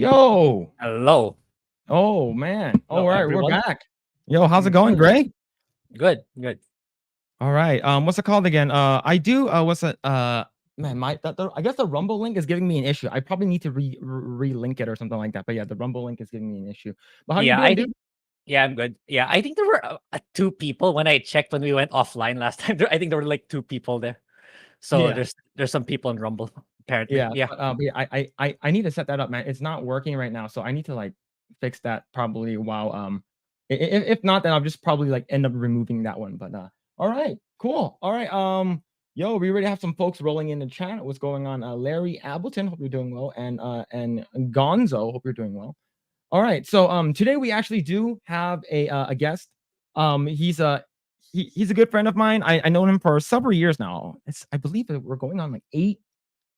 Yo. Hello. Oh man. All Hello, right, we're everyone. back. Yo, how's it going, Grae? Good, good. All right. What's it called again? I do. What's it? Man, I guess the Rumble link is giving me an issue. I probably need to re-link it or something like that. But yeah, the Rumble link is giving me an issue. But how you doing, dude? Yeah, I'm good. Yeah, I think there were 2 people when I checked when we went offline last time. I think there were like 2 people there. So Yeah. there's some people in Rumble apparently. Yeah. Yeah. But, I need to set that up, man. It's not working right now, so I need to like fix that probably while if not, then I'll just probably like end up removing that one. But all right, cool. All right, yo, we already have some folks rolling in the chat. What's going on? Larry Appleton, hope you're doing well, and Gonzo, hope you're doing well. All right, so today we actually do have a guest. He's a good friend of mine. I known him for several years now. I believe that we're going on like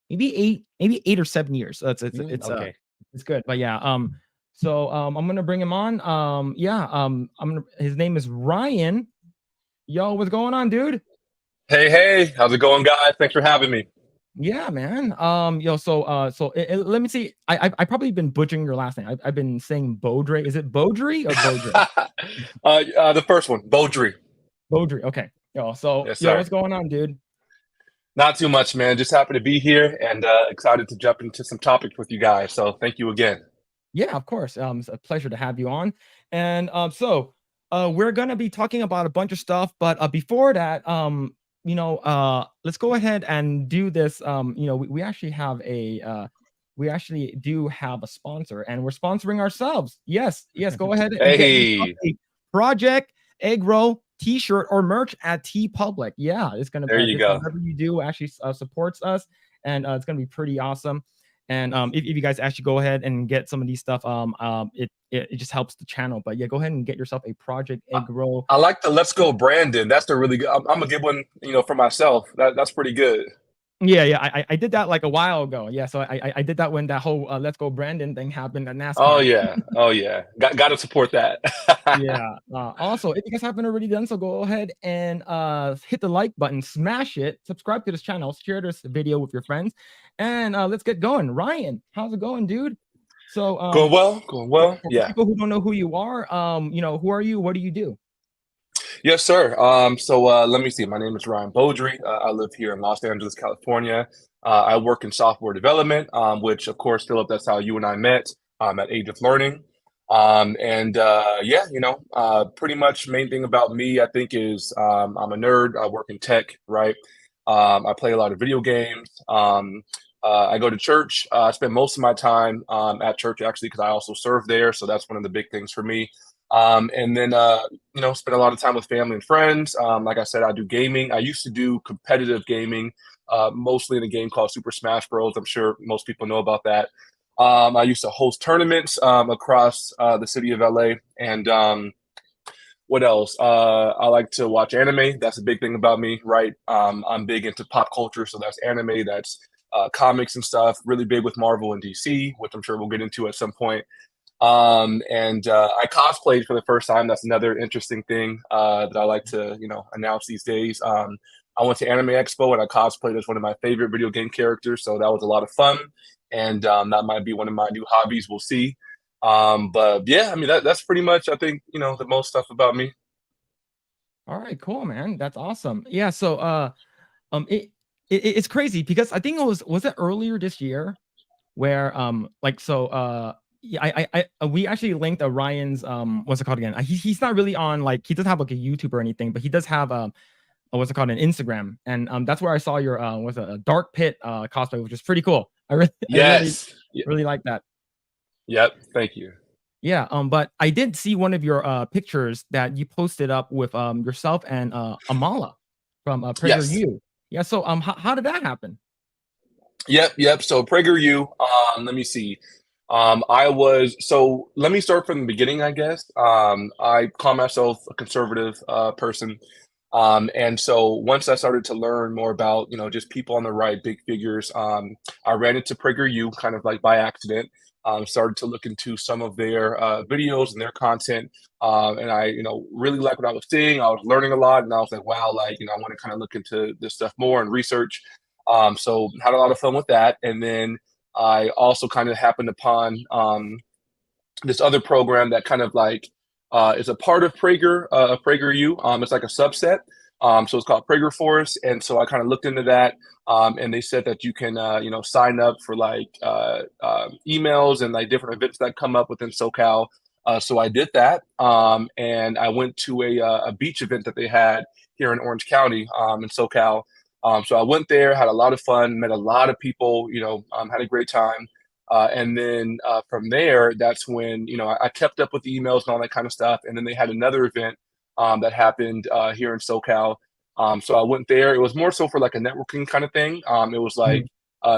maybe 8 or 7 years. So it's Okay. it's good. But yeah, so I'm gonna bring him on. His name is Ryan. Yo, what's going on, dude? Hey, how's it going, guys? Thanks for having me. Yeah, man. Yo, let me see. I probably been butchering your last name. I've been saying Bowdre. Is it Bowdre or Bowdre? The first one, Bowdre. Bowdre. Okay. Yo, so Yes, yo, sir. what's going on, dude? Not too much, man. Just happy to be here and excited to jump into some topics with you guys. So thank you again. Yeah, of course. It's a pleasure to have you on. And we're gonna be talking about a bunch of stuff, but before that, let's go ahead and do this. We actually have we actually do have a sponsor, and we're sponsoring ourselves. Yes, go ahead and get yourself a Project Eggroll t-shirt or merch at TeePublic. Yeah, it's gonna there you go. Whatever you do actually supports us, and it's gonna be pretty awesome. And if you guys actually go ahead and get some of these stuff, it just helps the channel. But yeah, go ahead and get yourself a Project Eggroll. I like the Let's Go Brandon. That's the really good. I'm gonna get one, for myself. That's pretty good. Yeah. I did that like a while ago. Yeah, so I did that when that whole Let's Go Brandon thing happened at NASCAR. Oh yeah. Got to support that. Yeah. Also, if you guys haven't already done so, go ahead and hit the like button, smash it, subscribe to this channel, share this video with your friends, and let's get going. Ryan, how's it going, dude? So going well. Yeah. People who don't know who you are, who are you? What do you do? Yes, sir. So let me see. My name is Ryan Bowdre. I live here in Los Angeles, California. I work in software development, which, of course, Phillip, that's how you and I met at Age of Learning. Pretty much main thing about me, I think, is I'm a nerd. I work in tech, right? I play a lot of video games. I go to church. I spend most of my time at church, actually, because I also serve there. So that's one of the big things for me. And then, spend a lot of time with family and friends. Like I said, I do gaming. I used to do competitive gaming, mostly in a game called Super Smash Bros. I'm sure most people know about that. I used to host tournaments across the city of LA. And what else? I like to watch anime. That's a big thing about me, right? I'm big into pop culture. So that's anime, that's comics and stuff. Really big with Marvel and DC, which I'm sure we'll get into at some point. I cosplayed for the first time. That's another interesting thing that I like to, announce these days. I went to Anime Expo and I cosplayed as one of my favorite video game characters. So that was a lot of fun. And that might be one of my new hobbies. We'll see. But yeah, I mean, that's pretty much, I think, the most stuff about me. All right, cool, man. That's awesome. Yeah. So, it's crazy because I think was it earlier this year where, we actually linked Ryan's what's it called again? He's not really on, like, he doesn't have like a YouTube or anything, but he does have what's it called, an Instagram, and that's where I saw your was a Dark Pit cosplay, which is pretty cool. I really like that. Yep, thank you. Yeah, but I did see one of your pictures that you posted up with yourself and Amala from PragerU. Yeah, so how did that happen? Yep. So PragerU, let me see. Let me start from the beginning, I guess. I call myself a conservative person. And so once I started to learn more about, just people on the right, big figures, I ran into PragerU kind of like by accident. Started to look into some of their videos and their content. And I, really liked what I was seeing. I was learning a lot, and I was like, wow, I want to kind of look into this stuff more and research. So had a lot of fun with that. And then I also kind of happened upon this other program that kind of like is a part of PragerU. It's like a subset. So it's called Prager Force, and so I kind of looked into that, and they said that you can, sign up for like emails and like different events that come up within SoCal. So I did that, and I went to a beach event that they had here in Orange County, in SoCal. So I went there, had a lot of fun, met a lot of people, had a great time. And then from there, that's when, I kept up with the emails and all that kind of stuff. And then they had another event that happened here in SoCal. So I went there. It was more so for like a networking kind of thing. It was like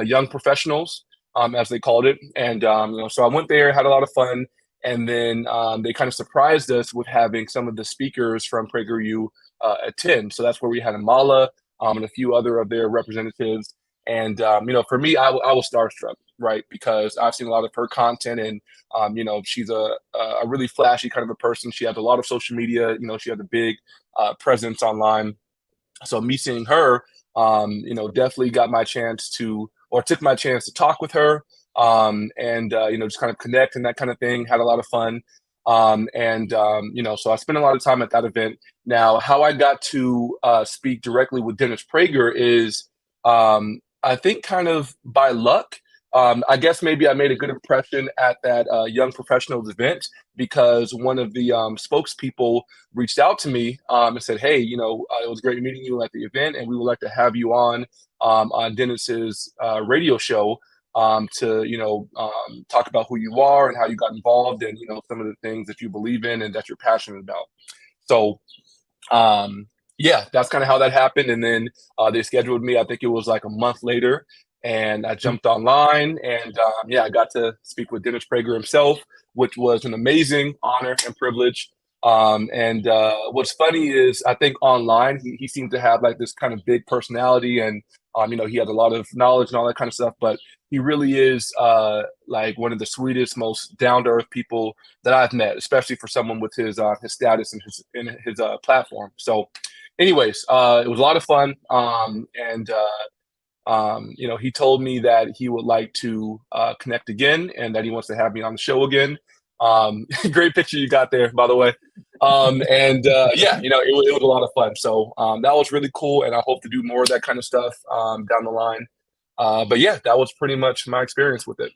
young professionals, as they called it. And, so I went there, had a lot of fun. And then they kind of surprised us with having some of the speakers from PragerU attend. So that's where we had Amala and a few other of their representatives. And, for me, I was starstruck, right? Because I've seen a lot of her content, and, she's a really flashy kind of a person. She has a lot of social media, she has a big presence online. So me seeing her, definitely took my chance to talk with her, and, just kind of connect and that kind of thing. Had a lot of fun. So I spent a lot of time at that event. Now, how I got to speak directly with Dennis Prager is, I think kind of by luck. I guess maybe I made a good impression at that Young Professionals event, because one of the spokespeople reached out to me and said, "Hey, it was great meeting you at the event, and we would like to have you on Dennis's radio show to talk about who you are and how you got involved, and some of the things that you believe in and that you're passionate about." So yeah, that's kind of how that happened. And then they scheduled me, I think it was like a month later, and I jumped online, and I got to speak with Dennis Prager himself, which was an amazing honor and privilege. And what's funny is, I think online he seemed to have like this kind of big personality, and he has a lot of knowledge and all that kind of stuff, but he really is like one of the sweetest, most down-to-earth people that I've met, especially for someone with his status and his platform. So anyways, it was a lot of fun. He told me that he would like to connect again, and that he wants to have me on the show again. Great picture you got there, by the way. It was a lot of fun. So that was really cool, and I hope to do more of that kind of stuff down the line. But yeah, that was pretty much my experience with it.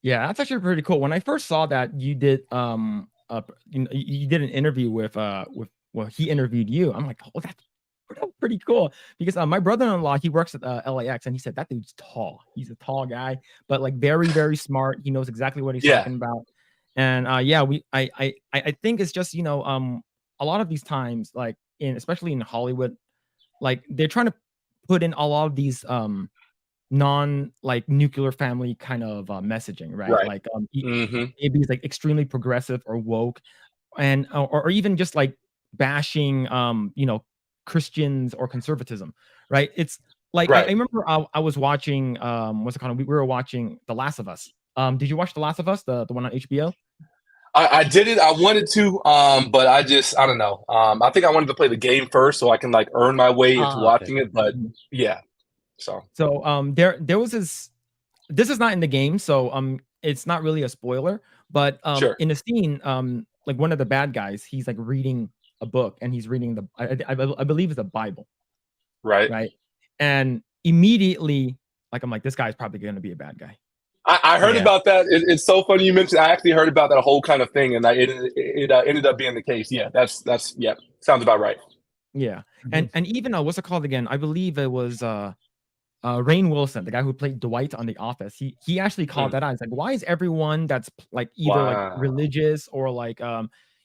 Yeah, that's actually pretty cool. When I first saw that you did you did an interview with he interviewed you, I'm like, oh, that's pretty cool. Because my brother-in-law, he works at LAX, and he said that dude's tall. He's a tall guy, but like very, very smart. He knows exactly what he's talking about. And I think it's just, a lot of these times, like especially in Hollywood, like they're trying to put in a lot of these non like nuclear family kind of messaging, right? Like maybe it's like extremely progressive or woke, and or even just like bashing Christians or conservatism, right? It's like I remember I was watching what's it called? We were watching The Last of Us. Did you watch The Last of Us, the one on HBO? I did it. I wanted to, but I don't know. I think I wanted to play the game first so I can like earn my way into watching it. But yeah, so there was this is not in the game, so it's not really a spoiler, but sure. In a scene, like one of the bad guys, he's like reading a book, and he's reading I believe it's a Bible, right, and immediately, like, I'm like, this guy's probably going to be a bad guy. I heard about that. It's so funny you mentioned. I actually heard about that whole kind of thing, and it ended up being the case. Yeah, that's yeah, sounds about right. Yeah, and even what's it called again? I believe it was Rainn Wilson, the guy who played Dwight on The Office. He actually called that out. It's like, why is everyone that's like either like religious or like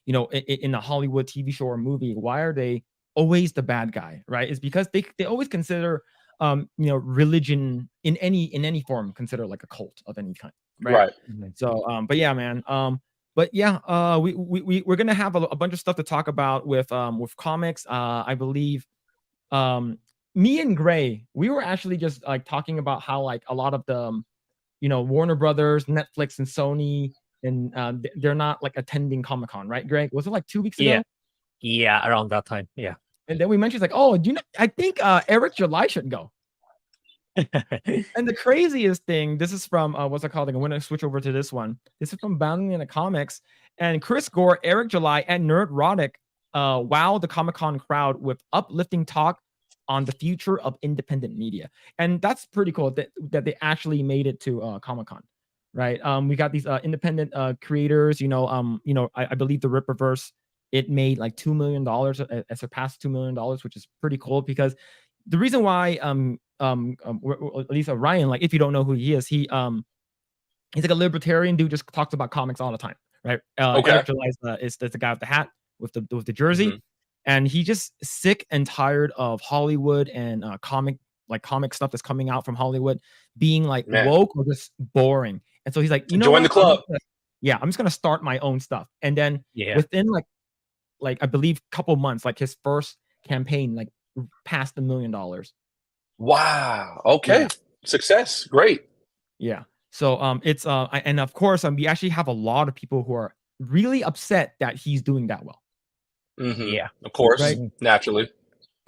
in a Hollywood TV show or movie, why are they always the bad guy, right? It's because they always consider religion in any form consider like a cult of any kind, right? So but yeah, man, but yeah, we're gonna have a bunch of stuff to talk about with comics. I believe me and Grae, we were actually just like talking about how like a lot of the Warner Brothers, Netflix, and Sony, and they're not like attending Comic-Con, right, Greg? Was it like 2 weeks ago? Yeah, around that time. Yeah. And then we mentioned like, oh, I think Eric July should go. And the craziest thing, this is from what's it called? I'm going to switch over to this one. This is from Bounding in the Comics, and Chris Gore, Eric July, and Nerd Roddick wowed the Comic-Con crowd with uplifting talk on the future of independent media, and that's pretty cool that they actually made it to Comic-Con, right? We got these independent creators. I believe the Rippaverse, it made like $2 million. It surpassed $2 million, which is pretty cool because the reason why at least Ryan, like if you don't know who he is, he's like a libertarian dude, just talks about comics all the time, right? Okay. Eric July is the guy with the hat with the jersey, and he just sick and tired of Hollywood and comic stuff that's coming out from Hollywood being like woke or just boring. And so he's like, join the club. I'm just gonna start my own stuff. And then within like I believe couple months, like his first campaign like passed $1 million. Wow. Okay. Yeah. Success. Great. Yeah. So it's and of course we actually have a lot of people who are really upset that he's doing that well. Yeah. Of course. Right? Naturally.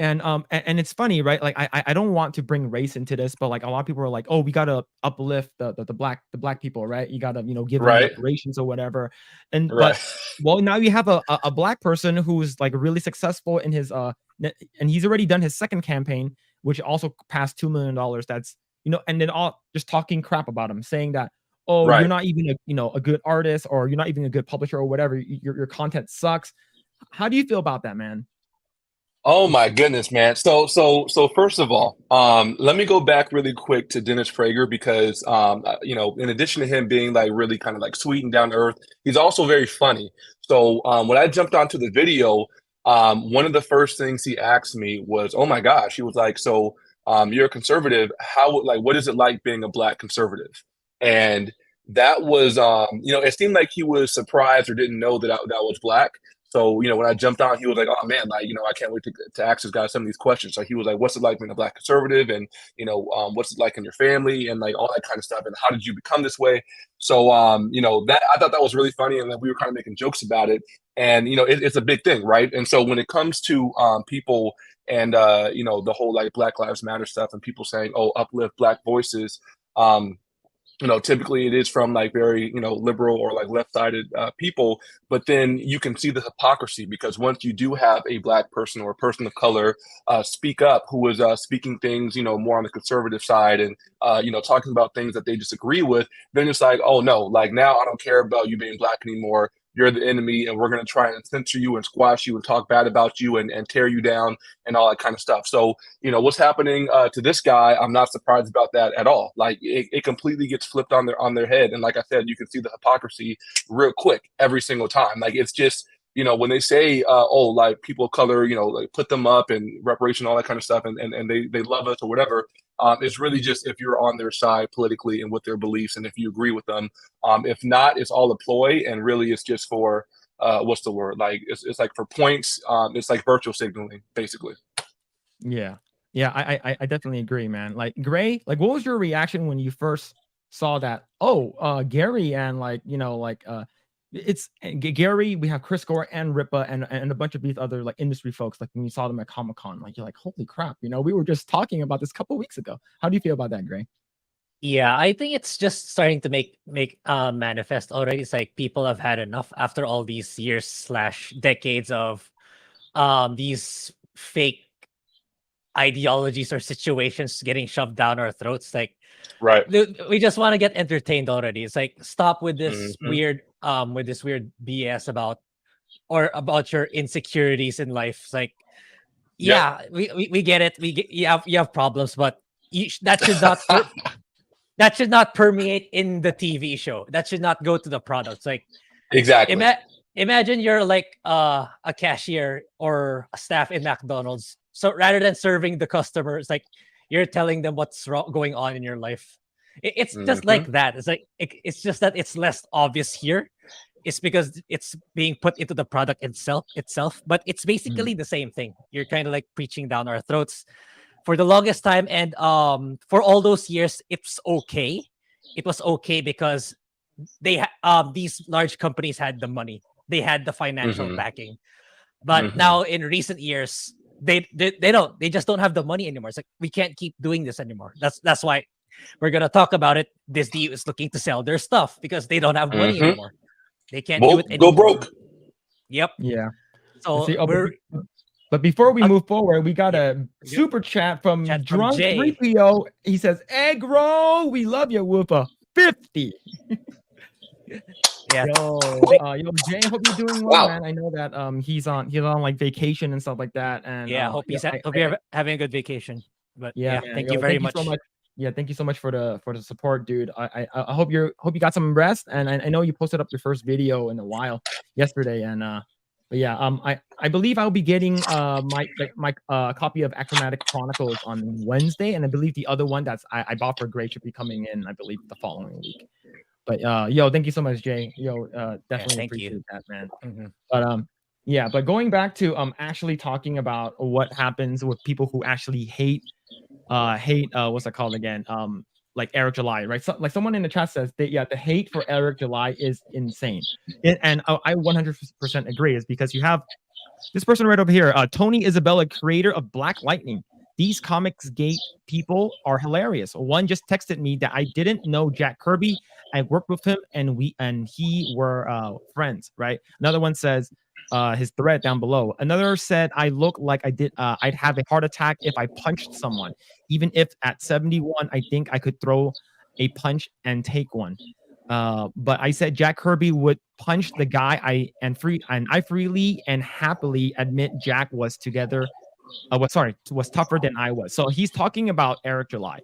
And it's funny, right? Like I don't want to bring race into this, but like a lot of people are like, oh, we gotta uplift the black people, right? You gotta give them reparations or whatever. And but well, now you have a black person who's like really successful in his and he's already done his second campaign, which also passed $2 million. That's and then all just talking crap about him, saying that you're not even a good artist, or you're not even a good publisher or whatever. Your content sucks. How do you feel about that, man? Oh my goodness, man. So first of all, let me go back really quick to Dennis Prager because, in addition to him being like really kind of like sweet and down to earth, he's also very funny. So when I jumped onto the video, one of the first things he asked me was, oh my gosh, he was like, so you're a conservative. What is it like being a black conservative? And that was, it seemed like he was surprised or didn't know that I was black. So, when I jumped on, he was like, oh man, like, I can't wait to ask this guy some of these questions. So he was like, what's it like being a black conservative? And, what's it like in your family and like all that kind of stuff? And how did you become this way? So, that I thought that was really funny. And then we were kind of making jokes about it. And, it's a big thing, right? And so when it comes to people and, the whole like Black Lives Matter stuff and people saying, oh, uplift black voices, typically it is from like very, liberal or like left-sided people, but then you can see the hypocrisy because once you do have a black person or a person of color speak up who is speaking things, more on the conservative side and, talking about things that they disagree with, then it's like, oh no, like now I don't care about you being black anymore. You're the enemy and we're going to try and censor you and squash you and talk bad about you and tear you down and all that kind of stuff. So, what's happening to this guy, I'm not surprised about that at all. Like it completely gets flipped on their head. And like I said, you can see the hypocrisy real quick every single time. Like it's just, when they say, like people of color, like put them up and reparation, all that kind of stuff. And they love us or whatever. It's really just if you're on their side politically and with their beliefs and if you agree with them. If not, it's all a ploy and really it's just for what's the word? Like it's like for points. It's like virtual signaling, basically. Yeah. I definitely agree, man. Like Grae, like what was your reaction when you first saw that? Gary and it's Gary, we have Chris Gore and Ripa and a bunch of these other like industry folks, like when you saw them at Comic-Con, like you're like, holy crap, we were just talking about this a couple weeks ago. How do you feel about that, Grae? Yeah, I think it's just starting to make manifest already. It's like people have had enough after all these years / decades of these fake ideologies or situations getting shoved down our throats. Like, right, we just want to get entertained already. It's like stop with this weird BS about your insecurities in life. It's like, we get it. You have problems, but that should not permeate in the TV show. That should not go to the products. Like exactly. Imagine you're like a cashier or a staff in McDonald's. So rather than serving the customers, like you're telling them what's going on in your life. It's just like that. It's like it's just that it's less obvious here. It's because it's being put into the product itself. But it's basically the same thing. You're kind of like preaching down our throats for the longest time, and for all those years, it's okay. It was okay because they these large companies had the money. They had the financial backing. But now in recent years, they don't. They just don't have the money anymore. It's like we can't keep doing this anymore. That's why we're gonna talk about it. Disney is looking to sell their stuff because they don't have money anymore. They can't do it Go anymore. broke. Yep. Yeah. So See, we're but before we move forward, we got yeah. a super chat from Chat from Drunk Jay. 3PO. He says, Eggroll, we love you, Woofa. 50. Yeah. Yo, Jay, hope you're doing well, Wow. man. I know that he's on like vacation and stuff like that. And Yeah. Hope you're having a good vacation. But yeah, yeah, man, thank you very much. So much. Yeah, thank you so much for the support, dude. I hope you got some rest. And I know you posted up your first video in a while yesterday. And but yeah, I believe I'll be getting my copy of Achromatic Chronicles on Wednesday, and I believe the other one that's I bought for Grae should be coming in, I believe, the following week. But yo, thank you so much, Jay. Yo, definitely appreciate that, man. But yeah, but going back to actually talking about what happens with people who actually hate what's that called again? Like Eric July, right? So, like someone in the chat says that the hate for Eric July is insane. And I 100% agree, is because you have this person right over here, Tony Isabella, creator of Black Lightning. These Comics Gate people are hilarious. One just texted me that I didn't know Jack Kirby. I worked with him and he were friends, right? Another one says his thread down below. Another said I look like I'd have a heart attack if I punched someone. Even if at 71, I think I could throw a punch and take one. But I said Jack Kirby would punch the guy I freely and happily admit Jack was was tougher than I was. So he's talking about Eric July,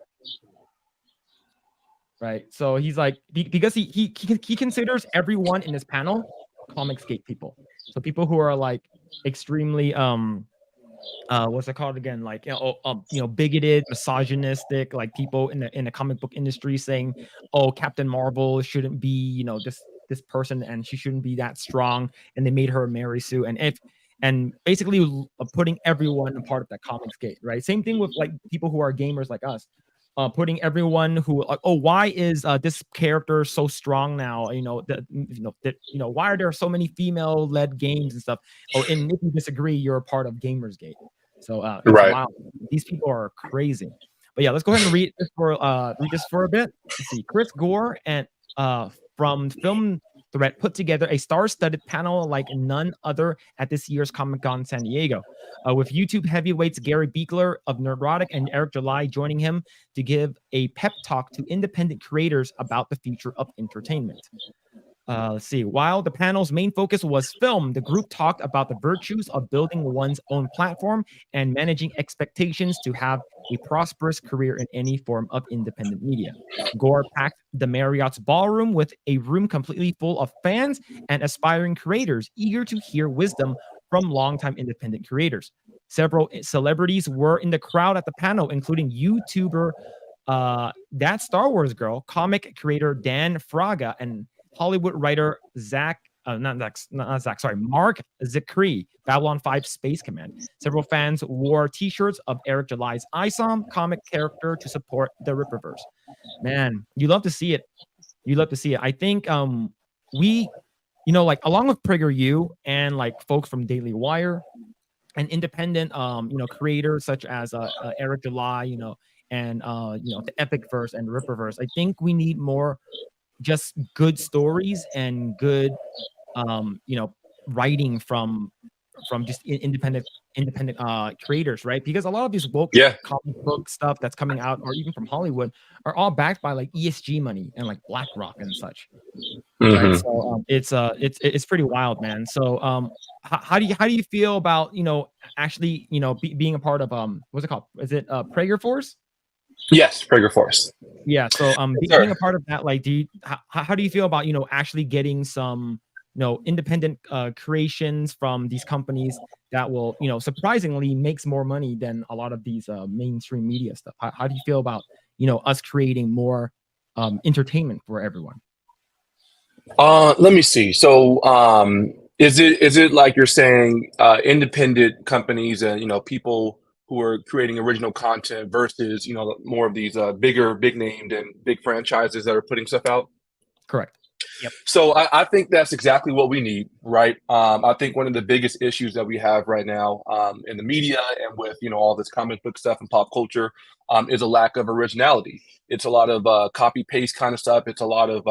right? So he's like, because he considers everyone in this panel Comicsgate people. So people who are like extremely what's it called again? Like bigoted, misogynistic, like people in the comic book industry saying, oh, Captain Marvel shouldn't be this person and she shouldn't be that strong, and they made her a Mary Sue, and basically putting everyone a part of that Comicsgate, right? Same thing with like people who are gamers like us. Putting everyone who why is this character so strong now? Why are there so many female-led games and stuff? Oh, and if you disagree, you're a part of Gamersgate. So it's wild. These people are crazy. But yeah, let's go ahead and read this for a bit. Let's see. Chris Gore and from Film Threat put together a star-studded panel like none other at this year's Comic-Con San Diego, with YouTube heavyweights Gary Beekler of Nerdrotic and Eric July joining him to give a pep talk to independent creators about the future of entertainment. Let's see. While the panel's main focus was film, the group talked about the virtues of building one's own platform and managing expectations to have a prosperous career in any form of independent media. Gore packed the Marriott's ballroom with a room completely full of fans and aspiring creators eager to hear wisdom from longtime independent creators. Several celebrities were in the crowd at the panel, including YouTuber That Star Wars Girl, comic creator Dan Fraga, and Hollywood writer Mark Zicree, Babylon 5 Space Command. Several fans wore t-shirts of Eric July's ISOM comic character to support the Rippaverse. Man, you love to see it. I think we, along with PragerU and like folks from Daily Wire and independent creators such as Eric July, and the Epicverse and Rippaverse, I think we need more just good stories and good writing from just independent creators, right? Because a lot of these woke comic book stuff that's coming out, or even from Hollywood, are all backed by like ESG money and like BlackRock and such. Right? So it's pretty wild, man. So how do you feel about actually being a part of what's it called? Is it Prager Force? Yes, Prager Force. Yeah. So being a part of that, like, how do you feel about actually getting some independent creations from these companies that will surprisingly makes more money than a lot of these mainstream media stuff? How do you feel about us creating more entertainment for everyone? Let me see. So is it like you're saying independent companies and people who are creating original content versus more of these big named and big franchises that are putting stuff out? Correct. Yep. So I think that's exactly what we need, right? I think one of the biggest issues that we have right now in the media and with all this comic book stuff and pop culture is a lack of originality. It's a lot of copy paste kind of stuff. It's a lot of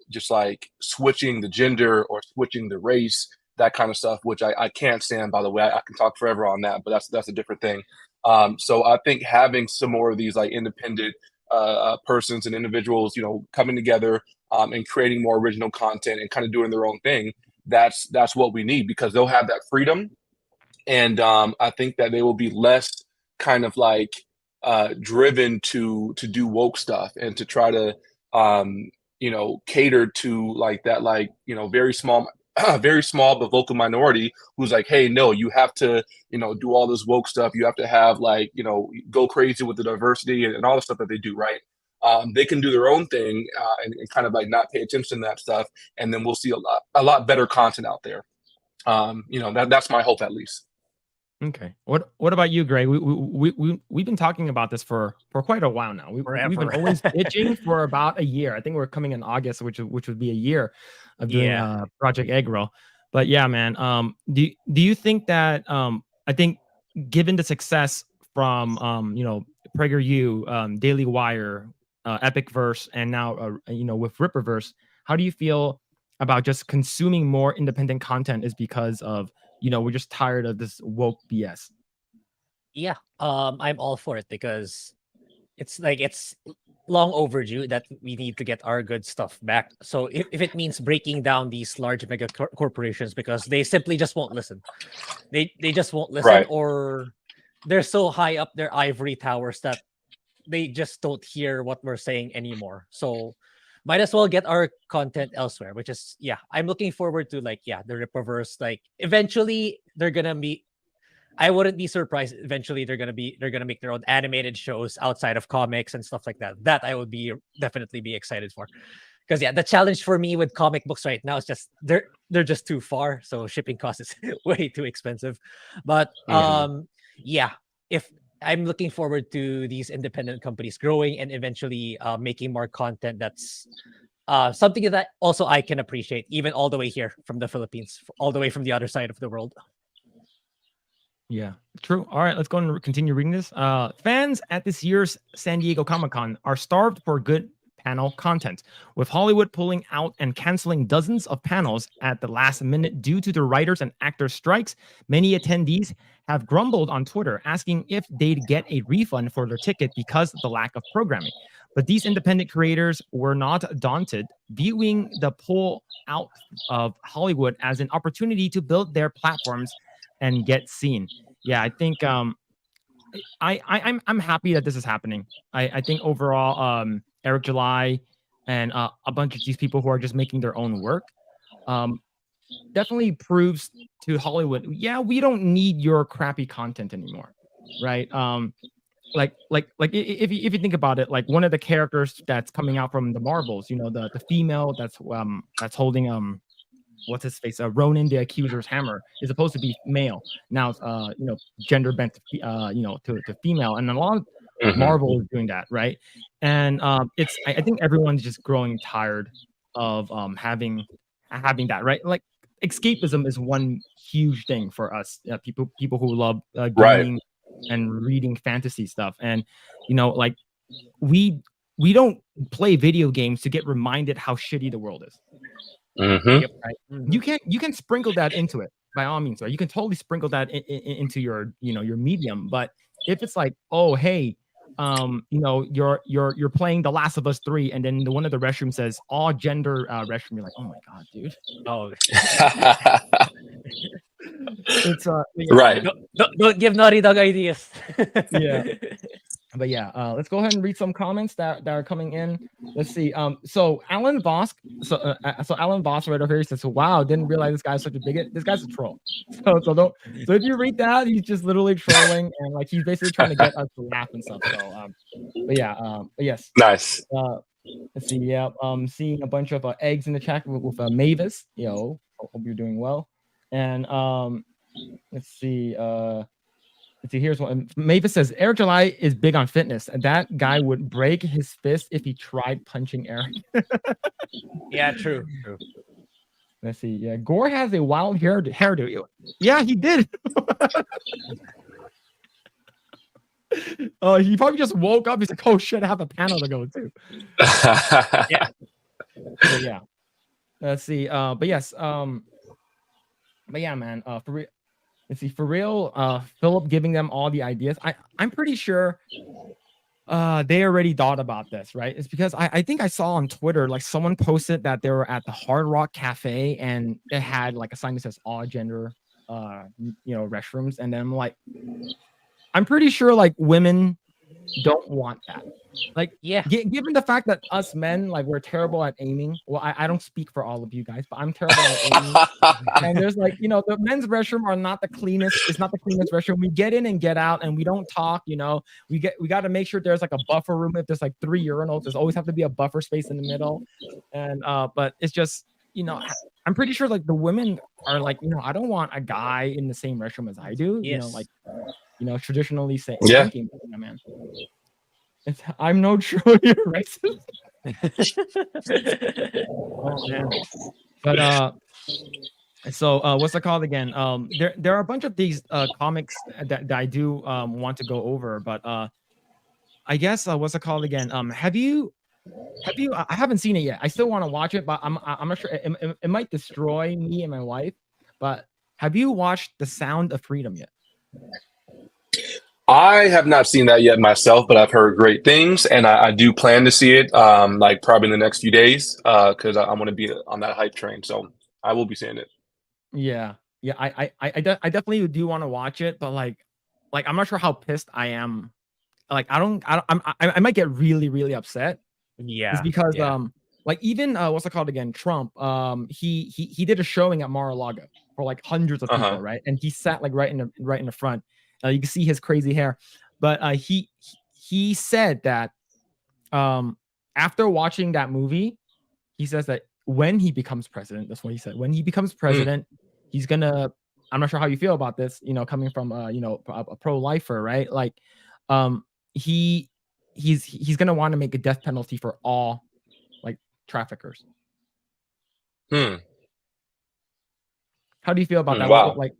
just like switching the gender or switching the race, that kind of stuff, which I can't stand. By the way, I can talk forever on that, but that's a different thing. So I think having some more of these like independent persons and individuals, coming together and creating more original content and kind of doing their own thing, that's what we need, because they'll have that freedom, and I think that they will be less kind of like driven to do woke stuff and to try to cater to like that, like very small very small but vocal minority who's like, hey, no, you have to do all this woke stuff, you have to have like go crazy with the diversity and all the stuff that they do, right? They can do their own thing and kind of like not pay attention to that stuff, and then we'll see a lot better content out there. That's my hope, at least. Okay. What about you, Grae? We've been talking about this for quite a while now. We've been always itching for about a year. I think we're coming in August, which would be a year of doing Project Eggroll. But yeah, man. Do you think that I think given the success from PragerU, Daily Wire, Epic Verse, and now with Ripperverse, how do you feel about just consuming more independent content is because of we're just tired of this woke BS? Yeah, I'm all for it, because it's long overdue that we need to get our good stuff back. So if it means breaking down these large mega corporations because they simply just won't listen, they just won't listen, right, or they're so high up their ivory towers that they just don't hear what we're saying anymore. So might as well get our content elsewhere, which is, I'm looking forward to the Ripperverse. Like eventually they're gonna be, I wouldn't be surprised, eventually they're gonna make their own animated shows outside of comics and stuff like that. That I would definitely be excited for. Because the challenge for me with comic books right now is just they're just too far, so shipping cost is way too expensive. But if I'm looking forward to these independent companies growing and eventually making more content that's something that also I can appreciate, even all the way here from the Philippines, all the way from the other side of the world. Yeah, true. All right, let's go and continue reading this. Fans at this year's San Diego Comic-Con are starved for good panel content, with Hollywood pulling out and canceling dozens of panels at the last minute due to the writers and actors strikes. Many attendees have grumbled on Twitter, asking if they'd get a refund for their ticket because of the lack of programming. But these independent creators were not daunted, viewing the pull out of Hollywood as an opportunity to build their platforms and get seen. Yeah, I think I'm happy that this is happening. I think overall, Eric July and a bunch of these people who are just making their own work definitely proves to Hollywood, we don't need your crappy content anymore, right? Like if you think about it, like one of the characters that's coming out from the Marvels, the female that's holding what's his face? Ronan the Accuser's hammer is supposed to be male. Now gender bent to female, and a lot of Marvel is doing that, right? And I think everyone's just growing tired of having that, right? Like escapism is one huge thing for us, people who love gaming and reading fantasy stuff, and like we don't play video games to get reminded how shitty the world is. Yep. Right? You can sprinkle that into it by all means, right? You can totally sprinkle that into your your medium. But if it's like, oh hey, you're playing The Last of Us 3, and then one of the restrooms says all gender restroom, you're like, oh my god, dude. Oh, it's right. Don't give Naughty Dog ideas. Yeah. But let's go ahead and read some comments that are coming in. Let's see. So Alan Voss, so Alan Voss right over here says, "Wow, didn't realize this guy's such a bigot. This guy's a troll." So if you read that, he's just literally trolling, and like he's basically trying to get us to laugh and stuff. So but yes. Nice. Let's see. Yeah. Seeing a bunch of eggs in the chat with Mavis. Hope you're doing well. And let's see. Let's see, here's one. Mavis says Eric July is big on fitness. That guy would break his fist if he tried punching Eric. Yeah, true. Let's see. Yeah, Gore has a wild hairdo. Yeah, he did. Oh, he probably just woke up. He's like, "Oh shit, I have a panel to go to." Yeah. But yeah. Let's see. But yes. But yeah, man. Let's see. For real. Phillip giving them all the ideas. I'm pretty sure. They already thought about this, right? It's because I think I saw on Twitter, like someone posted that they were at the Hard Rock Cafe and it had like a sign that says all gender, restrooms. And then I'm like, I'm pretty sure like women don't want that. Like, Yeah. Given the fact that us men, like, we're terrible at aiming. Well, I don't speak for all of you guys, but I'm terrible at aiming. And there's like, the men's restroom are not the cleanest. It's not the cleanest restroom. We get in and get out, and we don't talk. We got to make sure there's like a buffer room. If there's like 3 urinals, there's always have to be a buffer space in the middle. And but it's just, I'm pretty sure like the women are like, I don't want a guy in the same restroom as I do. Yes. Traditionally say, Yeah. thinking, man. I'm no Trojan racist. Oh man. But so what's it called again? There are a bunch of these comics that I do want to go over, but I guess what's it called again? Have you? I haven't seen it yet. I still want to watch it, but I'm not sure. It might destroy me and my wife. But have you watched The Sound of Freedom yet? I have not seen that yet myself, but I've heard great things, and I do plan to see it, like probably in the next few days, because I want to be on that hype train. So I will be seeing it. Yeah. I definitely do want to watch it, but like I'm not sure how pissed I am. Like I might get really really upset. Yeah. It's because like even what's it called again? Trump. He did a showing at Mar-a-Lago for like hundreds of people, right? And he sat like right in the front. You can see his crazy hair, but he said that after watching that movie, he says that when he becomes president, that's what he said. When he becomes president, he's gonna. I'm not sure how you feel about this. Coming from a pro-lifer, right? Like, he's gonna want to make a death penalty for all like traffickers. How do you feel about that? Wow. Like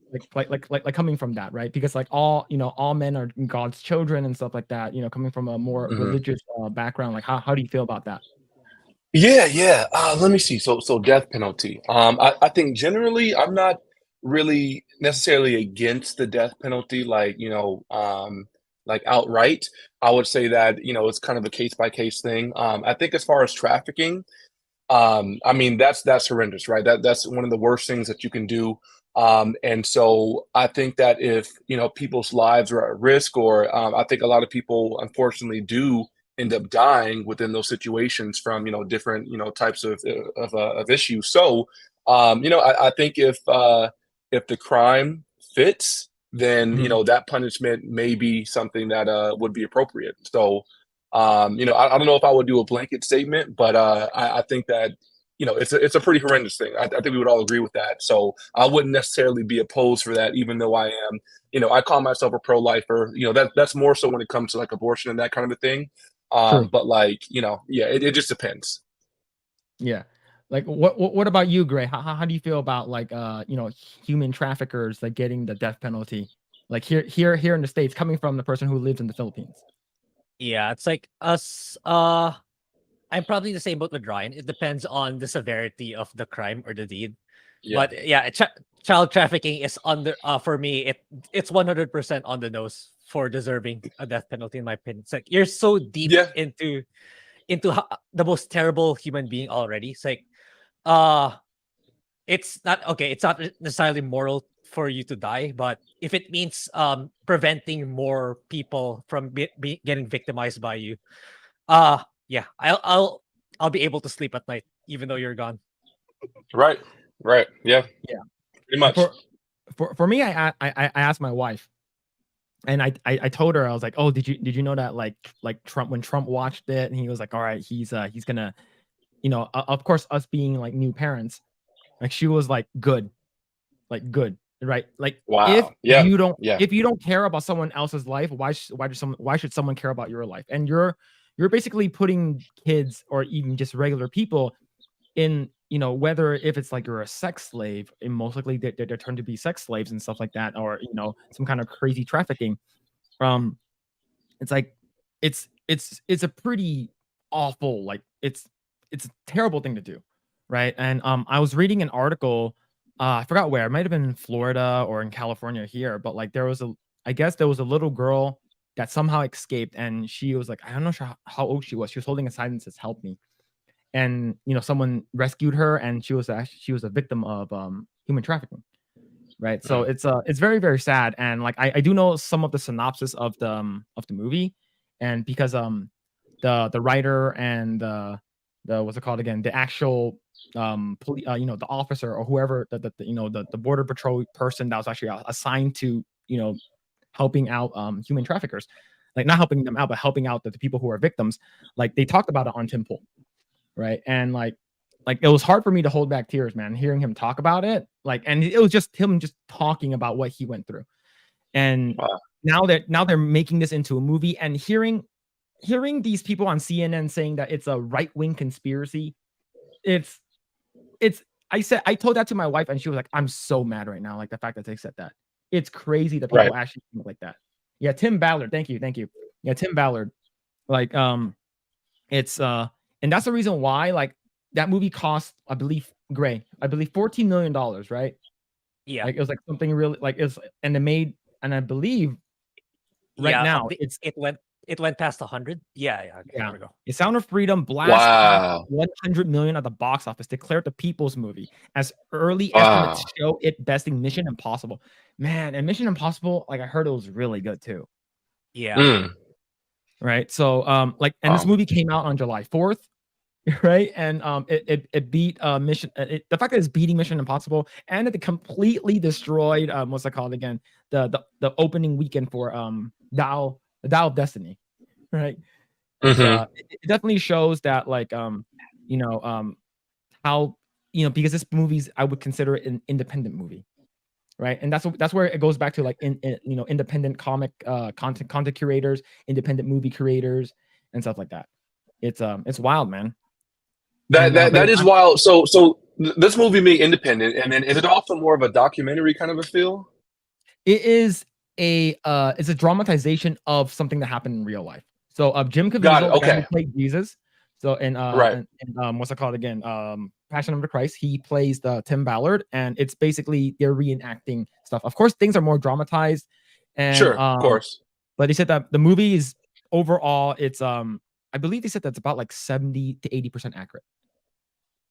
coming from that, right? Because like all men are God's children and stuff like that. Coming from a more religious background, like how do you feel about that? Yeah. Let me see. So death penalty. I think generally I'm not really necessarily against the death penalty, like like outright. I would say that it's kind of a case by case thing. I think as far as trafficking. I mean, that's horrendous, right? That's one of the worst things that you can do. And so I think that if, people's lives are at risk, or I think a lot of people unfortunately do end up dying within those situations from, different, types of issues. So, I think if the crime fits, then, that punishment may be something that would be appropriate. So, I don't know if I would do a blanket statement, but I think that it's a pretty horrendous thing. I think we would all agree with that. So I wouldn't necessarily be opposed for that, even though I am, I call myself a pro-lifer. That's more so when it comes to like abortion and that kind of a thing. But like it just depends. Yeah. Like what about you, Grae? How do you feel about like human traffickers like getting the death penalty? Like here in the States, coming from the person who lives in the Philippines. Yeah, it's like us. I'm probably the same boat with Ryan. It depends on the severity of the crime or the deed. Yeah. But yeah, child trafficking is for me. It's 100% on the nose for deserving a death penalty, in my opinion. It's like you're so deep into the most terrible human being already. It's like, it's not okay. It's not necessarily moral for you to die, but if it means preventing more people from getting victimized by you, yeah, I'll be able to sleep at night even though you're gone. Right. Yeah. Pretty much. For me, I asked my wife, and I told her, I was like, oh, did you know that like Trump, when Trump watched it, and he was like, all right, he's gonna, of course, us being like new parents, like she was like good. right? Like if Wow. Yeah. you don't Yeah. if you don't care about someone else's life, why should someone care about your life? And you're basically putting kids or even just regular people in, whether if it's like you're a sex slave, and most likely they're turned to be sex slaves and stuff like that, or some kind of crazy trafficking. It's like it's a pretty awful, like it's a terrible thing to do, right? And I was reading an article, I forgot where, it might have been in Florida or in California here, but like I guess there was a little girl that somehow escaped, and she was like, I don't know how old she was. She was holding a sign that says "Help me," and someone rescued her, and she was a victim of human trafficking. Right. So it's very, very sad. And like I do know some of the synopsis of the movie. And because the writer and the what's it called again? The actual the officer or whoever the border patrol person that was actually assigned to, helping out human traffickers. Like not helping them out, but helping out the people who are victims. Like they talked about it on Tim Pool. Right. And like it was hard for me to hold back tears, man, hearing him talk about it. Like, and it was just him just talking about what he went through. And Wow. now they're making this into a movie, and hearing these people on CNN saying that it's a right-wing conspiracy. It's I told that to my wife, and she was like, I'm so mad right now. Like the fact that they said that. It's crazy that people actually think like that. Yeah, Tim Ballard. Thank you. Yeah, Tim Ballard. Like, it's and that's the reason why, like, that movie cost, I believe, Grae, $14 million, right? Yeah. Like it was like something really like and they made, and I believe now it went past 100. Yeah. Okay, there we go. The Sound of Freedom blasted 100 million at the box office, declared the people's movie, as early estimates show it besting Mission Impossible. Man, and Mission Impossible, like I heard it was really good too. Yeah. Right. So and this movie came out on July 4th. Right. And it beat Mission, the fact that it's beating Mission Impossible, and it completely destroyed what's it called again, the opening weekend for the Dial of Destiny. Right. It definitely shows that, like, how, because this movie's, I would consider it an independent movie. Right. And that's where it goes back to, like, independent comic content curators, independent movie creators and stuff like that. It's wild, man. That is wild. So this movie being independent, and then is it also more of a documentary kind of a feel? It is it's a dramatization of something that happened in real life. So Jim Caviezel, the guy who played Jesus. So and what's it called again? Passion of the Christ. He plays the Tim Ballard, and it's basically they're reenacting stuff. Of course, things are more dramatized. And sure, of course. But they said that the movie is overall, it's I believe they said that's about like 70 to 80% accurate.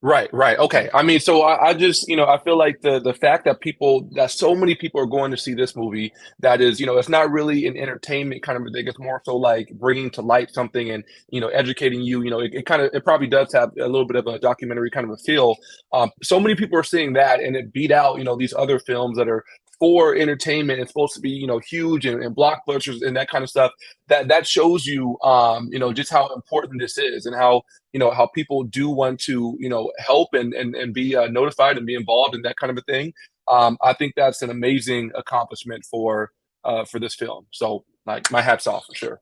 Right. Okay. I mean, so I just, I feel like the fact that so many people are going to see this movie, that is, it's not really an entertainment kind of a thing. It's more so like bringing to light something and, educating you. It probably does have a little bit of a documentary kind of a feel. So many people are seeing that, and it beat out, these other films that are for entertainment. It's supposed to be, huge and blockbusters and that kind of stuff. That shows you, just how important this is, and how people do want to, help and be notified and be involved in that kind of a thing. I think that's an amazing accomplishment for this film. So, like, my hat's off for sure.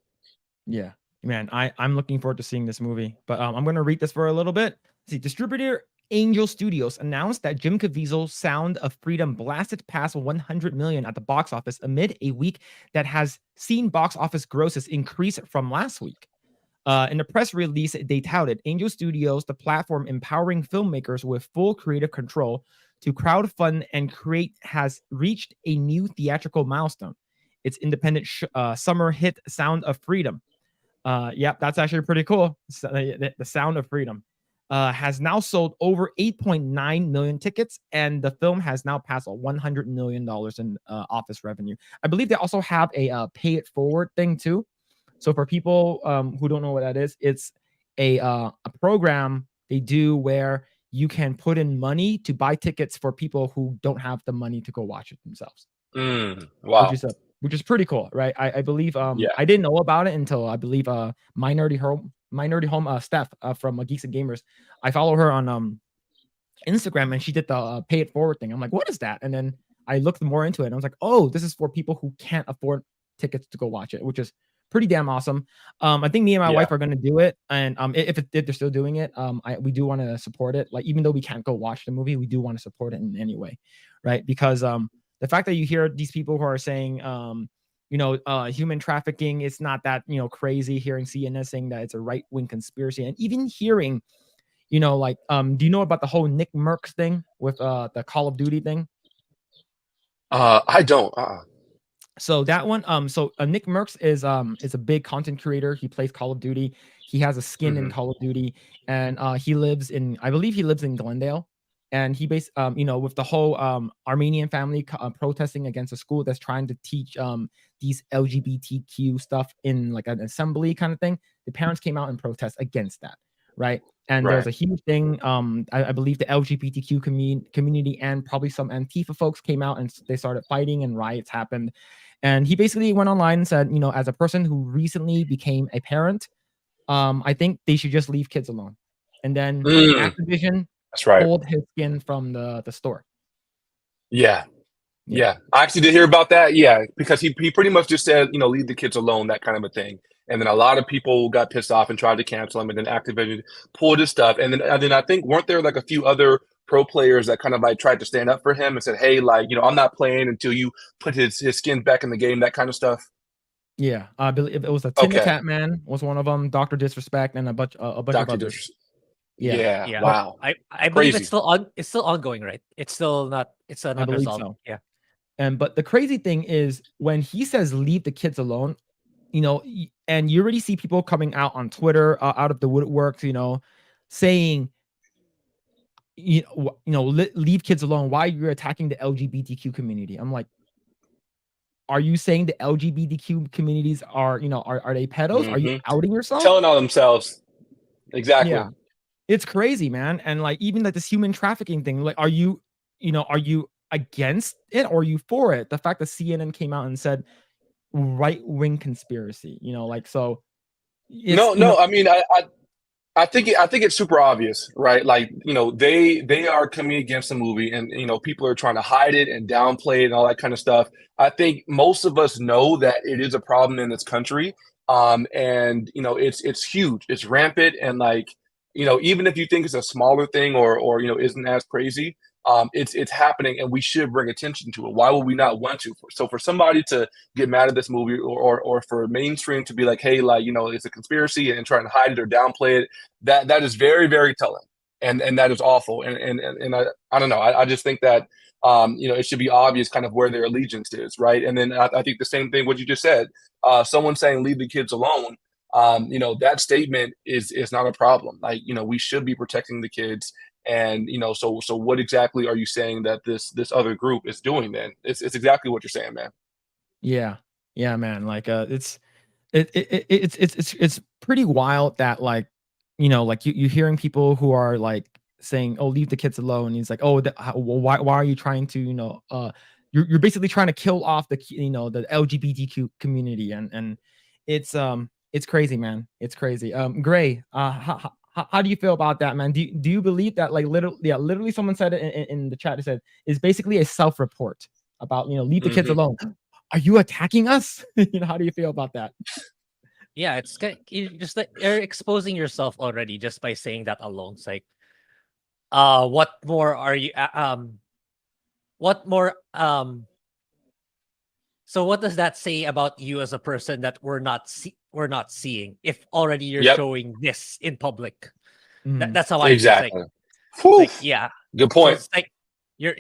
Yeah, man, I'm looking forward to seeing this movie. But I'm going to read this for a little bit. See, distributor Angel Studios announced that Jim Caviezel's Sound of Freedom blasted past 100 million at the box office amid a week that has seen box office grosses increase from last week. In the press release, they touted Angel Studios, the platform empowering filmmakers with full creative control to crowdfund and create, has reached a new theatrical milestone. Its independent summer hit Sound of Freedom. Yep, that's actually pretty cool. The Sound of Freedom has now sold over 8.9 million tickets, and the film has now passed $100 million in office revenue. I believe they also have a pay it forward thing too. So for people who don't know what that is, it's a program they do where you can put in money to buy tickets for people who don't have the money to go watch it themselves. Wow. Which is pretty cool, right? I believe I didn't know about it until I believe my nerdy home Steph from Geeks and Gamers. I follow her on Instagram, and she did the pay it forward thing. I'm like, what is that? And then I looked more into it and I was like, oh, this is for people who can't afford tickets to go watch it, which is pretty damn awesome. I think me and my wife are gonna do it, and if they're still doing it, we do want to support it. Like even though we can't go watch the movie, we do want to support it in any way, right? Because the fact that you hear these people who are saying human trafficking, it's not that crazy. Hearing CNN saying that it's a right-wing conspiracy, and even hearing do you know about the whole Nick Merckx thing with the Call of Duty thing? I don't. So that one, Nick Merckx is a big content creator. He plays Call of Duty. He has a skin in Call of Duty, and I believe he lives in Glendale. And he with the whole Armenian family protesting against a school that's trying to teach these LGBTQ stuff in like an assembly kind of thing. The parents came out and protest against that, right? And there was a huge thing. I believe the LGBTQ community and probably some Antifa folks came out and they started fighting and riots happened. And he basically went online and said, as a person who recently became a parent, I think they should just leave kids alone. And then Activision pulled his skin from the store. Yeah. I actually did hear about that. Yeah, because he pretty much just said, leave the kids alone, that kind of a thing. And then a lot of people got pissed off and tried to cancel him. And then Activision pulled his stuff. And then I think, weren't there like a few other pro players that kind of like tried to stand up for him and said, hey, like, I'm not playing until you put his skin back in the game, that kind of stuff? Yeah, I believe it was a Tim the Cat Man was one of them, Dr. Disrespect, and a bunch of others. Yeah. Wow. I believe it's still ongoing, right? It's still not. It's not resolved. So. Yeah. But the crazy thing is when he says leave the kids alone, and you already see people coming out on Twitter out of the woodworks, saying, leave kids alone. Why you're attacking the LGBTQ community? I'm like, are you saying the LGBTQ communities are they pedos? Are you outing yourself? Telling on themselves. Exactly. Yeah. It's crazy, man. And like even like this human trafficking thing, like are you against it or are you for it? The fact that CNN came out and said right-wing conspiracy, so no, I mean I think it's super obvious, right? Like, they are coming against the movie and people are trying to hide it and downplay it and all that kind of stuff. I think most of us know that it is a problem in this country. And it's huge, it's rampant, and like even if you think it's a smaller thing or isn't as crazy, it's happening, and we should bring attention to it. Why would we not want to? So for somebody to get mad at this movie, or for mainstream to be like, hey, like it's a conspiracy and trying to hide it or downplay it, that is very, very telling, and that is awful. And I don't know. I just think that it should be obvious kind of where their allegiance is, right? And then I think the same thing what you just said. Someone saying leave the kids alone. That statement is not a problem. Like we should be protecting the kids. And so what exactly are you saying that this other group is doing then? It's exactly what you're saying, man. Yeah, man. Like it's pretty wild that like like you hearing people who are like saying, oh, leave the kids alone. And he's like, oh, why are you trying to you're basically trying to kill off the the LGBTQ community, and it's crazy, man. It's crazy. Grae, how do you feel about that, man? Do you believe that like literally someone said it in the chat? It said it's basically a self-report about leave the kids alone. Are you attacking us? How do you feel about that? Yeah, it's just like you're exposing yourself already just by saying that alone. It's like, what more are you? What more? So what does that say about you as a person that we're not seeing? If already you're showing this in public, that's how I exactly. Like, yeah, good point. So it's like you're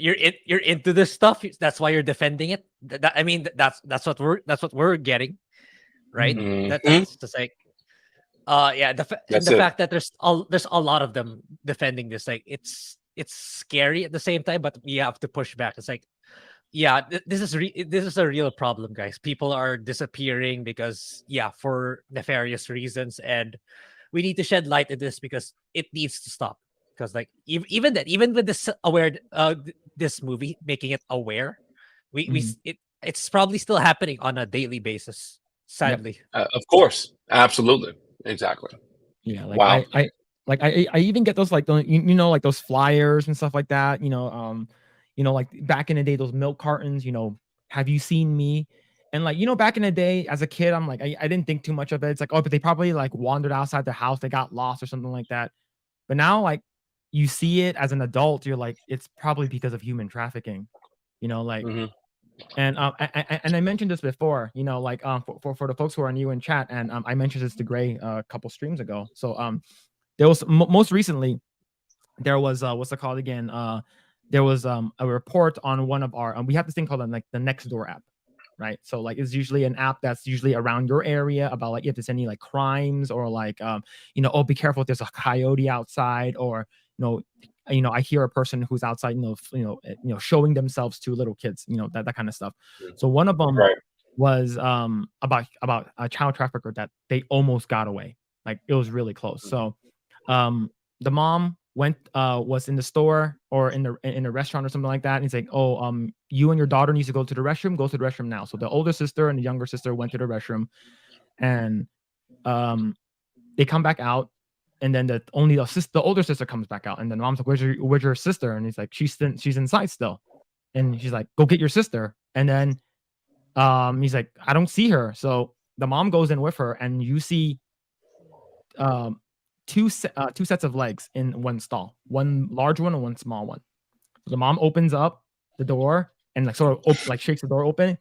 into this stuff. That's why you're defending it. I mean, that's what we're getting, right? That's just like, the fact that there's a lot of them defending this, like it's scary at the same time, but we have to push back. It's like, yeah, this is a real problem, guys. People are disappearing because for nefarious reasons, and we need to shed light on this because it needs to stop. Because like even with this this movie making it aware, it's probably still happening on a daily basis, sadly. Yep. Of course, absolutely, exactly. Yeah, like wow. I even get those like like those flyers and stuff like that. you know, like back in the day, those milk cartons, you know, have you seen me? And like, you know, back in the day as a kid, I'm like, I didn't think too much of it. It's like, oh, but they probably like wandered outside the house, they got lost or something like that. But now, like, you see it as an adult, you're like, it's probably because of human trafficking, you know, like, Hmm. and I mentioned this before, you know, like for the folks who are new in chat, and I mentioned this to Grae a couple streams ago. So there was most recently there was what's it called again? There was a report on one of our we have this thing called like the Nextdoor app, right? So like it's usually an app that's usually around your area about like if there's any like crimes or like you know, oh, be careful if there's a coyote outside, or you know, I hear a person who's outside, you know, showing themselves to little kids, you know, that kind of stuff. So one of them Right. was about a child trafficker that they almost got away. Like it was really close. So the mom was in the store or in a restaurant or something like that, and he's like, oh, you and your daughter needs to go to the restroom. Go to the restroom now. So the older sister and the younger sister went to the restroom, and they come back out, and then the older sister comes back out, and then the mom's like, where's your sister? And he's like, she's inside still. And she's like, go get your sister. And then he's like, I don't see her. So the mom goes in with her, and you see two sets of legs in one stall, one large one and one small one. So the mom opens up the door and like sort of like shakes the door open,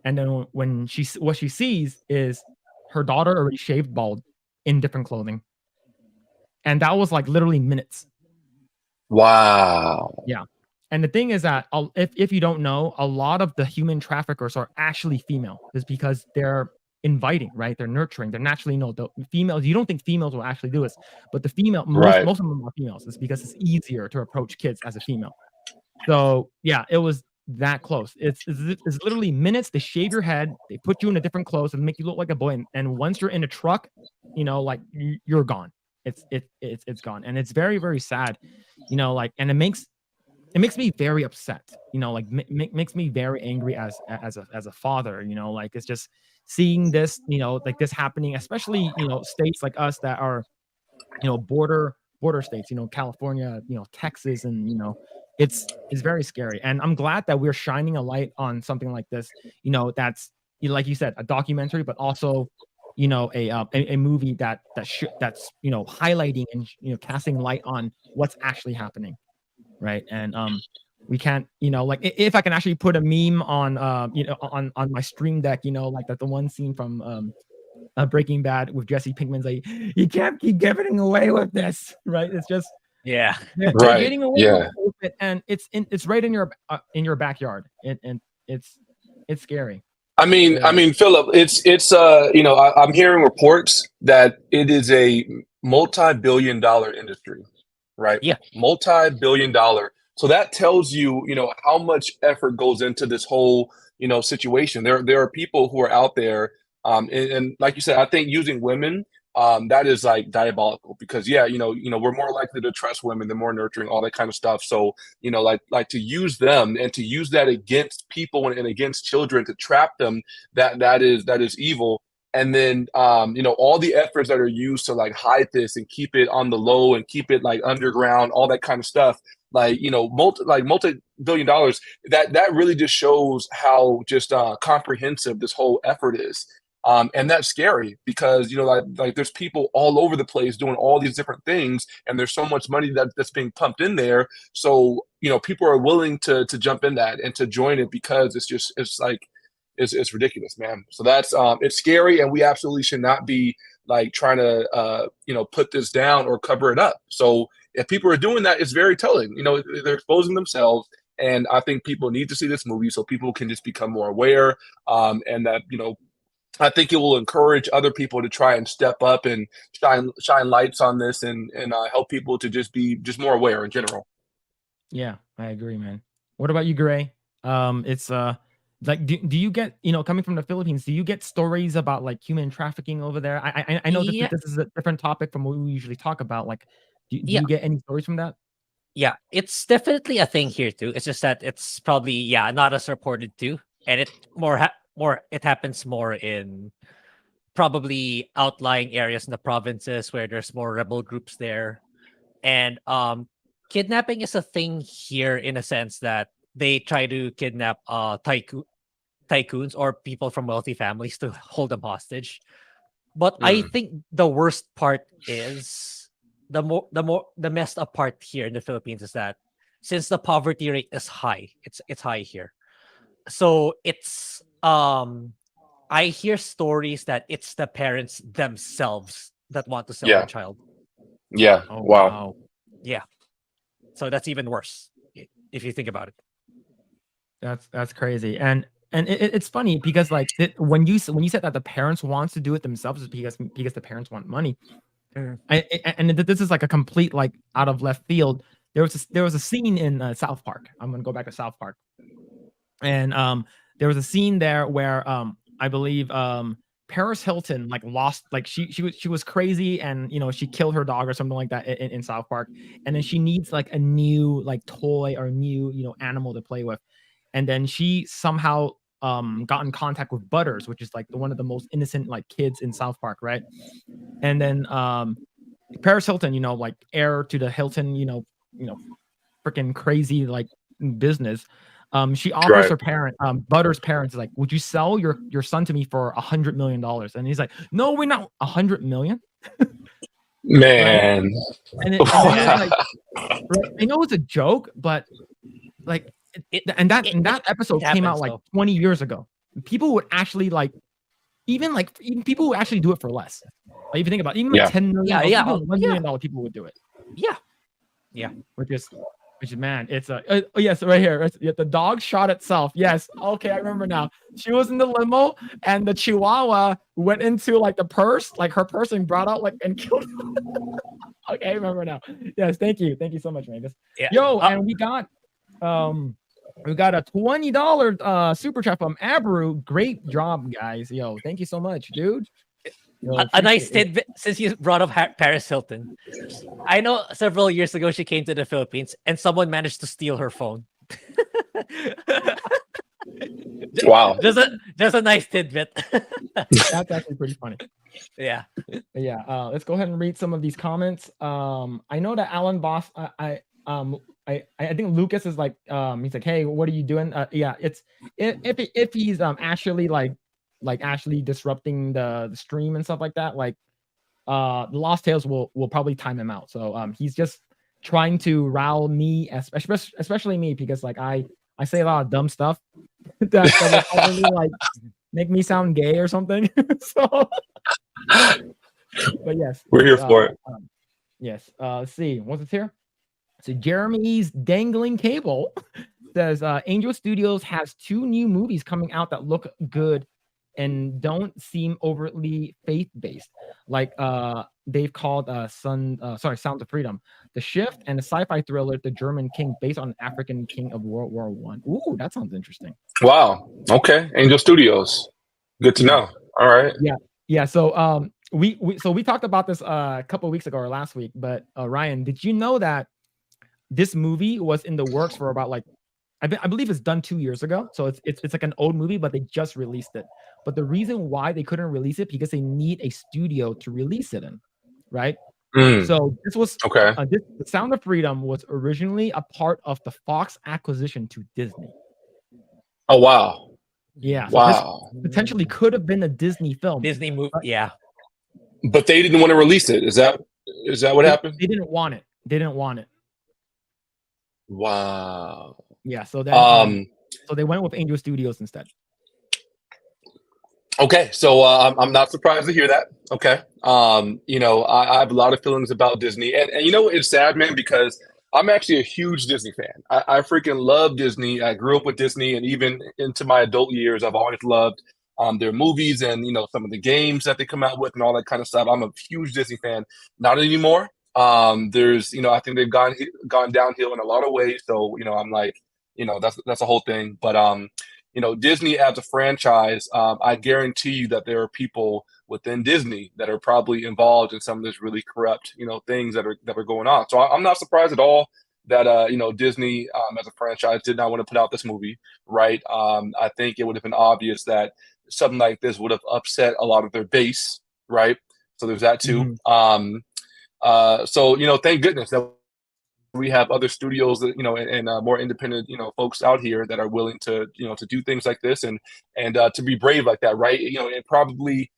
and then when what she sees is her daughter already shaved bald in different clothing, and that was like literally minutes. Wow. Yeah. And the thing is that if you don't know, a lot of the human traffickers are actually female, is because they're inviting, right? They're nurturing. They're naturally, you know, the females. You don't think females will actually do this, but the female, most Right. of them are females. It's because it's easier to approach kids as a female. So yeah, it was that close. It's literally minutes. They shave your head, they put you in a different clothes and make you look like a boy. And once you're in a truck, you know, like you're gone. It's gone, and it's very, very sad, you know. Like, and it makes me very upset, you know, like makes me very angry as a father, you know. Like it's just seeing this, you know, like this happening, especially, you know, states like us that are, you know, border states, you know, California, you know, Texas, and you know, it's very scary. And I'm glad that we're shining a light on something like this, you know, that's, you know, like you said, a documentary, but also, you know, a movie that's, you know, highlighting and, you know, casting light on what's actually happening, right? And we can't, you know, like if I can actually put a meme on you know, on my stream deck, you know, like that the one scene from Breaking Bad with Jesse Pinkman's like, you can't keep getting away with this, right? It's just Yeah. they're Right. getting away Yeah. with it, and it's right in your backyard, and it's scary. I mean, Phillip, it's you know, I'm hearing reports that it is a multi-billion-dollar industry, right? Yeah. Multi-billion-dollar. So that tells you, you know, how much effort goes into this whole, you know, situation. There are people who are out there, and like you said, I think using women, that is like diabolical, because yeah, you know, we're more likely to trust women, they're more nurturing, all that kind of stuff. So, you know, like to use them and to use that against people and against children to trap them, that is evil. And then you know, all the efforts that are used to like hide this and keep it on the low and keep it like underground, all that kind of stuff. Like, you know, multi-billion dollars, that really just shows how just comprehensive this whole effort is. And that's scary because, you know, like there's people all over the place doing all these different things, and there's so much money that's being pumped in there. So, you know, people are willing to jump in that and to join it because it's ridiculous, man. So that's it's scary, and we absolutely should not be like trying to you know, put this down or cover it up. So if people are doing that, it's very telling. You know, they're exposing themselves. And I think people need to see this movie so people can just become more aware, and that, you know, I think it will encourage other people to try and step up and shine lights on this, and help people to just be more aware in general. Yeah, I agree, man. What about you, Grae? It's like, do you get, you know, coming from the Philippines, do you get stories about like human trafficking over there? I know Yeah. this is a different topic from what we usually talk about. Like, do Yeah. you get any stories from that? Yeah, it's definitely a thing here too. It's just that it's probably not as reported too, and it it happens more in probably outlying areas in the provinces where there's more rebel groups there. And kidnapping is a thing here in a sense that they try to kidnap tycoons or people from wealthy families to hold them hostage. But I think the worst part is the messed up part here in the Philippines is that since the poverty rate is high, it's high here. So it's I hear stories that it's the parents themselves that want to sell their child. Yeah. Oh, wow. Yeah. So that's even worse if you think about it. That's crazy. And it's funny because like when you said that the parents wants to do it themselves is because the parents want money. And this is like a complete like out of left field. There was a scene in South Park. I'm gonna go back to South Park, and there was a scene there where I believe Paris Hilton like lost like she was crazy and she killed her dog or something like that in South Park, and then she needs like a new like toy or new animal to play with. And then she somehow got in contact with Butters, which is like one of the most innocent like kids in South Park, right? And then Paris Hilton, like heir to the Hilton, freaking crazy like business. She offers her parent, Butters' parents, like, would you sell your son to me for $100 million? And he's like, no, we're not $100 million. Man, right? And then like, right? I know it's a joke, but like. That episode came out like 20 years ago. People would actually even people who actually do it for less. Like if you think about it, even like $10 million, $1 million people would do it. Yeah. Which is man, it's yes, right here. The dog shot itself. Yes. Okay, I remember now. She was in the limo and the Chihuahua went into like the purse, like her purse, and brought out like and killed her. Okay, I remember now. Yes, thank you so much, Magus. Yeah. Yo, and we got a $20 super chat from Abru. Great job, guys. Yo, thank you so much, dude. Yo, a nice tidbit since you brought up Paris Hilton. I know several years ago she came to the Philippines and someone managed to steal her phone. Wow. Just a nice tidbit. That's actually pretty funny. Yeah. Let's go ahead and read some of these comments. I know that Alan Boss, I think Lucas is like, he's like, hey, what are you doing? It's if he's actually actually disrupting the stream and stuff like that, like the Lost Tales will probably time him out. So he's just trying to rile me, especially me, because like I say a lot of dumb stuff that will probably like make me sound gay or something. So but yes, we're here for it. Yes. Let's see what's it here. So Jeremy's dangling cable says Angel Studios has 2 new movies coming out that look good and don't seem overtly faith-based. Like they've called Sound of Freedom, The Shift, and a sci-fi thriller, The German King, based on an African king of World War I. Ooh, that sounds interesting. Wow. Okay. Angel Studios. Good to know. All right. Yeah. So we talked about this a couple of weeks ago or last week, but Ryan, did you know that this movie was in the works for about like I believe it's done 2 years ago, so it's like an old movie, but they just released it. But the reason why they couldn't release it because they need a studio to release it in, right? So this was okay. The Sound of Freedom was originally a part of the Fox acquisition to Disney. Oh wow! Yeah. So wow. This potentially could have been a Disney film. Disney movie. Yeah. But they didn't want to release it. Is that what happened? They didn't want it. Wow. Yeah. So then so they went with Angel Studios instead. Okay, so I'm not surprised to hear that. Okay, I have a lot of feelings about Disney, and it's sad, man, because I'm actually a huge Disney fan. I freaking love Disney. I grew up with Disney, and even into my adult years, I've always loved their movies and some of the games that they come out with and all that kind of stuff. I'm a huge Disney fan. Not anymore. There's I think they've gone downhill in a lot of ways. So I'm like that's a whole thing, but Disney as a franchise, I guarantee you that there are people within Disney that are probably involved in some of this really corrupt, things that are going on. So I'm not surprised at all that Disney as a franchise did not want to put out this movie, right? I think it would have been obvious that something like this would have upset a lot of their base, right? So there's that too. So thank goodness that we have other studios that, and more independent, folks out here that are willing to, to do things like this and to be brave like that, right? It probably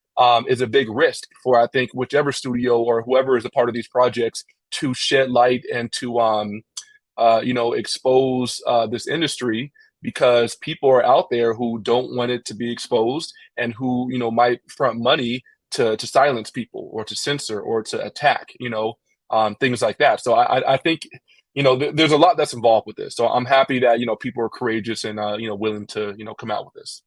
is a big risk for, I think, whichever studio or whoever is a part of these projects to shed light and to, expose this industry, because people are out there who don't want it to be exposed and who, might front money to silence people or to censor or to attack, things like that. So I think, there's a lot that's involved with this. So I'm happy that, people are courageous and, willing to, come out with this.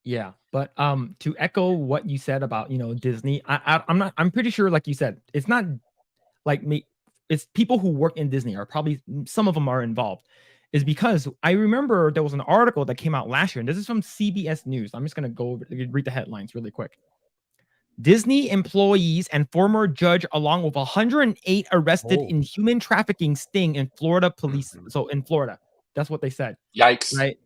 Yeah, but to echo what you said about Disney, I'm pretty sure, like you said, it's not like me. It's people who work in Disney are probably, some of them are involved, is because I remember there was an article that came out last year, and this is from CBS News. I'm just gonna read the headlines really quick. Disney employees and former judge, along with 108 arrested in human trafficking sting in Florida police. So in Florida, that's what they said. Yikes! Right.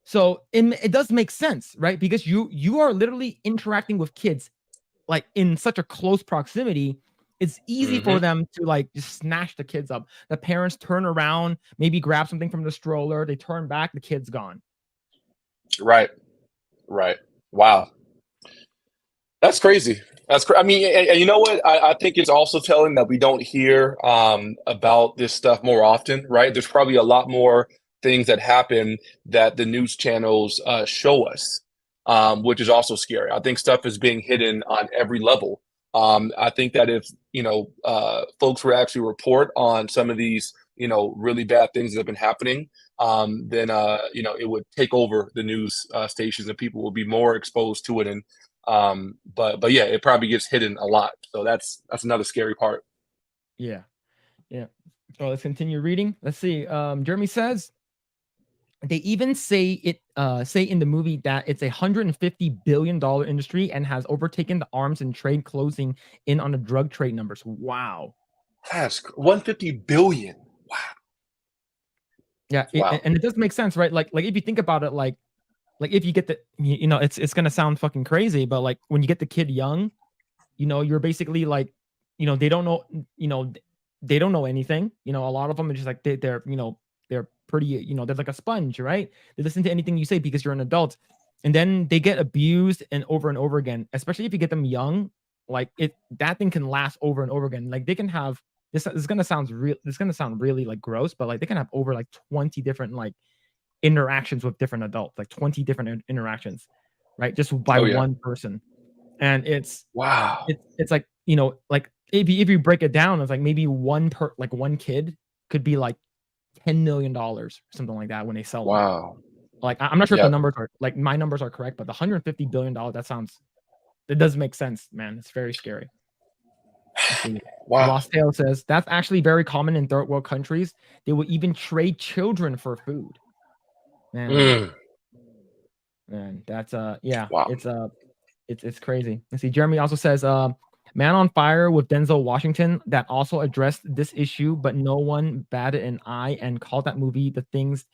So it does make sense, right? Because you are literally interacting with kids like in such a close proximity. It's easy for them to like just snatch the kids up. The parents turn around, maybe grab something from the stroller, they turn back, the kid's gone. Right. Wow. That's crazy. I mean, and you know what? I think it's also telling that we don't hear about this stuff more often, right? There's probably a lot more things that happen that the news channels show us, which is also scary. I think stuff is being hidden on every level. I think that if, folks were actually report on some of these, really bad things that have been happening, then, it would take over the news stations and people will be more exposed to it. And, but yeah, it probably gets hidden a lot. So that's another scary part. Yeah. So let's continue reading. Let's see. Jeremy says, they even say in the movie that it's $150 billion industry and has overtaken the arms and trade, closing in on the drug trade numbers. Wow. That's 150 billion. Wow. Yeah. Wow. And it does make sense, right? Like if you think about it, like if you get the, it's going to sound fucking crazy, but like when you get the kid young, you're basically like, they don't know, they don't know anything. A lot of them are just like, they're pretty, they're like a sponge, right? They listen to anything you say because you're an adult, and then they get abused and over again, especially if you get them young. Like that thing can last over and over again. Like they can have this is gonna sound really like gross, but like they can have over like 20 different like interactions with different adults, like 20 different interactions, right? Just by one person. And it's wow. It's like, like if you break it down, it's like maybe one kid could be like $10 million, something like that when they sell them. Wow. Like I'm not sure if the numbers are like my numbers are correct, but the $150 billion, it does make sense, man. It's very scary. Wow. Lost Tale says that's actually very common in third world countries. They will even trade children for food. Man, that's wow. It's crazy. Let's see. Jeremy also says Man on Fire with Denzel Washington that also addressed this issue, but no one batted an eye and called that movie the things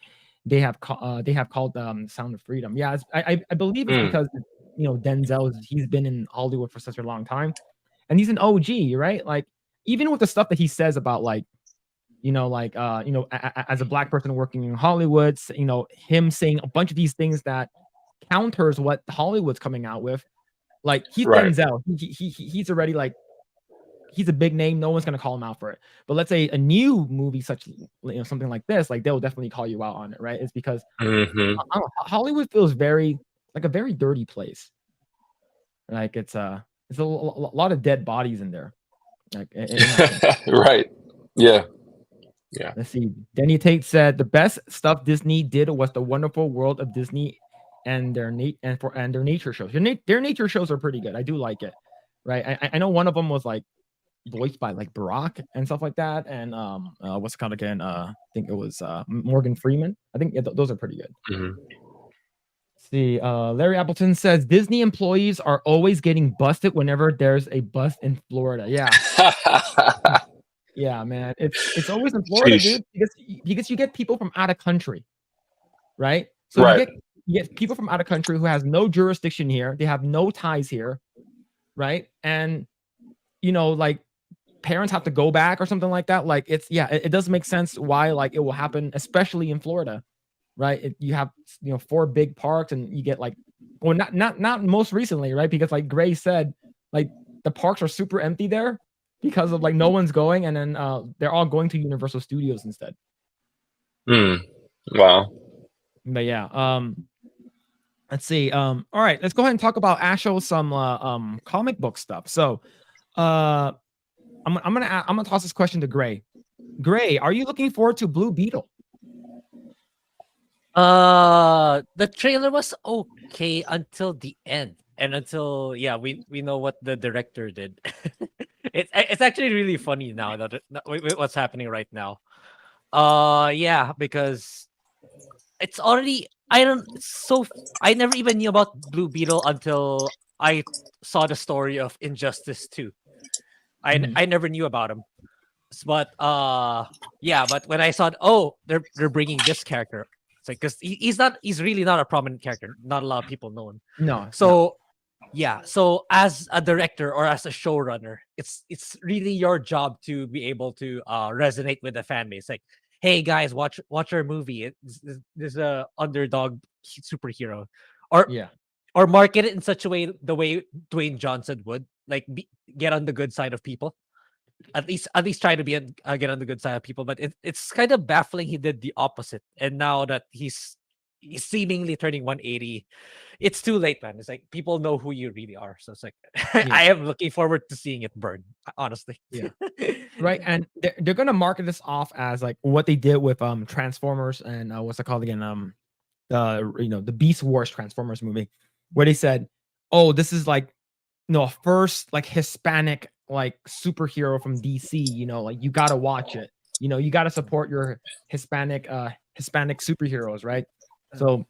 they have called Sound of Freedom. Yeah, I believe it's because Denzel, he's been in Hollywood for such a long time, and he's an OG, right? Like even with the stuff that he says about like as a black person working in Hollywood, him saying a bunch of these things that counters what Hollywood's coming out with. Like he's Denzel, he's already like he's a big name. No one's gonna call him out for it. But let's say a new movie, such something like this, like they'll definitely call you out on it, right? It's because Hollywood feels very like a very dirty place. Like it's a lot of dead bodies in there. Like right, yeah. Let's see. Denny Tate said the best stuff Disney did was The Wonderful World of Disney and their nature shows. Their nature shows are pretty good. I do like it, right? I know one of them was like voiced by like Barack and stuff like that, and what's it called again? I think it was Morgan Freeman. I think those are pretty good. See, Larry Appleton says Disney employees are always getting busted whenever there's a bust in Florida. Yeah. Yeah, man. It's always in Florida, dude, because you get people from out of country, right? So you get people from out of country who has no jurisdiction here. They have no ties here, right? And like parents have to go back or something like that. Like it does make sense why like it will happen, especially in Florida, right? You have 4 big parks, and you get like, well, not most recently, right? Because like Grae said, like the parks are super empty there because of like no one's going, and then they're all going to Universal Studios instead. Wow. But yeah, let's see. All right, let's go ahead and talk about actual some comic book stuff. So, I'm gonna toss this question to Grae. Grae, are you looking forward to Blue Beetle? The trailer was okay until the end, and until we know what the director did. It's actually really funny now that what's happening right now. Yeah, because it's already I never even knew about Blue Beetle until I saw the story of Injustice 2. I never knew about him. But but when I saw they're bringing this character, it's like, because he's really not a prominent character. Not a lot of people know him. No. So so as a director or as a showrunner, it's really your job to be able to resonate with the fan base. Like, hey guys, watch our movie. This a underdog superhero, or market it in such a way, the way Dwayne Johnson would, like, get on the good side of people. At least try to be get on the good side of people. But it's kind of baffling he did the opposite, and now that he's seemingly turning 180, it's too late, man. It's like, people know who you really are, so it's like I am looking forward to seeing it burn, honestly. Right. And they're gonna market this off as like what they did with Transformers and what's it called again, the Beast Wars Transformers movie, where they said, oh, this is like first like Hispanic like superhero from DC, like you gotta watch it, you gotta support your Hispanic superheroes, right? So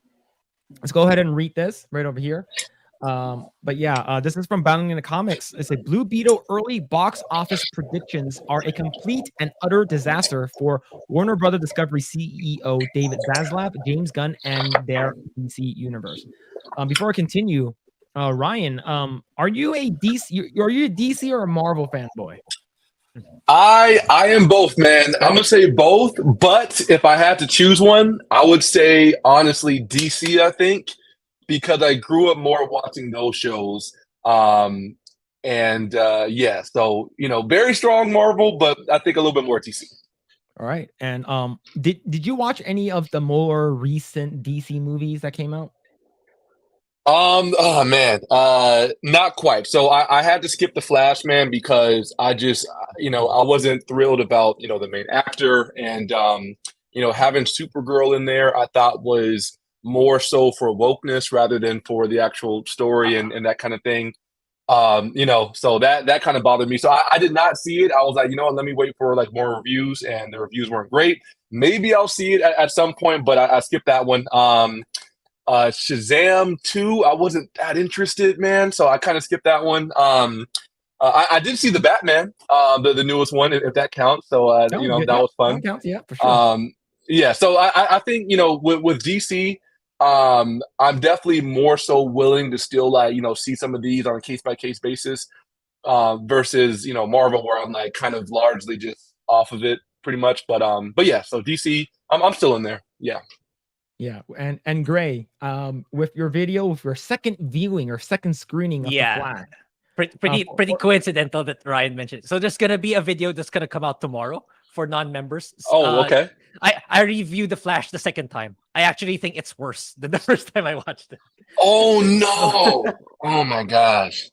let's go ahead and read this right over here. But yeah, this is from Battling in the Comics. It's a Blue Beetle early box office predictions are a complete and utter disaster for Warner Brother Discovery CEO David Zaslav, James Gunn, and their DC universe. Before I continue, Ryan, are you a DC or a Marvel fanboy? I am both, man. I'm gonna say both, but if I had to choose one, I would say honestly DC. I think, because I grew up more watching those shows. So very strong Marvel, but I think a little bit more DC. All right, and did you watch any of the more recent DC movies that came out? Oh man, not quite. So I had to skip the Flash, man, because I just, I wasn't thrilled about, the main actor, and having Supergirl in there, I thought was more so for wokeness rather than for the actual story and that kind of thing. So that kind of bothered me. So I did not see it. I was like, let me wait for like more reviews, and the reviews weren't great. Maybe I'll see it at some point, but I skipped that one. Shazam 2, I wasn't that interested, man, so I kind of skipped that one. I did see the Batman, the newest one, if that counts. So that was fun. That counts, yeah, for sure. So I think with DC, I'm definitely more so willing to still see some of these on a case by case basis, versus Marvel, where I'm like kind of largely just off of it pretty much. But yeah, so DC, I'm still in there. Yeah. Yeah, and Grae, with your video, with your second viewing or second screening of the Flash. Pretty coincidental that Ryan mentioned. So there's gonna be a video that's gonna come out tomorrow for non-members. Oh, okay. I reviewed the Flash the second time. I actually think it's worse than the first time I watched it. Oh no! Oh my gosh!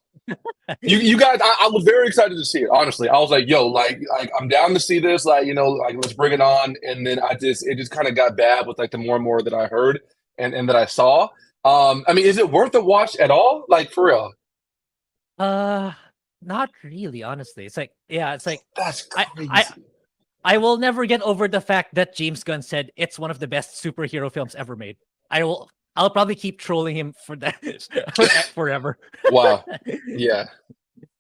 You guys, I was very excited to see it. Honestly, I was like, "Yo, like I'm down to see this. Like, let's bring it on." And then it just kind of got bad with like the more and more that I heard and that I saw. I mean, is it worth a watch at all? Like, for real? Not really. Honestly, it's like that's crazy. I will never get over the fact that James Gunn said it's one of the best superhero films ever made. I'll probably keep trolling him for that forever. Wow. Yeah.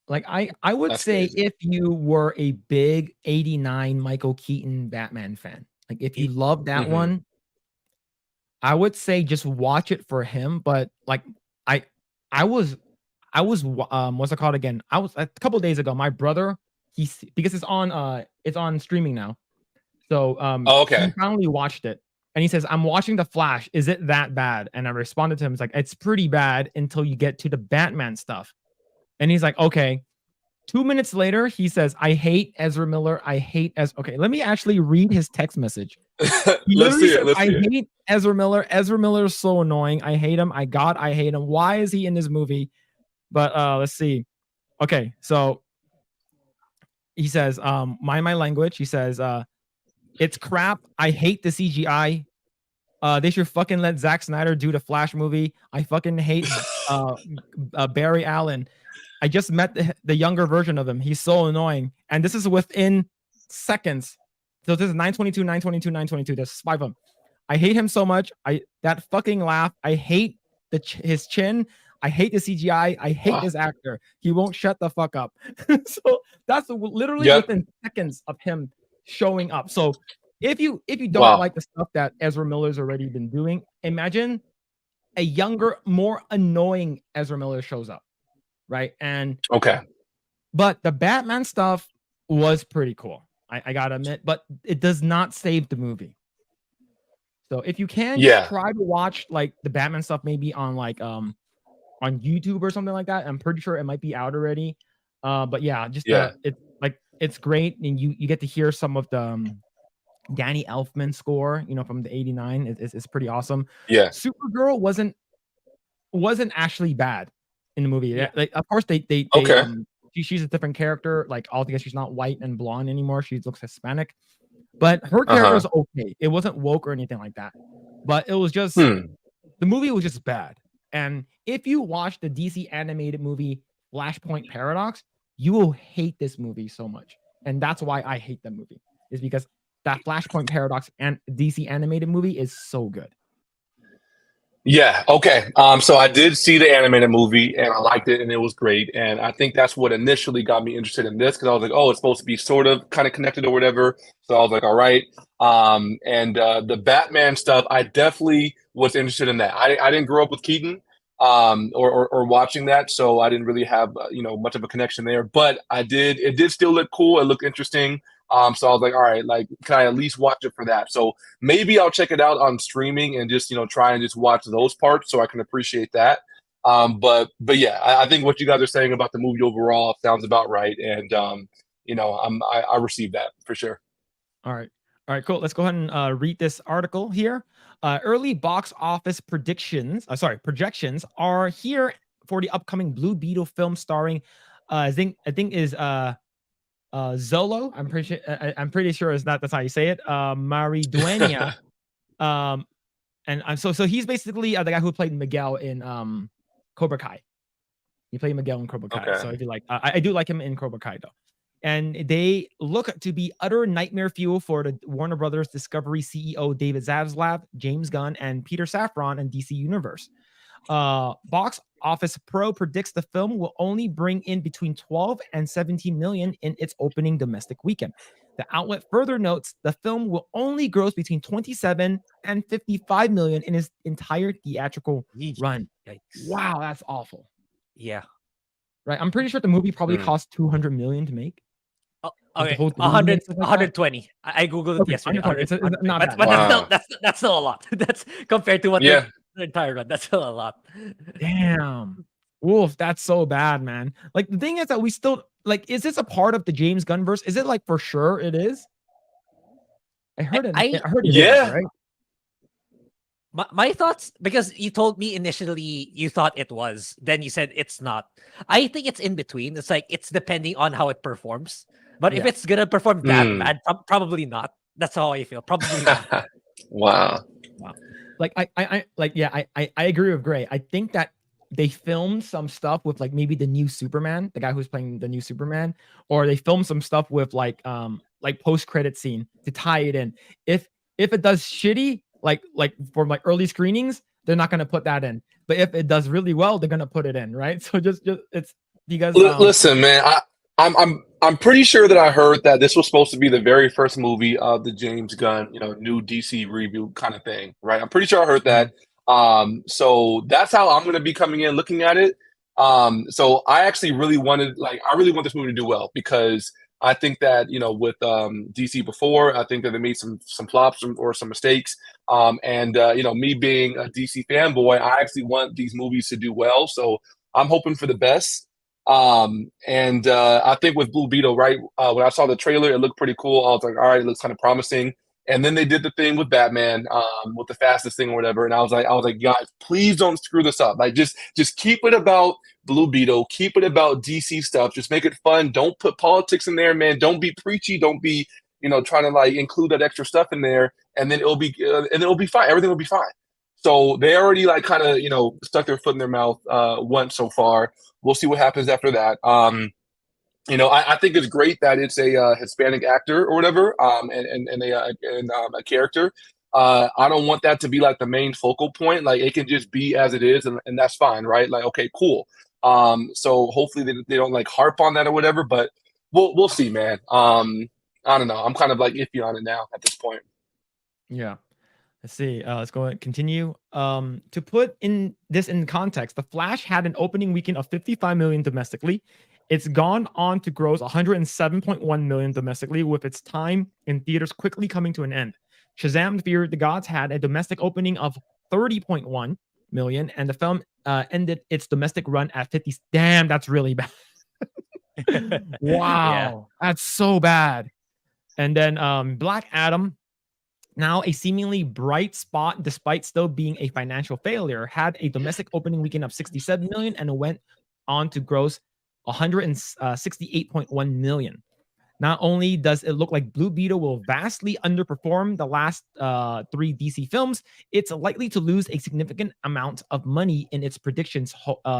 Like I would say crazy. If you were a big 89 Michael Keaton Batman fan, like if you love that one, I would say just watch it for him. But like I was what's it called again? I was a couple of days ago, my brother because it's on streaming now. So Oh, okay. he finally watched it and he says, "I'm watching The Flash. Is it that bad?" And I responded to him, it's like, "It's pretty bad until you get to the Batman stuff." And he's like, "Okay." 2 minutes later, he says, "I hate Ezra Miller. I hate Okay, let me actually read his text message. He Let's literally see it. says, Let's "I see it. hate Ezra Miller. Ezra Miller is so annoying. I hate him. I hate him. Why is he in this movie?" But let's see. Okay, so he says, mind my language. He says, "It's crap. I hate the CGI. They should fucking let Zack Snyder do the Flash movie. I fucking hate Barry Allen. I just met the younger version of him. He's so annoying." And this is within seconds. So this is 922, 922, 922. There's 5 of them. "I hate him so much. That fucking laugh. I hate his chin. I hate the CGI. I hate this actor. He won't shut the fuck up." So that's literally within seconds of him showing up. So if you don't like the stuff that Ezra Miller's already been doing, imagine a younger, more annoying Ezra Miller shows up, right? And but the Batman stuff was pretty cool. I gotta admit, but it does not save the movie. So if you can just try to watch like the Batman stuff, maybe on like on YouTube or something like that. I'm pretty sure it might be out already. But yeah, just it's great, and you get to hear some of the Danny Elfman score, from the '89. It's pretty awesome. Yeah. Supergirl wasn't actually bad in the movie. Yeah. Like, of course they she's a different character. Like altogether, she's not white and blonde anymore. She looks Hispanic, but her character was okay. It wasn't woke or anything like that. But it was just the movie was just bad. And if you watch the DC animated movie Flashpoint Paradox, you will hate this movie so much. And that's why I hate the movie, is because that Flashpoint Paradox and DC animated movie is so good. Yeah. Okay. So I did see the animated movie and I liked it and it was great. And I think that's what initially got me interested in this, because I was like, oh, it's supposed to be sort of kind of connected or whatever. So I was like, all right. And the Batman stuff, I definitely was interested in that. I didn't grow up with Keaton or watching that, so I didn't really have much of a connection there. But I did. It did still look cool. It looked interesting. So I was like, all right, like, can I at least watch it for that? So maybe I'll check it out on streaming and just, try and just watch those parts so I can appreciate that. But yeah, I think what you guys are saying about the movie overall sounds about right. And, I received that for sure. All right, cool. Let's go ahead and read this article here. Early box office projections are here for the upcoming Blue Beetle film starring, I think is Zolo. I'm pretty sure that's how you say it. Mariduena. And so he's basically the guy who played Miguel in Cobra Kai. He played Miguel in Cobra Kai. So if you like, I do like him in Cobra Kai though. And they look to be utter nightmare fuel for the Warner Brothers Discovery CEO David Zaslav, James Gunn, and Peter Safran and DC Universe. Box Office Pro predicts the film will only bring in between 12 and 17 million in its opening domestic weekend. The outlet further notes the film will only gross between 27 and 55 million in its entire theatrical run. Wow, that's awful. Yeah. Right. I'm pretty sure the movie probably cost 200 million to make. Okay, 120. I googled it yesterday. It's not bad. But that's still a lot. That's compared to what the entire run. That's still a lot. Damn. Wolf, that's so bad, man. Like, the thing is that we still like, is this a part of the James Gunn verse? Is it like for sure it is? I heard it. I heard it. Yeah. Is, right? My thoughts, because you told me initially you thought it was, then you said it's not. I think it's in between. It's like it's depending on how it performs. But if it's gonna perform that bad, probably not. That's how I feel. Probably not. Wow. Like I agree with Grae. I think that they filmed some stuff with like maybe the new Superman, the guy who's playing the new Superman, or they filmed some stuff with like post-credit scene to tie it in. If it does shitty, like for like early screenings, they're not gonna put that in. But if it does really well, they're gonna put it in, right? So just it's because listen, man, I'm pretty sure that I heard that this was supposed to be the very first movie of the James Gunn, new DC reboot kind of thing, right? I'm pretty sure I heard that. So that's how I'm gonna be coming in looking at it. So I actually really want this movie to do well, because I think that, with DC before, I think that they made some flops or some mistakes. And me being a DC fanboy, I actually want these movies to do well. So I'm hoping for the best. And I think with Blue Beetle, right, when I saw the trailer, it looked pretty cool. I was like, all right, it looks kind of promising. And then they did the thing with Batman, with the fastest thing or whatever. And I was like, guys, please don't screw this up. Like, just keep it about Blue Beetle, keep it about DC stuff. Just make it fun. Don't put politics in there, man. Don't be preachy. Don't be, trying to like include that extra stuff in there. And then it'll be fine. Everything will be fine. So they already like kind of, stuck their foot in their mouth once so far. We'll see what happens after that. I think it's great that it's a Hispanic actor or whatever, and a character. I don't want that to be like the main focal point. Like it can just be as it is, and that's fine, right? Like, okay, cool. So hopefully they don't like harp on that or whatever, but we'll see, man. I don't know. I'm kind of like iffy on it now at this point. Yeah. Let's see. Let's go ahead and continue. To put this in context, The Flash had an opening weekend of 55 million domestically. It's gone on to gross 107.1 million domestically, with its time in theaters quickly coming to an end. Shazam! Fear the Gods had a domestic opening of 30.1 million, and the film ended its domestic run at 50. Damn, that's really bad. Wow, that's so bad. And then Black Adam, now a seemingly bright spot despite still being a financial failure, had a domestic opening weekend of 67 million and went on to gross 168.1 million. Not only does it look like Blue Beetle will vastly underperform the last 3 DC films, it's likely to lose a significant amount of money in its predictions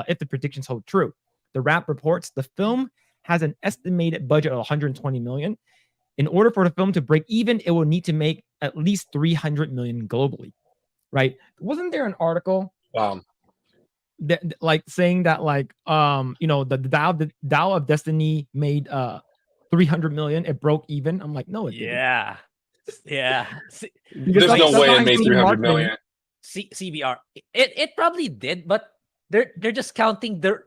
if the predictions hold true. The Wrap reports the film has an estimated budget of 120 million. In order for the film to break even, it will need to make at least 300 million globally, right? Wasn't there an article that, like, saying that, like, the Dow of Destiny made 300 million, it broke even? I'm like, no, it didn't. Yeah. There's no way it made 300 million. CBR. It probably did, but they're just counting the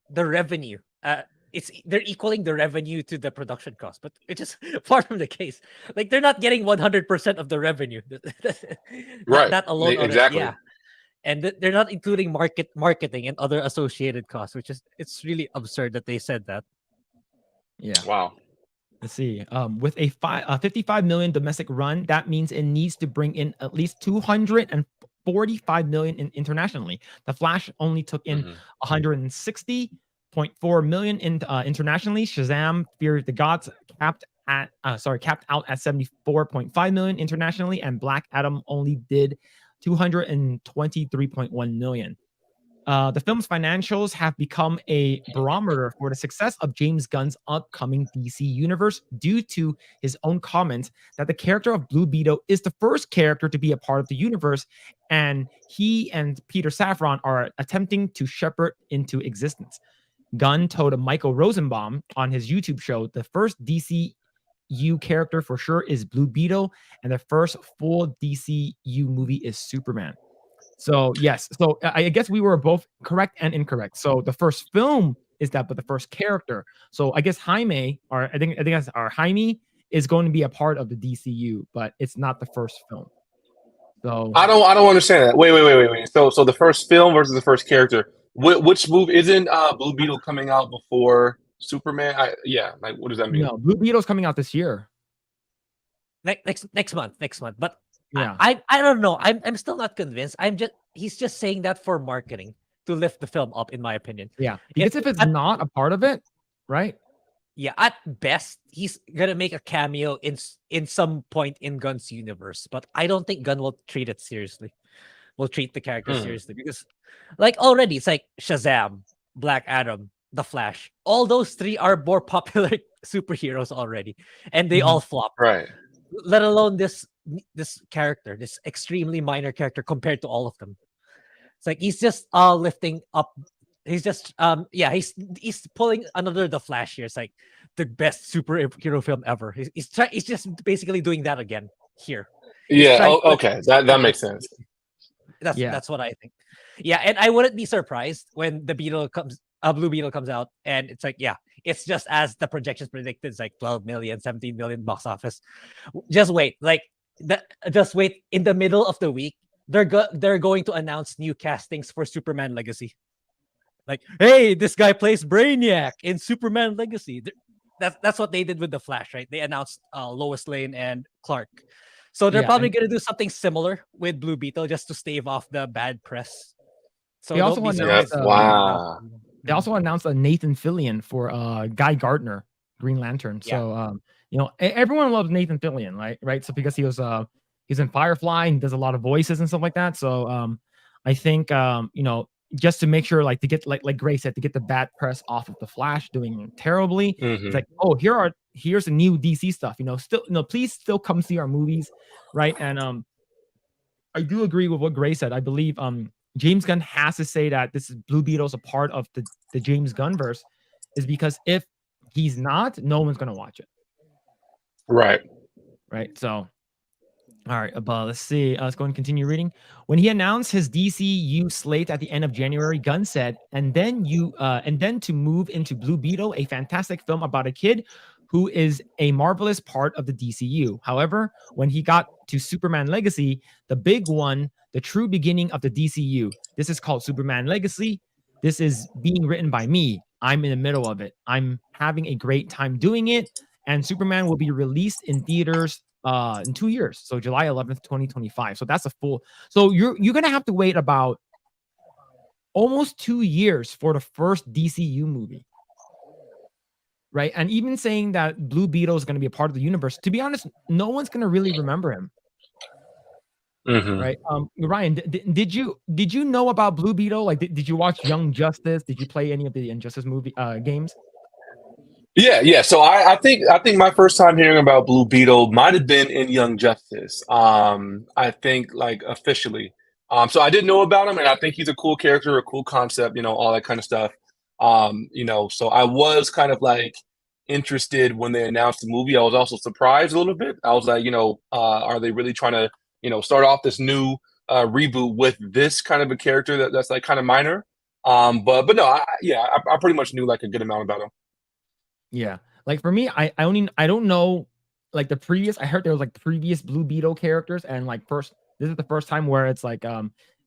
revenue. They're equaling the revenue to the production cost, but it's just far from the case. Like they're not getting 100% of the revenue. Right. That alone. Exactly. Yeah. And they're not including marketing and other associated costs, which is, it's really absurd that they said that. Yeah. Wow. Let's see. With a 55 million domestic run, that means it needs to bring in at least 245 million internationally. The Flash only took in 160.4 million internationally. Shazam! Fear the Gods capped out at 74.5 million internationally, and Black Adam only did 223.1 million. The film's financials have become a barometer for the success of James Gunn's upcoming DC universe due to his own comment that the character of Blue Beetle is the first character to be a part of the universe, and he and Peter Safran are attempting to shepherd into existence. Gunn told Michael Rosenbaum on his YouTube show the first DCU character for sure is Blue Beetle, and the first full DCU movie is Superman. So yes, so I guess we were both correct and incorrect. So the first film is that, but the first character. So I guess Jaime is going to be a part of the DCU, but it's not the first film. So I don't understand that. Wait. So the first film versus the first character. Which movie isn't Blue Beetle coming out before Superman? Like what does that mean? No, Blue Beetle's coming out this year. Next month. But yeah, I don't know. I'm still not convinced. He's just saying that for marketing to lift the film up, in my opinion. Yeah, because if it's not a part of it, right? Yeah, at best, he's gonna make a cameo in some point in Gunn's universe, but I don't think Gunn will treat it seriously. Will treat the character seriously, because like already it's like Shazam, Black Adam, The Flash. All those 3 are more popular superheroes already, and they all flop. Right. Let alone this character, this extremely minor character compared to all of them. It's like he's just lifting up. He's just he's pulling another The Flash here. It's like the best superhero film ever. He's just basically doing that again here. Yeah. Okay. That makes sense. That's what I think. Yeah, and I wouldn't be surprised when the Blue Beetle comes out, and it's like, it's just as the projections predicted, it's like 12 million, 17 million box office. Just wait, like just wait. In the middle of the week, they're going to announce new castings for Superman Legacy. Like, hey, this guy plays Brainiac in Superman Legacy. That's what they did with the Flash, right? They announced Lois Lane and Clark. So they're probably going to do something similar with Blue Beetle just to stave off the bad press. So they also announced, they also announced a Nathan Fillion for Guy Gardner, Green Lantern. So everyone loves Nathan Fillion, right? So because he's in Firefly and does a lot of voices and stuff like that. So I think just to make sure, like, to get like Grae said, to get the bad press off of the Flash doing terribly. It's like, oh, here's the new DC stuff. Please still come see our movies, right? And I do agree with what Grae said. I believe James Gunn has to say that this is Blue Beetle's a part of the James Gunn verse, is because if he's not, no one's gonna watch it. Right. So. All right, let's see. Let's go and continue reading. When he announced his DCU slate at the end of January, Gunn said, and then to move into Blue Beetle, a fantastic film about a kid who is a marvelous part of the DCU. However, when he got to Superman Legacy, the big one, the true beginning of the DCU, this is called Superman Legacy. This is being written by me. I'm in the middle of it. I'm having a great time doing it, and Superman will be released in theaters in 2 years, so July 11th, 2025. So that's a full. So you're gonna have to wait about almost 2 years for the first DCU movie, right? And even saying that Blue Beetle is gonna be a part of the universe, to be honest, no one's gonna really remember him, right? Ryan, did you know about Blue Beetle? Like, did you watch Young Justice? Did you play any of the Injustice movie games? Yeah. So I think my first time hearing about Blue Beetle might have been in Young Justice. I think, like, officially. So I didn't know about him, and I think he's a cool character, a cool concept, all that kind of stuff. So I was kind of like interested when they announced the movie. I was also surprised a little bit. I was like, are they really trying to, start off this new reboot with this kind of a character that's like kind of minor? But no, I pretty much knew like a good amount about him. Yeah, like for me, I don't know, like the previous. I heard there was like previous Blue Beetle characters, and like this is the first time where it's like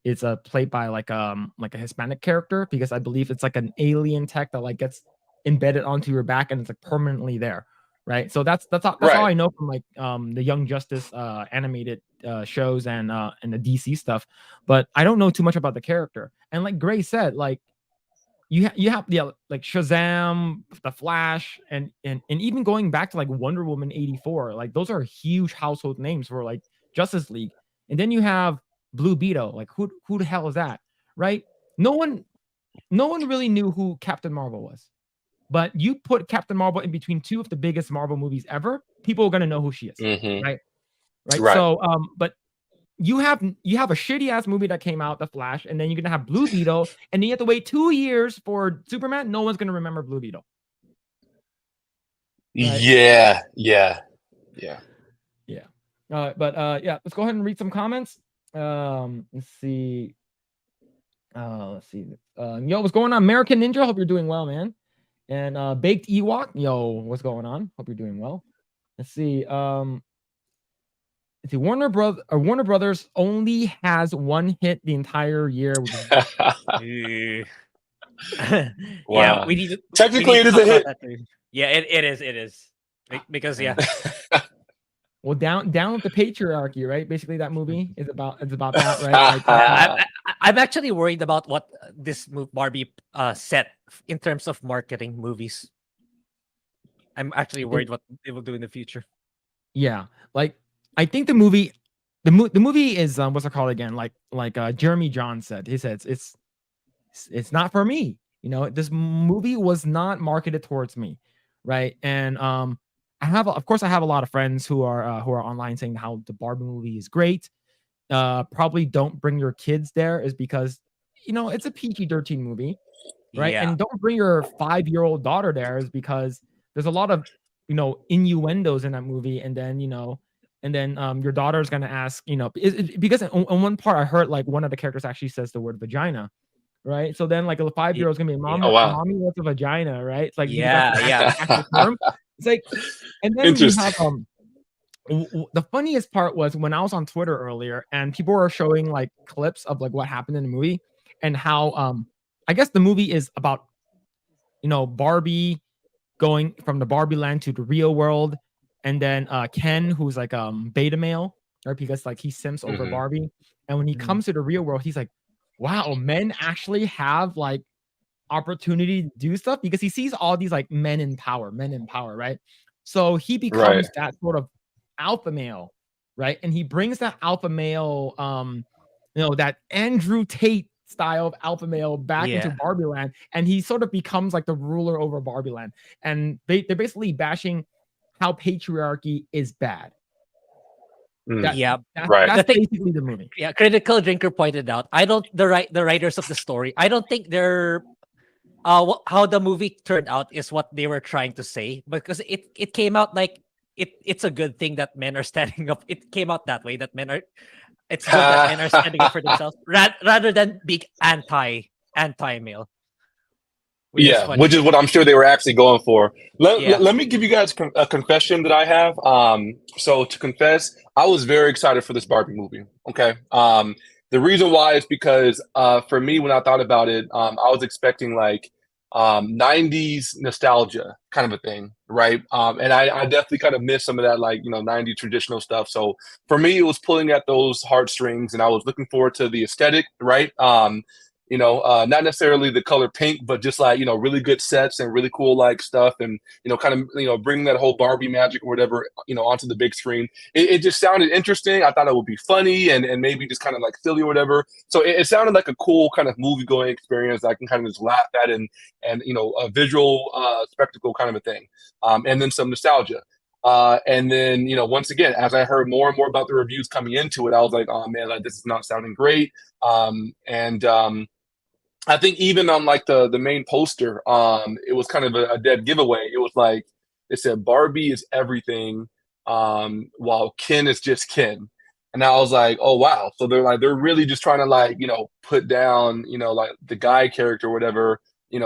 it's played by like a Hispanic character, because I believe it's like an alien tech that like gets embedded onto your back and it's like permanently there, right? So that's all I know from like the Young Justice animated shows and the DC stuff, but I don't know too much about the character. And like Grae said, like. You have like Shazam, the Flash, and even going back to like Wonder Woman 84, like those are huge household names for like Justice League. And then you have Blue Beetle, like who the hell is that, right? No one really knew who Captain Marvel was, but you put Captain Marvel in between two of the biggest Marvel movies ever, people are gonna know who she is, right? So, but. You have a shitty ass movie that came out, The Flash, and then you're gonna have Blue Beetle, and then you have to wait 2 years for Superman. No one's gonna remember Blue Beetle. Right? Yeah. Let's go ahead and read some comments. Let's see. Yo, what's going on, American Ninja? Hope you're doing well, man. And Baked Ewok, yo, what's going on? Hope you're doing well. Let's see. Warner Brothers only has one hit the entire year. Yeah, we need to. Technically, it is a hit. Yeah, it is because Well, down with the patriarchy, right? Basically, that movie is about that, right? I'm actually worried about what this Barbie set in terms of marketing movies. I'm actually worried what they will do in the future. Yeah, like. I think the movie is what's it called again? Like Jeremy Johns said. He said it's not for me. This movie was not marketed towards me, right? And I have a lot of friends who are online saying how the Barbie movie is great. Probably don't bring your kids there, is because it's a PG-13 movie, right? Yeah. And don't bring your 5-year-old daughter there, is because there's a lot of innuendos in that movie, and then your daughter's gonna ask, because on one part I heard like one of the characters actually says the word vagina, right? So then like a 5-year-old is gonna be Oh wow. mommy wants a vagina, right? It's like because Yeah, that's the yeah. actual term. It's like, and then you have Interesting. the funniest part was when I was on Twitter earlier and people were showing like clips of like what happened in the movie and how I guess the movie is about Barbie going from the Barbie land to the real world, and then Ken, who's like beta male, right? Because like he simps over Mhm. Barbie, and when he comes to the real world, he's like, wow, men actually have like opportunity to do stuff because he sees all these like men in power, right? So he Right. becomes that sort of alpha male, right? And he brings that alpha male, that Andrew Tate style of alpha male back into Yeah. Barbie Land, and he sort of becomes like the ruler over Barbie Land. And they're basically bashing how patriarchy is bad. That, Yeah. Right. that's The thing, basically the movie. yeah, Critical Drinker pointed out, the writers of the story, I don't think they're how the movie turned out is what they were trying to say, because it came out like it's a good thing that men are standing up. It came out that way, that men are it's good that men are standing up for themselves rather than being anti male, which is Yeah, funny. which is what I'm sure they were actually going for. Yeah. Let me give you guys a confession that I have. So to confess, I was very excited for this Barbie movie. Okay. The reason why is because for me, when I thought about it, I was expecting like 90s nostalgia kind of a thing, right? And I definitely kind of missed some of that like 90s traditional stuff. So for me, it was pulling at those heartstrings, and I was looking forward to the aesthetic, right? Not necessarily the color pink, but just like, really good sets and really cool like stuff, and, kind of, bringing that whole Barbie magic or whatever, onto the big screen. It just sounded interesting. I thought it would be funny and maybe just kind of like silly or whatever. So it sounded like a cool kind of movie going experience that I can kind of just laugh at and a visual spectacle kind of a thing. And then some nostalgia. And then, once again, as I heard more and more about the reviews coming into it, I was like, oh man, like this is not sounding great. I think even on like the main poster, it was kind of a dead giveaway. It was like it said Barbie is everything, while Ken is just Ken. And I was like, oh wow. So they're really just trying to like, put down, like the guy character or whatever,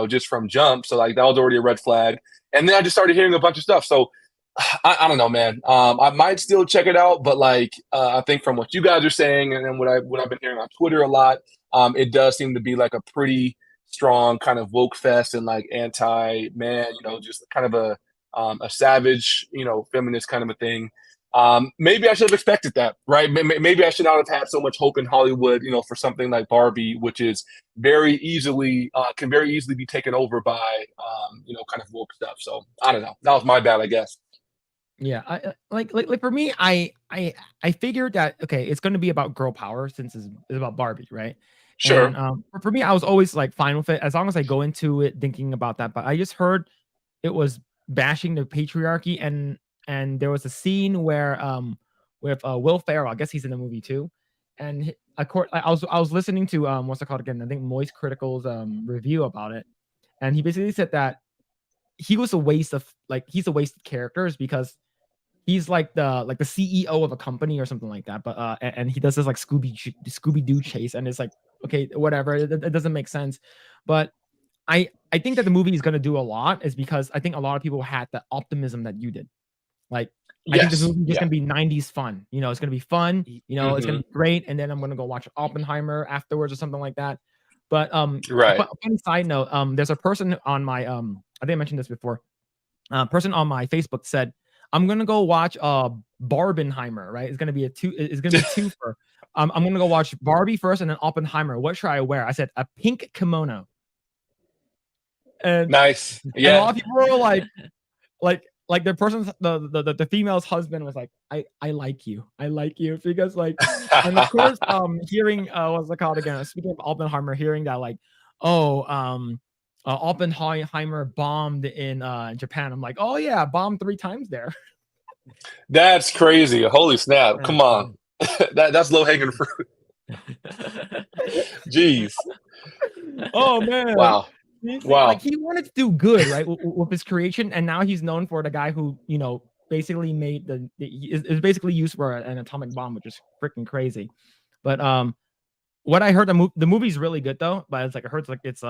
just from jump. So like that was already a red flag. And then I just started hearing a bunch of stuff. So I don't know, man. I might still check it out, but like I think from what you guys are saying and then what I've been hearing on Twitter a lot, it does seem to be like a pretty strong kind of woke fest and like anti-man, just kind of a savage, feminist kind of a thing. Maybe I should have expected that, right? Maybe I should not have had so much hope in Hollywood, for something like Barbie, which is very easily can very easily be taken over by, kind of woke stuff. So I don't know. That was my bad, I guess. Yeah, I like for me, I figured that okay, it's going to be about girl power since it's about Barbie, right? Sure. And for me, I was always like fine with it as long as I go into it thinking about that. But I just heard it was bashing the patriarchy, and there was a scene where with Will Ferrell, I guess he's in the movie too, and I was listening to what's it called again? I think Moist Critical's review about it, and he basically said that he was a waste of he's a waste of characters because he's like the CEO of a company or something like that. But and he does this like Scooby Doo chase, and it's like okay, whatever. It doesn't make sense. But I think that the movie is gonna do a lot is because I think a lot of people had the optimism that you did. Like I think this Yes. movie is just Yeah. gonna be 90s fun. It's gonna be fun. It's gonna Mhm. be great. And then I'm gonna go watch Oppenheimer afterwards or something like that. But Right. a funny side note, there's a person on my I think I mentioned this before. Person on my Facebook said, I'm gonna go watch Barbenheimer, right? It's gonna be it's gonna be a twofer. I'm gonna go watch Barbie first and then Oppenheimer. What should I wear? I said a pink kimono. And Nice. a Yeah. lot of people were like the person's the female's husband was like, I like you. I like you because like and of course hearing what's it called again? Speaking of Oppenheimer, hearing that like, oh Oppenheimer bombed in Japan. I'm like, oh yeah, bombed 3 times there. That's crazy. Holy snap. Yeah, Come on. That's low hanging fruit. Jeez. Oh man. Wow. Like Wow. he wanted to do good, right, with his creation, and now he's known for the guy who basically made is basically used for an atomic bomb, which is freaking crazy. But what I heard, the movie's really good though, but it's like I heard it's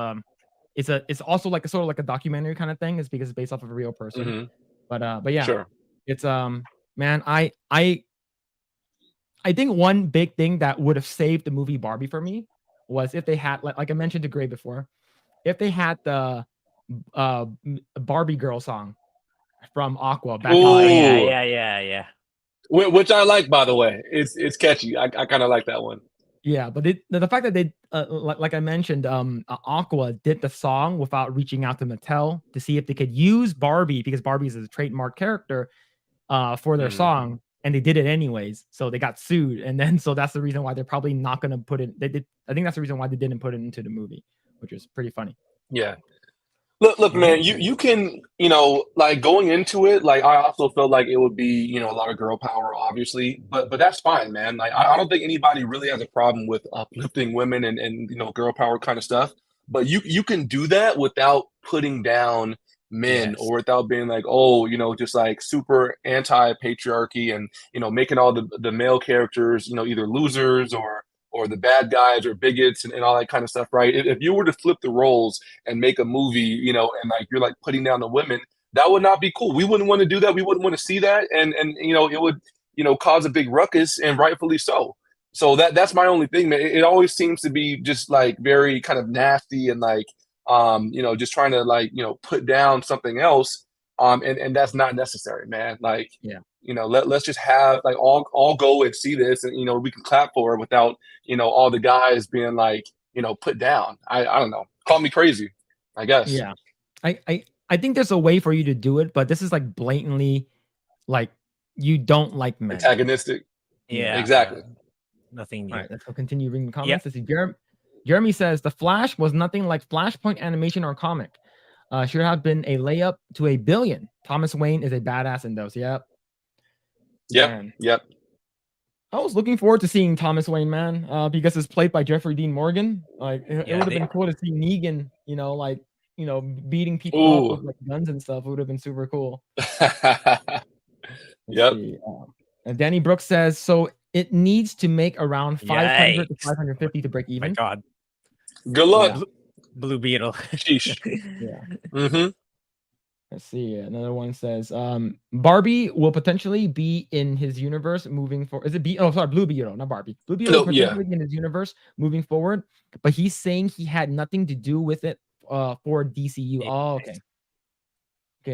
also like a sort of like a documentary kind of thing. It's because it's based off of a real person. Mm-hmm. But yeah, Sure. it's man, I think one big thing that would have saved the movie Barbie for me was if they had like I mentioned to Grae before, if they had the Barbie girl song from Aqua back in Oh the Ooh. yeah. Which I like, by the way. It's catchy. I kind of like that one. Yeah, but the fact that they like I mentioned, Aqua did the song without reaching out to Mattel to see if they could use Barbie, because Barbie is a trademark character for their song, and they did it anyways. So they got sued, and then so that's the reason why they're probably not going to put it. I think that's the reason why they didn't put it into the movie, which is pretty funny. Yeah. Look, man, you can, like going into it, like I also felt like it would be, a lot of girl power, obviously, but that's fine, man. Like I don't think anybody really has a problem with uplifting women and girl power kind of stuff. But you can do that without putting down men or without being like, oh, just like super anti-patriarchy and making all the male characters, either losers or the bad guys or bigots and all that kind of stuff, right? If you were to flip the roles and make a movie, and like you're like putting down the women, that would not be cool. We wouldn't want to do that. We wouldn't want to see that, and it would cause a big ruckus, and rightfully so. So that's my only thing, man. It always seems to be just like very kind of nasty and like just trying to like put down something else, and that's not necessary, man. Like let's just have like all go and see this, and we can clap for it without all the guys being like put down. I don't know, call me crazy, I guess. Yeah, I think there's a way for you to do it, but this is like blatantly like you don't like men. Antagonistic. Yeah, exactly. Nothing new. All right, let's continue reading the comments. Let's see. Jeremy says the Flash was nothing like Flashpoint animation or comic. Should have been a layup to $1 billion. Thomas Wayne is a badass in those. Yep. I was looking forward to seeing Thomas Wayne, man, because it's played by Jeffrey Dean Morgan. Like it would have been cool to see Negan, beating people up with like guns and stuff. It would have been super cool. And Danny Brooks says, so it needs to make around 500 to 550 to break even. My God. Good luck. Blue Beetle. Sheesh. Let's see. Another one says, Barbie will potentially be in his universe moving forward. Is it Blue Beetle, not Barbie. Blue Beetle will potentially be in his universe moving forward, but he's saying he had nothing to do with it for DCU. Oh, okay.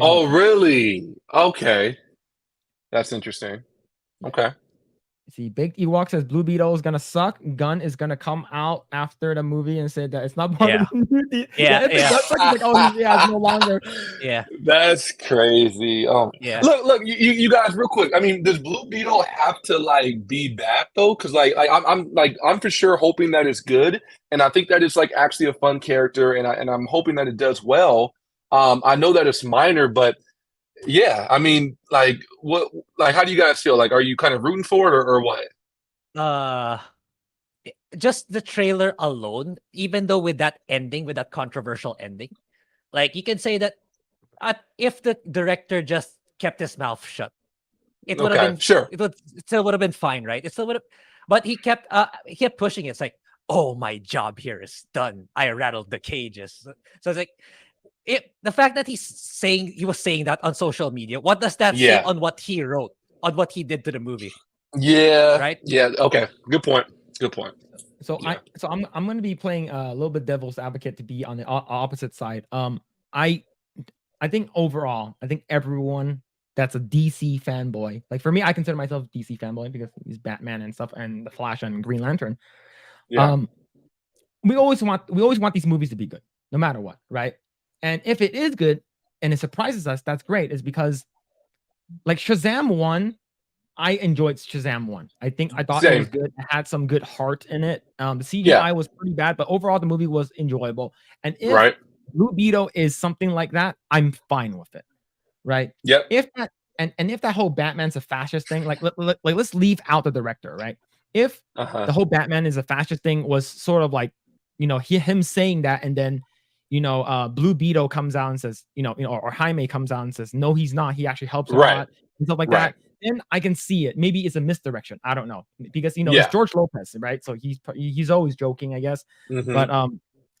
Oh, really? Okay. That's interesting. Okay. See, Baked Ewok says Blue Beetle is gonna suck. Gunn is gonna come out after the movie and say that it's not part of the movie. Like, it's no longer. Yeah, that's crazy. Look, you guys, real quick. I mean, does Blue Beetle have to like be back though? Because I'm for sure hoping that it's good, and I think that it's like actually a fun character, and I'm hoping that it does well. I know that it's minor, but. Yeah, I mean, like, what? Like, how do you guys feel? Like, are you kind of rooting for it, or what? Just the trailer alone, even though with that controversial ending, like you can say that if the director just kept his mouth shut, it would have been it still would have been fine, right? It still would have, but he kept pushing it. It's like, oh, my job here is done. I rattled the cages. So it's like. The fact that he was saying that on social media, what does that say on what he wrote, on what he did to the movie? Yeah. Right. Yeah. Okay. Good point. So I'm going to be playing a little bit devil's advocate to be on the opposite side. I think overall, everyone that's a DC fanboy, like for me, I consider myself a DC fanboy because he's Batman and stuff, and the Flash and Green Lantern. Yeah. We always want these movies to be good, no matter what, right? And if it is good and it surprises us, that's great. Is because like Shazam 1, I enjoyed Shazam 1. I thought it was good. It had some good heart in it. The CGI was pretty bad, but overall the movie was enjoyable. And if Blue Beetle is something like that, I'm fine with it. Right? Yep. If that whole Batman's a fascist thing, like let's leave out the director, right? If the whole Batman is a fascist thing was sort of like, him saying that, and then Blue Beetle comes out and says, or Jaime comes out and says, no, he's not. He actually helps a lot and stuff like that. in, I can see it. Maybe it's a misdirection. I don't know because Yeah. it's George Lopez, right? So he's always joking, I guess. Mhm. But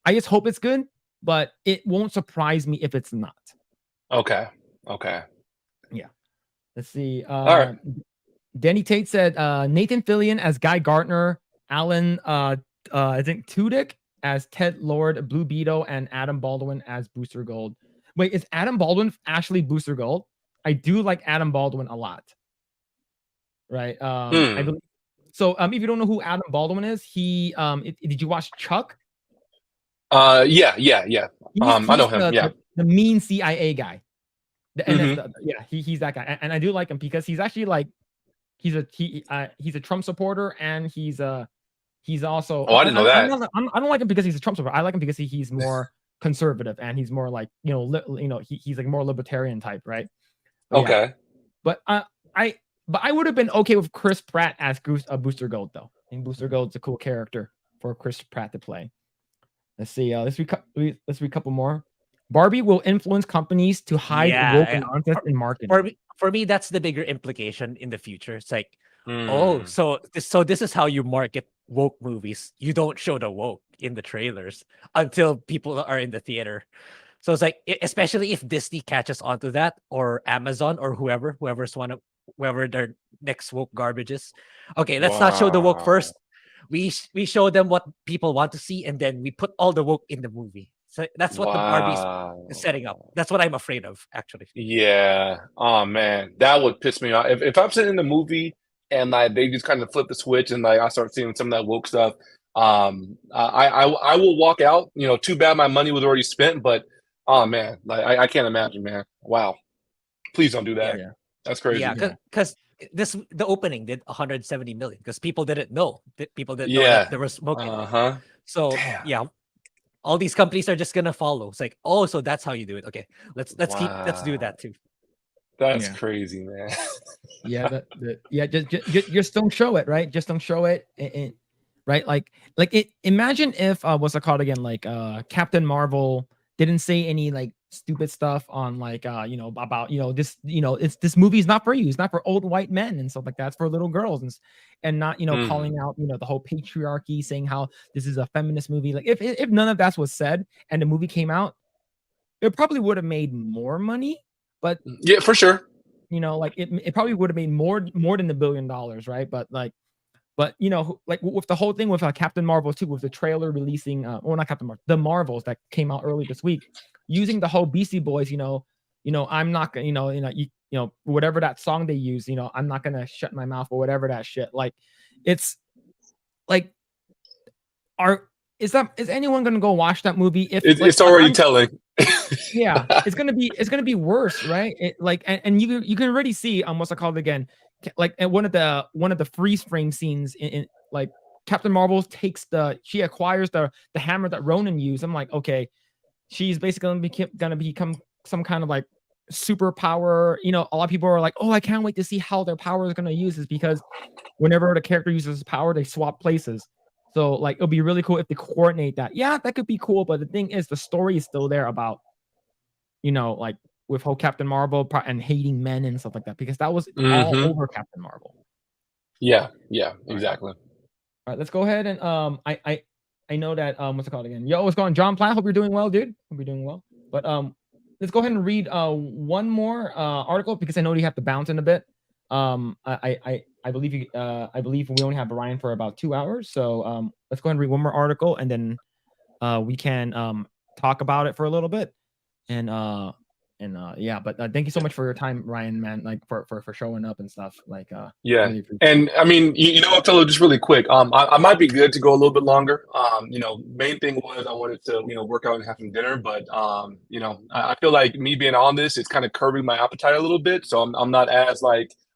I just hope it's good. But it won't surprise me if it's not. Okay. Yeah. Let's see. All right. Danny Tate said Nathan Fillion as Guy Gardner, Alan I think Tudyk as Ted Lord, Blue Beetle, and Adam Baldwin as Booster Gold. Wait, is Adam Baldwin actually Booster Gold? I do like Adam Baldwin a lot. Right. I believe so. If you don't know who Adam Baldwin is, he did you watch Chuck? Yeah. I know him. The mean CIA guy. Mhm. He's that guy, and I do like him because he's actually like he's a Trump supporter, and he's also. Oh, I didn't know that. I don't like him because he's a Trump supporter. I like him because he's more conservative, and he's more like he's like more libertarian type, right? But Okay. But I would have been okay with Chris Pratt as Booster Gold, though. I think Booster Gold's a cool character for Chris Pratt to play. Let's see. Let's read a couple more. Barbie will influence companies to hide woke nonsense in marketing. For me, that's the bigger implication in the future. It's like, so this is how you market woke movies. You don't show the woke in the trailers until people are in the theater. So it's like, especially if Disney catches onto that, or Amazon, or whoever their next woke garbage is. Okay, let's not show the woke first. We show them what people want to see, and then we put all the woke in the movie. So that's what the Barbie is setting up. That's what I'm afraid of, actually. Yeah. Oh man, that would piss me off. If I'm sitting in the movie and like they just kind of flip the switch and like I start seeing some of that woke stuff, I will walk out. Too bad my money was already spent, but oh man, like I can't imagine, man. Wow. Please don't do that. Yeah. That's crazy. Yeah, because the opening did 170 million because people didn't know know that there was smoking. So yeah, all these companies are just gonna follow. It's like, oh, so that's how you do it. Okay, let's do that too. That's crazy, man. Just don't show it, right? Just don't show it, right? Like it. Imagine if what's it called again? Like Captain Marvel didn't say any like stupid stuff on like about this this movie is not for you. It's not for old white men and stuff like that. It's for little girls and not calling out the whole patriarchy, saying how this is a feminist movie. Like if none of that was said and the movie came out, it probably would have made more money. But yeah, for sure. Like it probably would have made more than $1 billion, right? But like with the whole thing with Captain Marvel too, with the trailer releasing, not Captain Marvel, the Marvels that came out early this week, using the whole Beastie Boys, I'm not gonna, whatever that song they use, I'm not gonna shut my mouth or whatever that shit. Like, it's like, is anyone gonna go watch that movie? If it's already telling. Yeah, it's gonna be worse, right? And you can already see what's it called again? Like at one of the freeze frame scenes in like Captain Marvel she acquires the hammer that Ronan used. I'm like, okay, she's basically gonna become some kind of like superpower. A lot of people are like, oh, I can't wait to see how their power is gonna use this, because whenever the character uses his power, they swap places. So like it'll be really cool if they coordinate that. Yeah, that could be cool, but the thing is, the story is still there about like with whole Captain Marvel and hating men and stuff like that, because that was all over Captain Marvel. Yeah, exactly. All right, let's go ahead and I know that what's it called again? Yo, what's going on, John Platt? Hope you're doing well, dude. Hope you're doing well. But let's go ahead and read one more article, because I know you have to bounce in a bit. I believe we only have Ryan for about 2 hours, so let's go ahead and read one more article, and then we can talk about it for a little bit. But thank you so much for your time, Ryan, man, like for showing up and stuff. Like really and I mean, what, Phillip, just really quick, I might be good to go a little bit longer. Main thing was I wanted to work out and have some dinner, but I feel like me being on this is kind of curbing my appetite a little bit, so I'm not as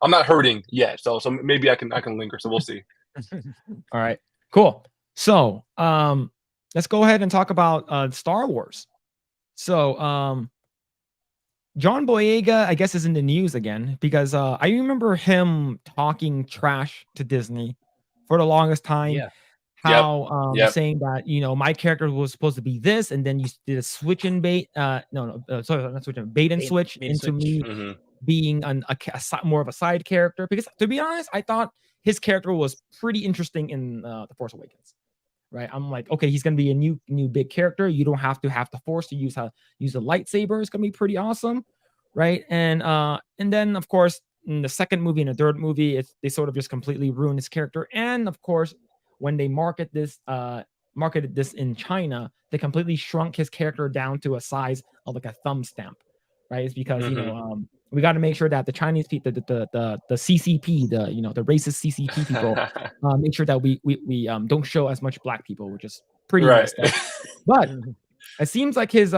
I'm not hurting yet, so maybe I can linger, so we'll see. All right, cool. So let's go ahead and talk about Star Wars. So John Boyega, I guess, is in the news again, because I remember him talking trash to Disney for the longest time. Yeah. How saying that my character was supposed to be this, and then you did a switch and bait. Sorry, not switch and bait and switch into me being more of a side character. Because to be honest, I thought his character was pretty interesting in The Force Awakens. Right, I'm like, okay, he's gonna be a new big character. You don't have to have the Force to use a lightsaber. It's gonna be pretty awesome, right? And then of course in the second movie and the third movie, they sort of just completely ruin his character. And of course, when they marketed this in China, they completely shrunk his character down to a size of like a thumb stamp, right? It's because we got to make sure that the Chinese people, the CCP, the racist CCP people, make sure that we don't show as much black people, which is pretty messed up. But it seems like his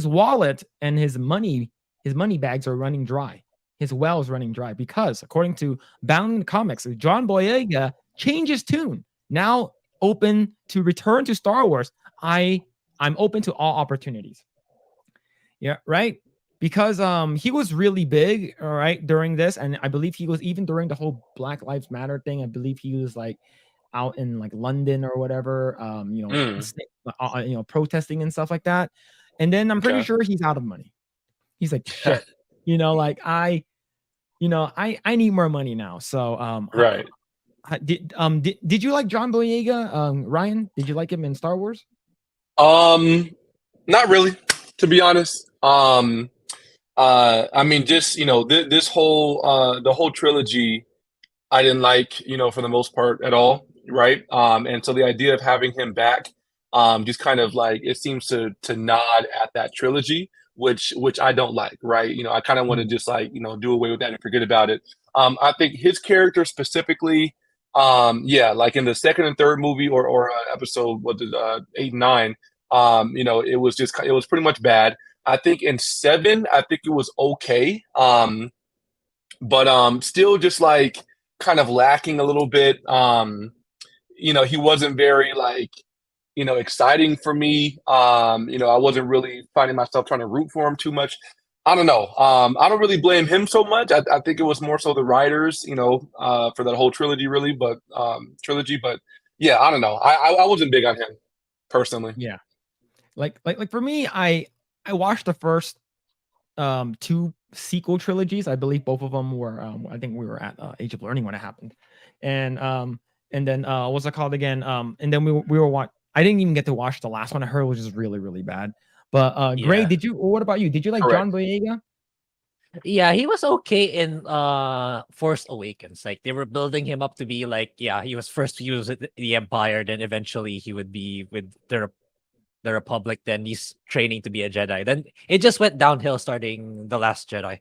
wallet and his money bags are running dry. His well is running dry because, according to Bound Comics, John Boyega changed his tune. Now open to return to Star Wars. I'm open to all opportunities. Yeah, right. Because he was really big, all right, during this, and I believe he was even during the whole Black Lives Matter thing. I believe he was like out in like London or whatever, protesting and stuff like that. And then I'm pretty sure he's out of money. He's like, shit, like I need more money now. So right. Did you like John Boyega, Ryan? Did you like him in Star Wars? Not really, to be honest. I mean, just this whole the whole trilogy, I didn't like, for the most part at all, right? And so the idea of having him back, just kind of like it seems to nod at that trilogy, which I don't like, right? I kind of want to just like do away with that and forget about it. I think his character specifically, like in the second and third movie or episode 8 and 9, it was pretty much bad. I think in 7, I think it was okay. But still just like kind of lacking a little bit. He wasn't very like, exciting for me. I wasn't really finding myself trying to root for him too much. I don't know. I don't really blame him so much. I think it was more so the writers, for that whole trilogy, really. But yeah, I don't know. I wasn't big on him personally. Yeah, like for me, I watched the first 2 sequel trilogies. I believe both of them were. I think we were at Age of Learning when it happened, and then what's it called again? And then we were watching. I didn't even get to watch the last one. I heard it was just really, really bad. But Grae, what about you? Did you like John Boyega? Yeah, he was okay in Force Awakens. Like they were building him up to be like, he was first used with the Empire, then eventually he would be with the Republic, then he's training to be a Jedi. Then it just went downhill starting The Last Jedi.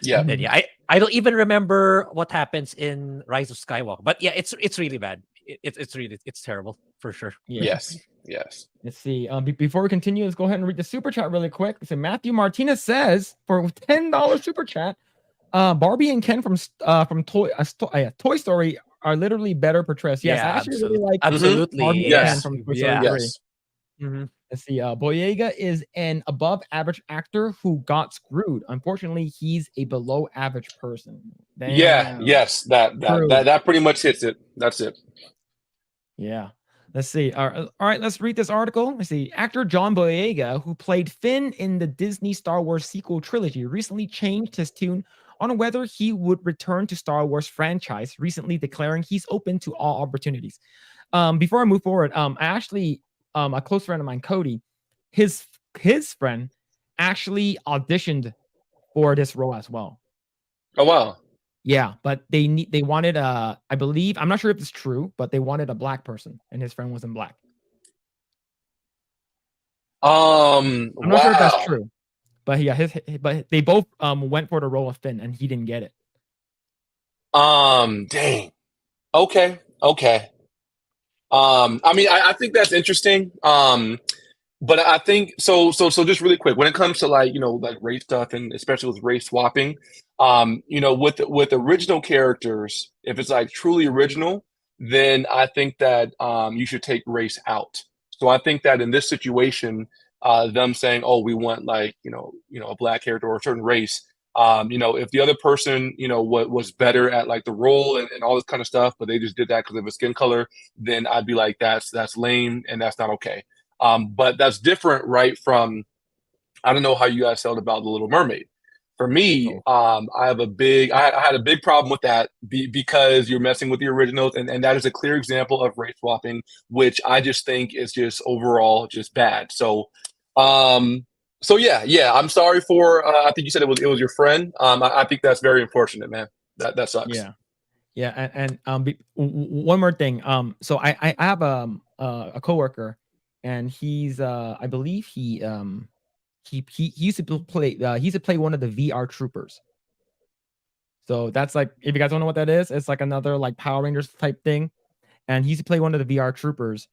Yeah. Then I don't even remember what happens in Rise of Skywalker. But yeah, it's really bad. It's terrible for sure. Yeah. Yes. Let's see. Before we continue, let's go ahead and read the super chat really quick. So Matthew Martinez says for $10 super chat, Barbie and Ken from Toy Story are literally better portrayals. Yes, I actually really like absolutely. Barbie and Ken from Toy Story 3. Yes. Let's see. Boyega is an above average actor who got screwed. Unfortunately, he's a below average person. Damn. Yeah. Yes. That pretty much hits it. That's it. Yeah. Let's see. All right. Let's read this article. Let's see. Actor John Boyega, who played Finn in the Disney Star Wars sequel trilogy, recently changed his tune on whether he would return to Star Wars franchise, recently declaring he's open to all opportunities. Before I move forward, I actually, a close friend of mine, Cody, his friend actually auditioned for this role as well. Oh wow. Yeah, but they wanted I believe, I'm not sure if it's true, but they wanted a black person, and his friend wasn't black. I'm not sure if that's true, but yeah, but they both went for the role of Finn, and he didn't get it. Dang. Okay. I mean, I think that's interesting. But I think so just really quick, when it comes to like race stuff, and especially with race swapping, with original characters, if it's like truly original, then I think that you should take race out. So I think that in this situation, them saying, oh, we want like a black character or a certain race, if the other person was better at like the role and all this kind of stuff, but they just did that because of a skin color, then I'd be like, that's lame and that's not okay. But that's different, right, from, I don't know how you guys felt about The Little Mermaid. For me, I have I had a big problem with that because you're messing with the originals, and that is a clear example of race swapping, which I just think is just overall just bad. So, yeah, I'm sorry for. I think you said it was your friend. I think that's very unfortunate, man. That sucks. Yeah, and one more thing. So I have a coworker, and he's I believe he used to play he used to play one of the VR troopers. So that's like, if you guys don't know what that is, it's like another like Power Rangers type thing. And he used to play one of the VR troopers,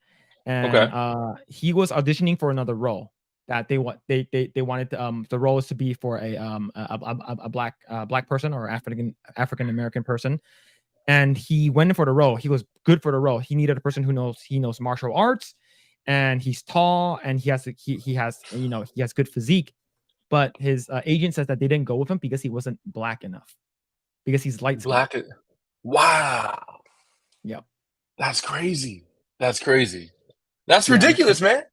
and he was auditioning for another role that they wanted to, the role is to be for a black person or African American person. And he went in for the role. He was good for the role. He needed a person who knows martial arts, and he's tall, and he has good physique. But his agent says that they didn't go with him because he wasn't black enough, because he's light skinned. Wow. Yep. That's crazy. That's ridiculous, man.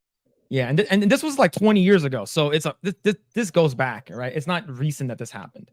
Yeah, and this was like 20 years ago. So it's this goes back, right? It's not recent that this happened.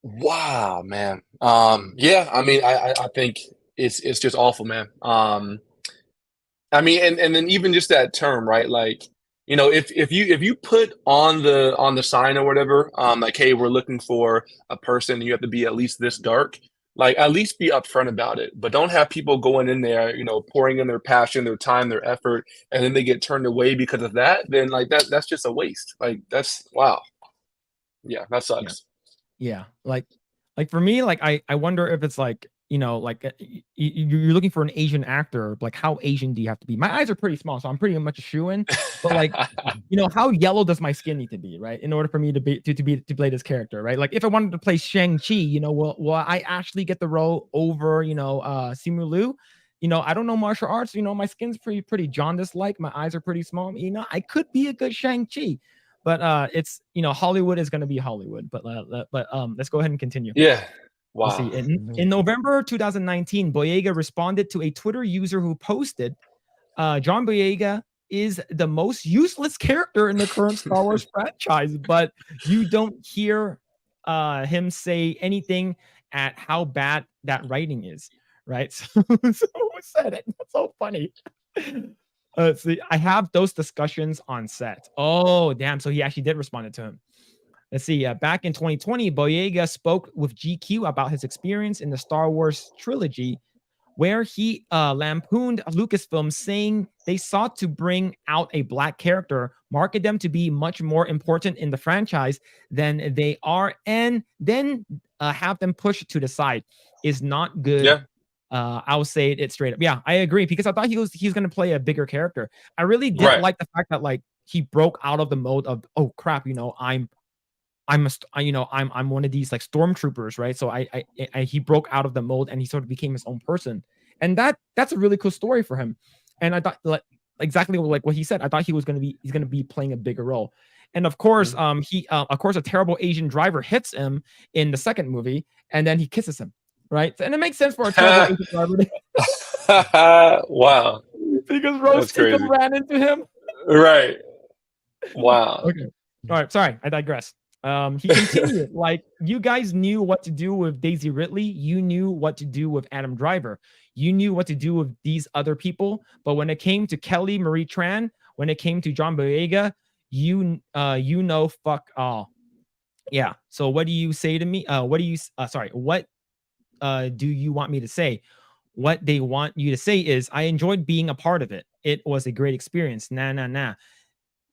Wow, man. Yeah, I mean, I think it's just awful, man. I mean, and then even just that term, right? Like, you know, if you put on the sign or whatever, like, hey, we're looking for a person, and you have to be at least this dark. Like, at least be upfront about it, but don't have people going in there, you know, pouring in their passion, their time, their effort, and then they get turned away because of that. Then like that's just a waste. Like, that's wow. Yeah, that sucks. Yeah, like for me, like I wonder if it's like, you know, like you're looking for an Asian actor. Like, how Asian do you have to be? My eyes are pretty small, so I'm pretty much a shoo-in. But like, you know, how yellow does my skin need to be, right, in order for me to play this character, right? Like, if I wanted to play Shang-Chi, you know, will I actually get the role over, you know, Simu Liu? You know, I don't know martial arts. You know, my skin's pretty jaundice-like. My eyes are pretty small. You know, I could be a good Shang-Chi. But it's, you know, Hollywood is going to be Hollywood. But let's go ahead and continue. Yeah. Wow. Let's see. In November 2019, Boyega responded to a Twitter user who posted, John Boyega is the most useless character in the current Star Wars franchise, but you don't hear him say anything at how bad that writing is, right? So who said it? That's so funny. See, I have those discussions on set. Oh, damn. So he actually did respond to him. Let's see. Back in 2020, Boyega spoke with GQ about his experience in the Star Wars trilogy, where he lampooned Lucasfilm, saying they sought to bring out a black character, market them to be much more important in the franchise than they are, and then have them pushed to the side. Is not good. Yeah. I'll say it straight up. Yeah, I agree, because I thought he was going to play a bigger character. I really did like the fact that like he broke out of the mode of, oh crap, you know, I'm one of these like stormtroopers, right? So he broke out of the mold, and he sort of became his own person, and that's a really cool story for him. And I thought, like, exactly like what he said, I thought he's going to be playing a bigger role. And of course, of course, a terrible Asian driver hits him in the second movie, and then he kisses him. Right, and it makes sense for a terrible Asian driver. Wow, because Rose Tico ran into him. Right. Wow. Okay. All right. Sorry, I digress. He continued, like, you guys knew what to do with Daisy Ridley. You knew what to do with Adam Driver. You knew what to do with these other people. But when it came to Kelly Marie Tran, when it came to John Boyega, you know, fuck all. Yeah. So what do you say to me? What do you want me to say? What they want you to say is, I enjoyed being a part of it. It was a great experience. Nah.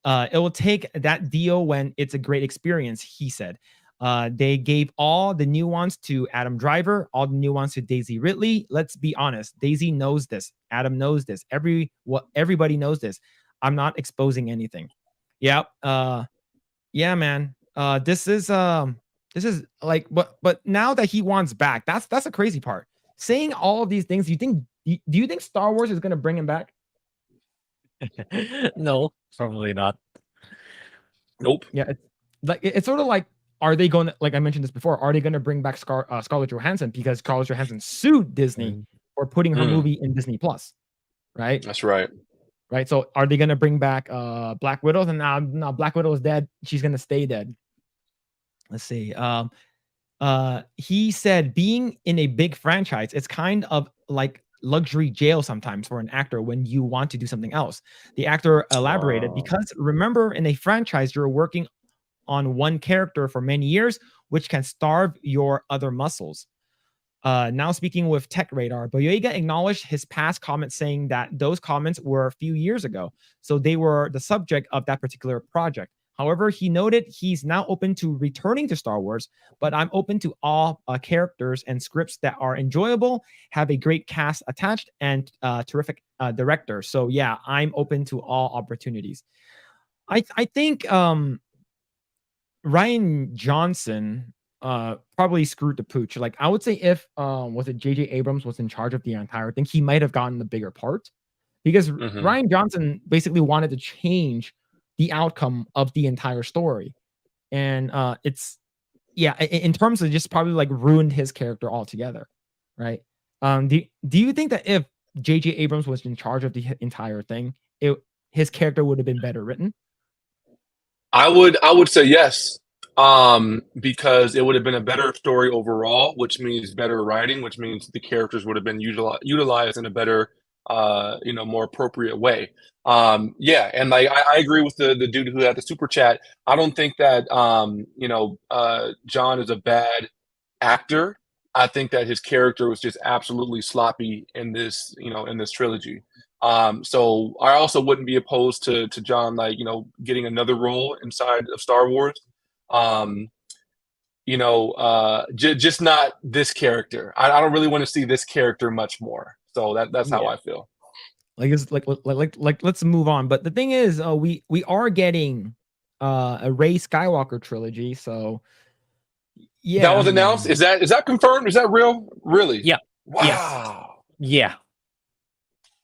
It will take that deal when it's a great experience, he said. They gave all the nuance to Adam Driver, all the nuance to Daisy Ridley. Let's be honest. Daisy knows this. Adam knows this. Everybody knows this. I'm not exposing anything. Yep. Yeah, man. This is like, but now that he wants back, that's a crazy part. Saying all of these things, do you think Star Wars is going to bring him back? No, probably not. Nope. Yeah, it's sort of like, are they going to, like I mentioned this before, are they going to bring back Scarlett Johansson, because Scarlett Johansson sued Disney for putting her movie in Disney Plus, right? That's right. Right. So are they going to bring back Black Widow? And now Black Widow is dead. She's going to stay dead. let's see. He said being in a big franchise, it's kind of like luxury jail sometimes for an actor when you want to do something else. The actor elaborated, because remember, in a franchise, you're working on one character for many years, which can starve your other muscles. Now speaking with Tech Radar, Boyega acknowledged his past comments, saying that those comments were a few years ago, so they were the subject of that particular project. However, he noted he's now open to returning to Star Wars, but I'm open to all characters and scripts that are enjoyable, have a great cast attached, and terrific director. So yeah, I'm open to all opportunities. I think Ryan Johnson probably screwed the pooch. Like, I would say if was it JJ Abrams was in charge of the entire thing, he might have gotten the bigger part, because Ryan Johnson basically wanted to change the outcome of the entire story. And it's in terms of just probably like ruined his character altogether, right? Do you think that if JJ Abrams was in charge of the entire thing, his character would have been better written? I would say yes, because it would have been a better story overall, which means better writing, which means the characters would have been utilized in a better, more appropriate way. And like I agree with the dude who had the super chat. I don't think that John is a bad actor. I think that his character was just absolutely sloppy in this trilogy. So I also wouldn't be opposed to John, like, getting another role inside of Star Wars. Just not this character. I don't really want to see this character much more. So that's how I feel. Like, it's like let's move on. But the thing is, we are getting a Rey Skywalker trilogy. So yeah, that was announced. Is that confirmed? Is that real? Really? Yeah. Wow. Yeah.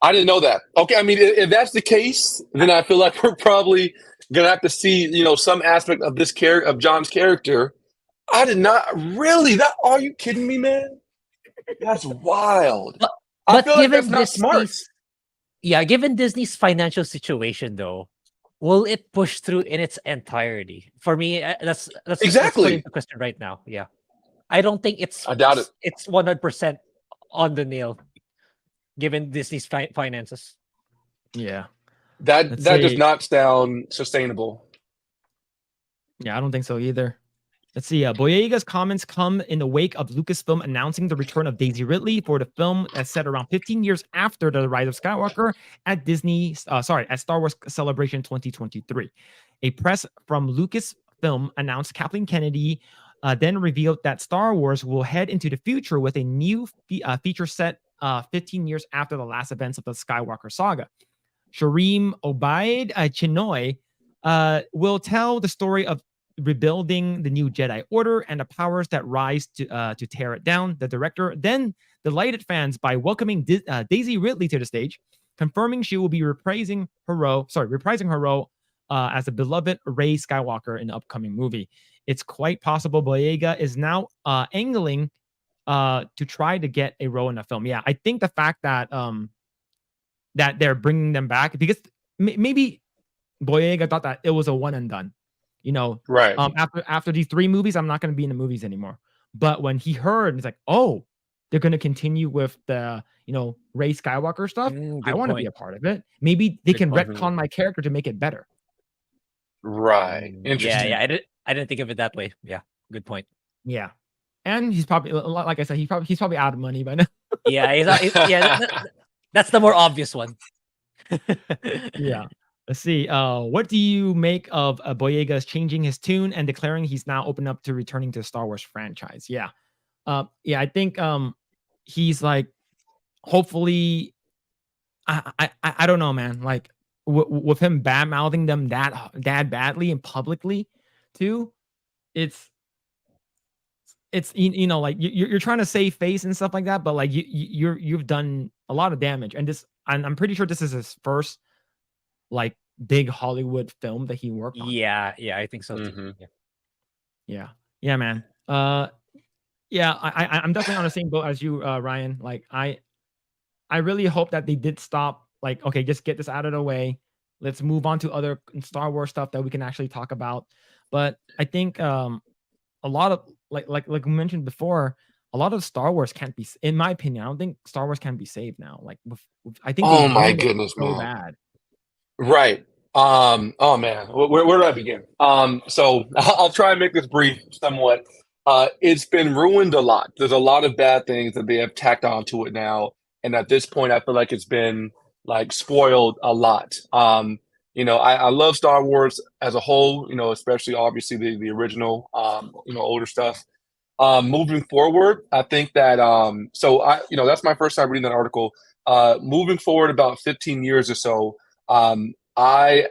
I didn't know that. Okay, I mean, if that's the case, then I feel like we're probably gonna have to see, some aspect of this character, of John's character. I did not really. That, are you kidding me, man? That's wild. But given like that's not smart. Given Disney's financial situation, though, will it push through in its entirety? For me, that's exactly the question right now. Yeah, I don't think I doubt it. It's 100% on the nail, given Disney's finances. Yeah, that does not sound sustainable. Yeah, I don't think so either. Let's see. Boyega's comments come in the wake of Lucasfilm announcing the return of Daisy Ridley for the film that's set around 15 years after the Rise of Skywalker at at Star Wars Celebration 2023. A press from Lucasfilm announced Kathleen Kennedy then revealed that Star Wars will head into the future with a new feature set 15 years after the last events of the Skywalker saga. Shareem Obaid Chinoy will tell the story of rebuilding the new Jedi Order and the powers that rise to tear it down. The director then delighted fans by welcoming Daisy Ridley to the stage, confirming she will be reprising her role as a beloved Rey Skywalker in the upcoming movie. It's quite possible Boyega is now angling to try to get a role in the film. Yeah, I think the fact that that they're bringing them back, because maybe Boyega thought that it was a one and done. Right. After these 3 movies, I'm not going to be in the movies anymore. But when he heard, it's like, oh, they're going to continue with the, Rey Skywalker stuff. I want to be a part of it. Maybe they can retcon my character to make it better. Right. Interesting. Yeah. I didn't think of it that way. Yeah. Good point. Yeah. And he's probably, like I said, he's probably out of money by now. Yeah. That's the more obvious one. Yeah. Let's see. What do you make of Boyega's changing his tune and declaring he's now open up to returning to the Star Wars franchise? Yeah. I think he's like, hopefully, I don't know, man. Like with him bad mouthing them that badly and publicly, too. It's like you're trying to save face and stuff like that, but like you've done a lot of damage, and I'm pretty sure this is his first like big Hollywood film that he worked on. Yeah, I think so too. Mm-hmm. Yeah, man. I'm definitely on the same boat as you, Ryan. Like I really hope that they did stop. Like, okay, just get this out of the way. Let's move on to other Star Wars stuff that we can actually talk about. But I think a lot of like we mentioned before, a lot of Star Wars can't be, in my opinion, I don't think Star Wars can be saved now. Like I think they Oh my ruined it goodness, so man. bad. Right. Oh man, where do I begin? So I'll try and make this brief somewhat. It's been ruined a lot. There's a lot of bad things that they have tacked onto it now, and at this point, I feel like it's been like spoiled a lot. I love Star Wars as a whole. Especially obviously the original, older stuff. Moving forward, I think that that's my first time reading that article. Moving forward about 15 years or so, I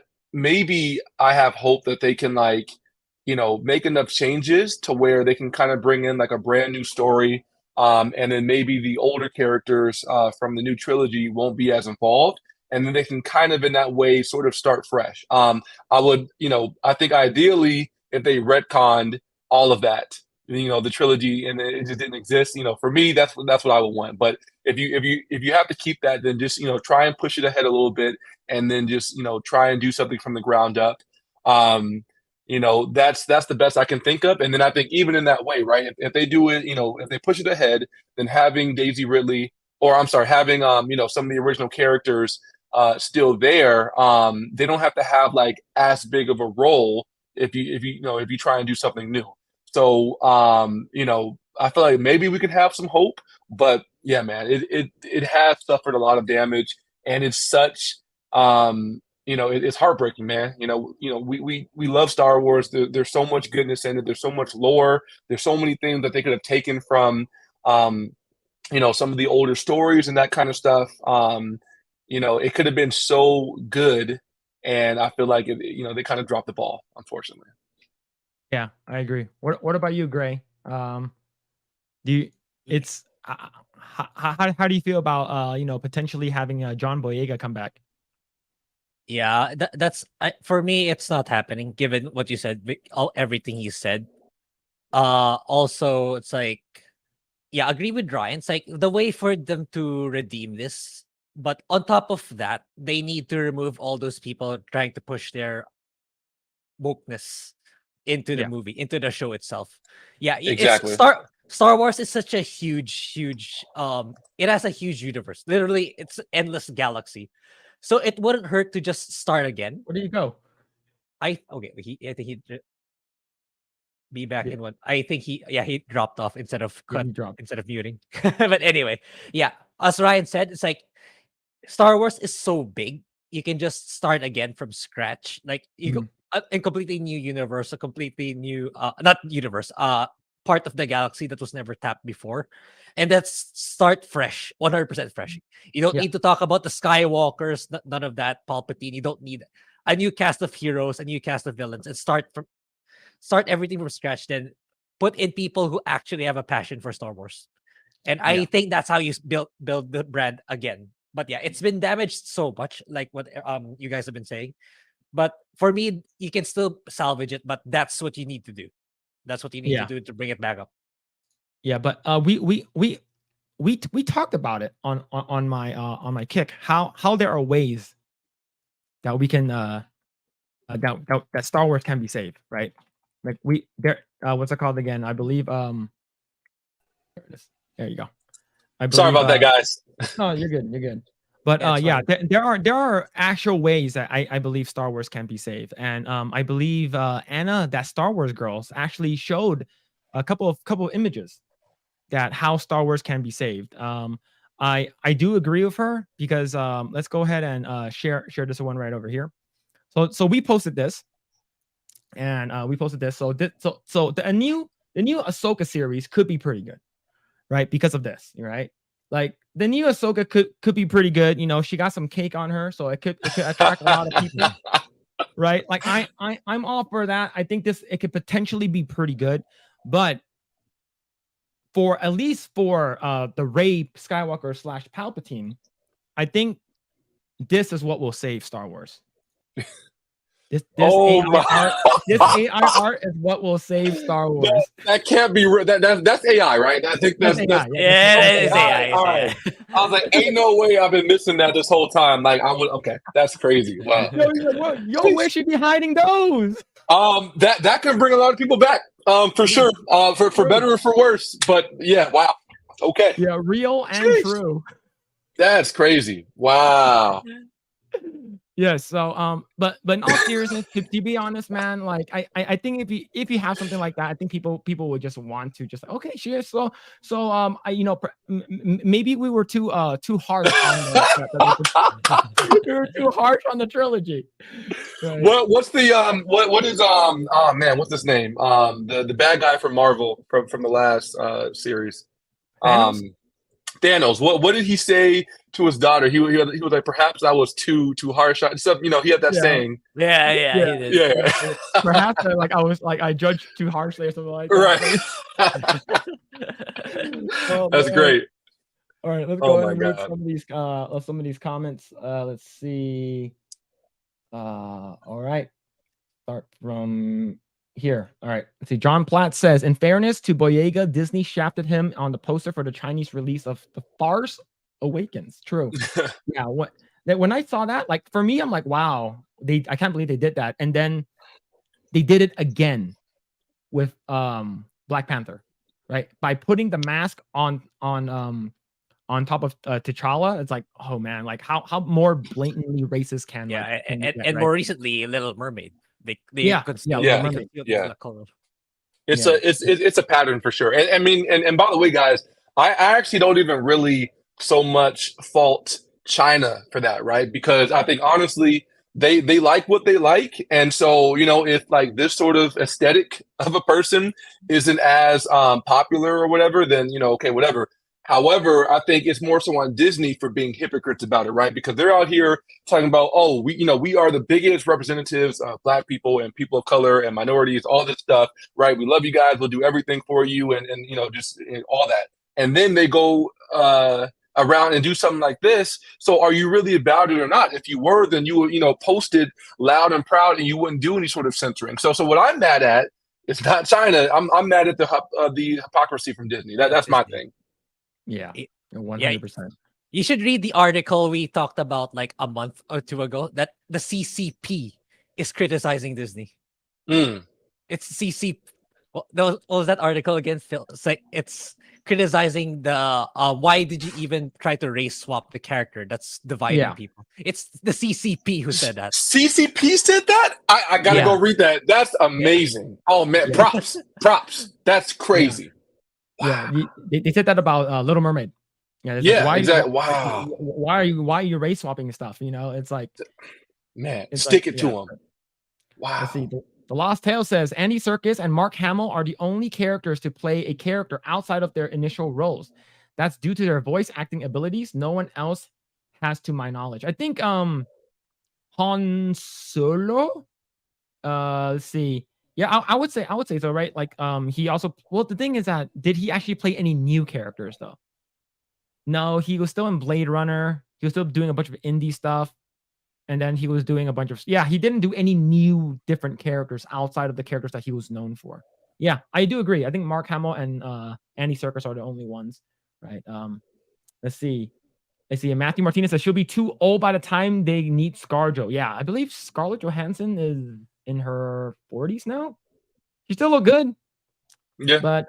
have hope that they can make enough changes to where they can kind of bring in like a brand new story, and then maybe the older characters from the new trilogy won't be as involved, and then they can kind of in that way sort of start fresh. I think ideally if they retconned all of that, the trilogy, and it just didn't exist. For me, that's what I would want. But if you have to keep that, then just try and push it ahead a little bit, and then just try and do something from the ground up. That's the best I can think of. And then I think even in that way, right? If they do it, if they push it ahead, then having Daisy Ridley, or I'm sorry, having some of the original characters still there, they don't have to have like as big of a role if you try and do something new. So, I feel like maybe we could have some hope, but yeah, man, it has suffered a lot of damage, and it's such, it's heartbreaking, man. We love Star Wars. There's so much goodness in it. There's so much lore. There's so many things that they could have taken from, some of the older stories and that kind of stuff. It could have been so good, and I feel like they kind of dropped the ball, unfortunately. Yeah, I agree. What about you, Grae? How do you feel about potentially having John Boyega come back? Yeah, that's for me. It's not happening given what you said, everything you said. Also, it's like, yeah, I agree with Ryan. It's like the way for them to redeem this, but on top of that, they need to remove all those people trying to push their wokeness into the movie, into the show itself. Yeah, exactly. Star Wars is such a huge, it has a huge universe. Literally, it's an endless galaxy. So it wouldn't hurt to just start again. Where do you go? I think he be back in one. I think he dropped off instead of instead of muting. But anyway, yeah, as Ryan said, it's like Star Wars is so big, you can just start again from scratch. Like you go a completely new universe, a completely new not universe, part of the galaxy that was never tapped before, and that's start fresh, 100% fresh. You don't need to talk about the Skywalkers, none of that, Palpatine. You don't need a new cast of heroes, a new cast of villains, and start everything from scratch. Then put in people who actually have a passion for Star Wars, and I think that's how you build the brand again. But yeah, it's been damaged so much, like what you guys have been saying. But for me, you can still salvage it, but that's what you need to do. That's what you need to do to bring it back up. Yeah, but we talked about it on my kick. How there are ways that we can that Star Wars can be saved, right? Like what's it called again? I believe there you go. Sorry about that, guys. No, you're good. You're good. But there are actual ways that I believe Star Wars can be saved, and I believe Anna, that Star Wars girls, actually showed a couple of images that how Star Wars can be saved. I do agree with her, because let's go ahead and share this one right over here. So we posted this, and So the new Ahsoka series could be pretty good, right? Because of this, right? Like the new Ahsoka could be pretty good. She got some cake on her, so it could attract a lot of people, right? Like I'm all for that. I think it could potentially be pretty good, but at least for the Rey Skywalker / Palpatine, I think this is what will save Star Wars. This AI art is what will save Star Wars. That can't be real. That's AI, right? I think that's AI. It's AI. All right. I was like, ain't no way I've been missing that this whole time. Like okay, that's crazy. Wow. Yo, where should be hiding those? That can bring a lot of people back. For sure. For better or for worse. But yeah, wow. Okay. Yeah, real and Jeez. true. That's crazy. Wow. Yeah, so but in all seriousness, to be honest, man, like I think if you have something like that, I think people would just want to just okay, sure. So I maybe we were too harsh on we were too harsh on the trilogy. Right. What's the what is oh man, what's his name? The bad guy from Marvel from the last series. Thanos? Thanos. What did he say to his daughter? He was like, perhaps I was too harsh. Stuff, he had that saying. Yeah, he did. Yeah. Perhaps I judged too harshly or something like that. Right. Oh, That's man. Great. All right, let's go ahead and read some of these comments. Let's see. All right. Start from here. All right. Let's see. John Platt says, in fairness to Boyega, Disney shafted him on the poster for the Chinese release of The Farce Awakens. True. Yeah. When I saw that, like for me, I'm like, wow, I can't believe they did that. And then they did it again with Black Panther, right? By putting the mask on top of T'Challa. It's like, oh man, like how more blatantly racist can and more recently, Little Mermaid. They It's a pattern for sure. And I mean, and by the way, guys, I actually don't even really so much fault China for that, right? Because I think honestly, they like what they like, and so if like this sort of aesthetic of a person isn't as popular or whatever, then okay, whatever. However, I think it's more so on Disney for being hypocrites about it, right? Because they're out here talking about, oh, we are the biggest representatives of Black people and people of color and minorities, all this stuff, right? We love you guys. We'll do everything for you, and just all that. And then they go around and do something like this. So are you really about it or not? If you were, then you would, posted loud and proud, and you wouldn't do any sort of censoring. So what I'm mad at is not China. I'm mad at the hypocrisy from Disney. That's my thing. Yeah, 100%. You should read the article we talked about like a month or two ago that the CCP is criticizing Disney. It's CCP. What was that article again, Phil? It's like it's criticizing the why did you even try to race swap the character? That's dividing people. It's the CCP who said that. CCP said that? I gotta go read that. That's amazing. Oh man, props. That's crazy. Yeah, they said that about Little Mermaid. Like, exactly. Wow. Why are you race swapping stuff? It's like, man, stick it to them. Wow. Let's see. The Lost Tale says Andy Serkis and Mark Hamill are the only characters to play a character outside of their initial roles. That's due to their voice acting abilities. No one else has, to my knowledge. I think Han Solo. Let's see. Yeah, I would say so, right? Like, he also, well, the thing is that, did he actually play any new characters though? No, he was still in Blade Runner. He was still doing a bunch of indie stuff, and then he was doing a bunch of, he didn't do any new different characters outside of the characters that he was known for. Yeah, I do agree. I think Mark Hamill and Andy Serkis are the only ones, right? Let's see. Matthew Martinez says she'll be too old by the time they need ScarJo. Yeah, I believe Scarlett Johansson is in her 40s now. She still look good. Yeah. But